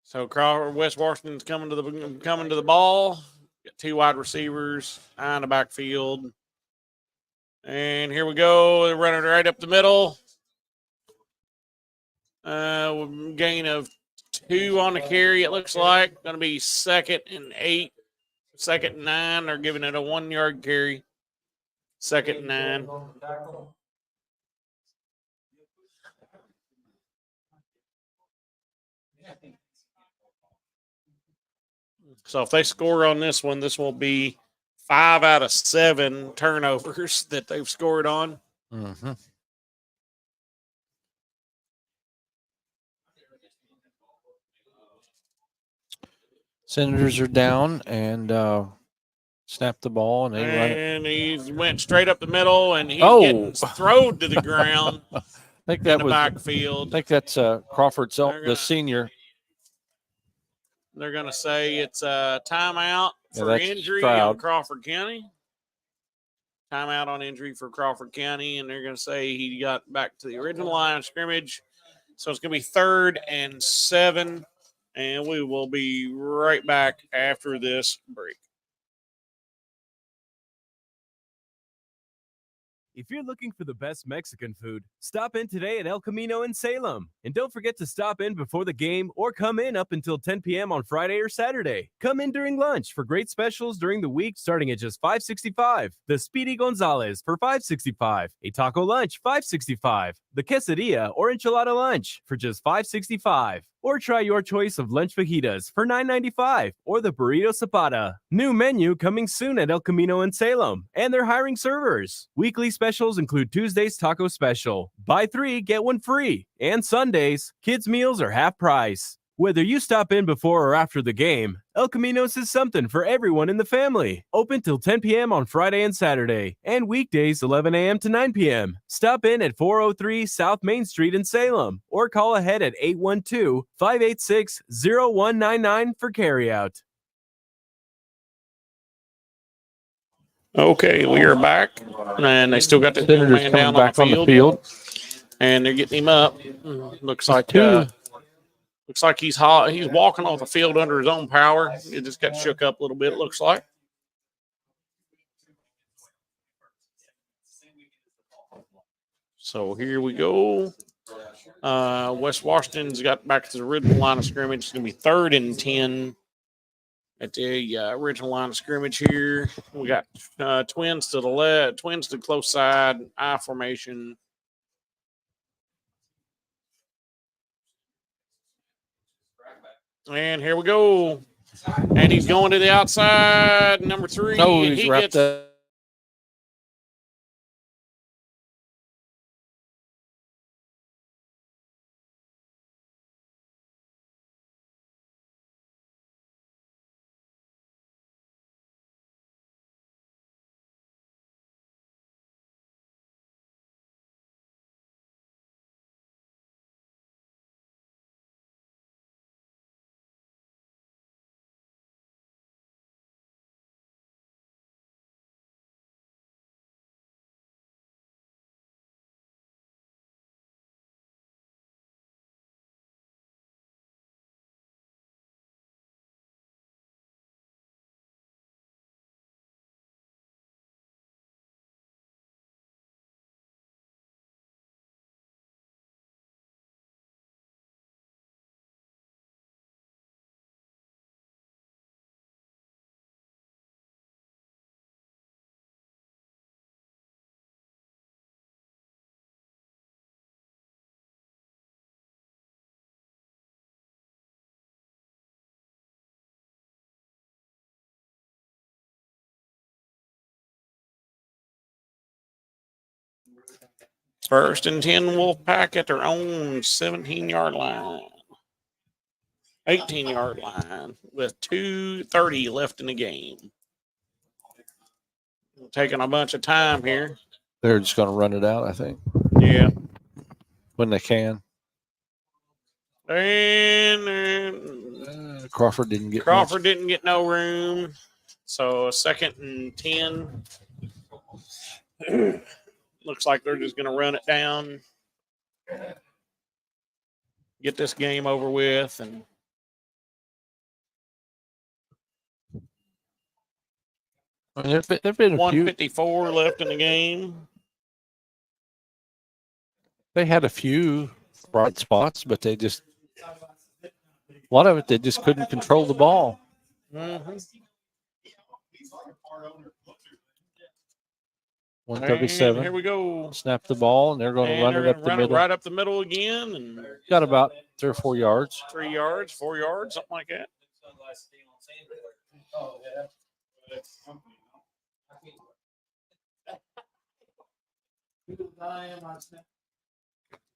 So Crawford, West Washington's coming to the ball. Got 2 wide receivers in the backfield. And here we go. They're running right up the middle. Gain of 2 on the carry, it looks like. Going to be 2nd and 8. 2nd and 9. They're giving it a 1-yard carry. 2nd and 9. So if they score on this one, this will be 5 out of 7 turnovers that they've scored on. Mm-hmm. Senators are down and snapped the ball, and they run it. And he went straight up the middle, and he's getting thrown to the ground. I think that in the was backfield. I think that's Crawford's the senior. They're going to say it's a timeout for that's injury Stroud. on Crawford County. Timeout on injury for Crawford County, and they're going to say he got back to the original line of scrimmage. So it's going to be 3rd and 7, and we will be right back after this break. If you're looking for the best Mexican food, stop in today at El Camino in Salem. And don't forget to stop in before the game or come in up until 10 p.m. on Friday or Saturday. Come in during lunch for great specials during the week starting at just $5.65. The Speedy Gonzalez for $5.65. A taco lunch, $5.65. The quesadilla or enchilada lunch for just $5.65. Or try your choice of lunch fajitas for $9.95 or the burrito zapata. New menu coming soon at El Camino in Salem, and they're hiring servers. Weekly specials include Tuesday's taco special, buy 3, get 1 free, and Sundays, kids' meals are half price. Whether you stop in before or after the game, El Camino's is something for everyone in the family. Open till 10 p.m. on Friday and Saturday, and weekdays 11 a.m. to 9 p.m. Stop in at 403 South Main Street in Salem, or call ahead at 812-586-0199 for carryout. Okay, we are back, and they still got the Senators man coming down back on the field, and they're getting him up. Looks like he's walking off the field under his own power. It just got shook up a little bit, it looks like. So here we go. West Washington's got back to the original line of scrimmage. It's going to be 3rd and 10 at the original line of scrimmage here. We got twins to the left, twins to the close side, I formation. And here we go. And he's going to the outside, number 3. Oh, and he's he wrapped gets First and 10 Wolfpack at their own 17-yard line. 18-yard line with 2:30 left in the game. Taking a bunch of time here. They're just going to run it out, I think. Yeah. When they can. And Crawford didn't get Crawford didn't get no room. So 2nd and 10. Looks like they're just going to run it down. Get this game over with. And there've been a 154 left in the game. They had a few bright spots, but they just a lot of it they just couldn't control the ball. Mm-hmm. 137. Here we go. Snap the ball, and they're going to run it up the middle. Right up the middle again, and got about 3 or 4 yards. 3 yards, 4 yards, something like that.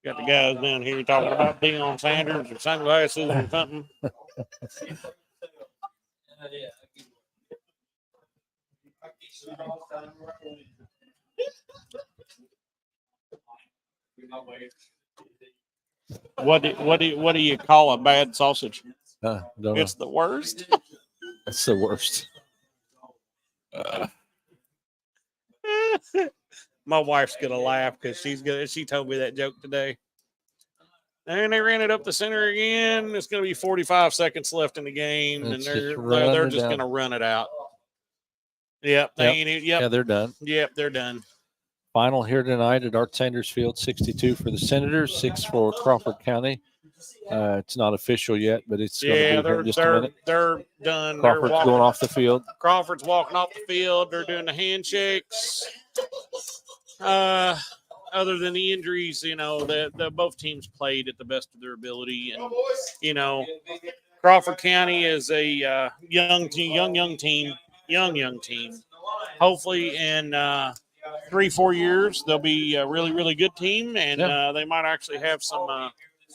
Got the guys down here talking about Deion Sanders or sunglasses or something. What do you call a bad sausage? It's the worst. It's the worst. My wife's gonna laugh because she told me that joke today. And they ran it up the center again. It's gonna be 45 seconds left in the game, and they're just gonna run it out. Yep. Yeah, they're done. Yep, they're done. Final here tonight at Art Sanders Field, 62 for the Senators, 6 for Crawford County. It's not official yet, but it's going to be here in just a minute. They're done. Crawford's going off the field. Crawford's walking off the field. They're doing the handshakes. Other than the injuries, the both teams played at the best of their ability, and Crawford County is a young team. Hopefully, in 3-4 years, they'll be a really, really good team, and they might actually have some.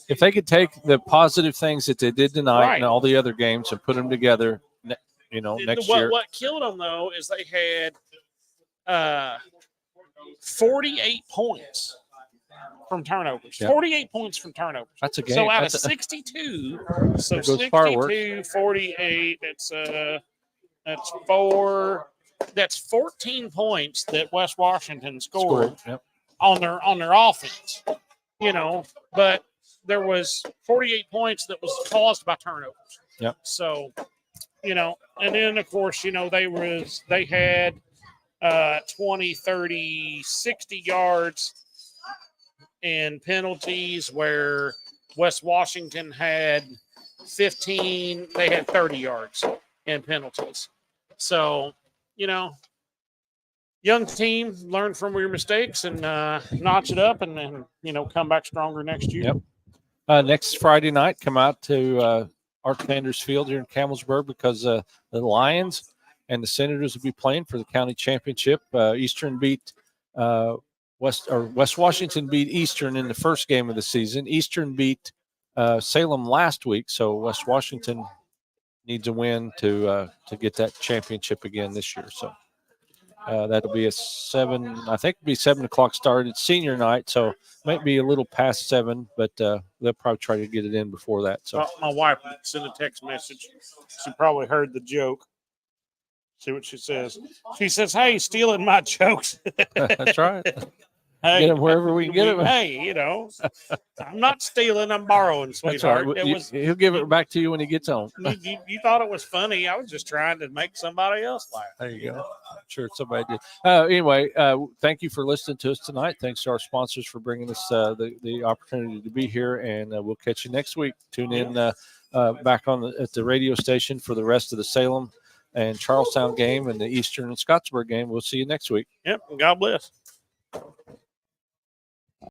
If they could take the positive things that they did tonight and all the other games and put them together, next year. What killed them, though, is they had 48 points from turnovers. Yep. 48 points from turnovers. That's a game. So out of 62, 62, 48, that's 4. That's 14 points that West Washington scored. Yep. on their offense. But there was 48 points that was caused by turnovers. Yep. So, and then of course, they had 20, 30, 60 yards in penalties where West Washington had 15. They had 30 yards in penalties. So, young team, learn from your mistakes and notch it up and then, come back stronger next year. Yep. Next Friday night, come out to Art Sanders Field here in Campbellsburg because the Lions and the Senators will be playing for the county championship. Eastern beat West Washington beat Eastern in the first game of the season. Eastern beat Salem last week, so West Washington needs a win to get that championship again this year. So that'll be a 7 o'clock start. It's senior night, so might be a little past 7, but they'll probably try to get it in before that. So my wife sent a text message. She probably heard the joke. See what she says. She says, "Hey, stealing my jokes." That's right. Hey, get them wherever we can get them. Hey, I'm not stealing. I'm borrowing, sweetheart. That's right. He'll give it back to you when he gets home. You thought it was funny. I was just trying to make somebody else laugh. There you go. I'm sure somebody did. Anyway, thank you for listening to us tonight. Thanks to our sponsors for bringing us the opportunity to be here, and we'll catch you next week. Tune in back at the radio station for the rest of the Salem and Charlestown game and the Eastern and Scottsburg game. We'll see you next week. Yep. God bless.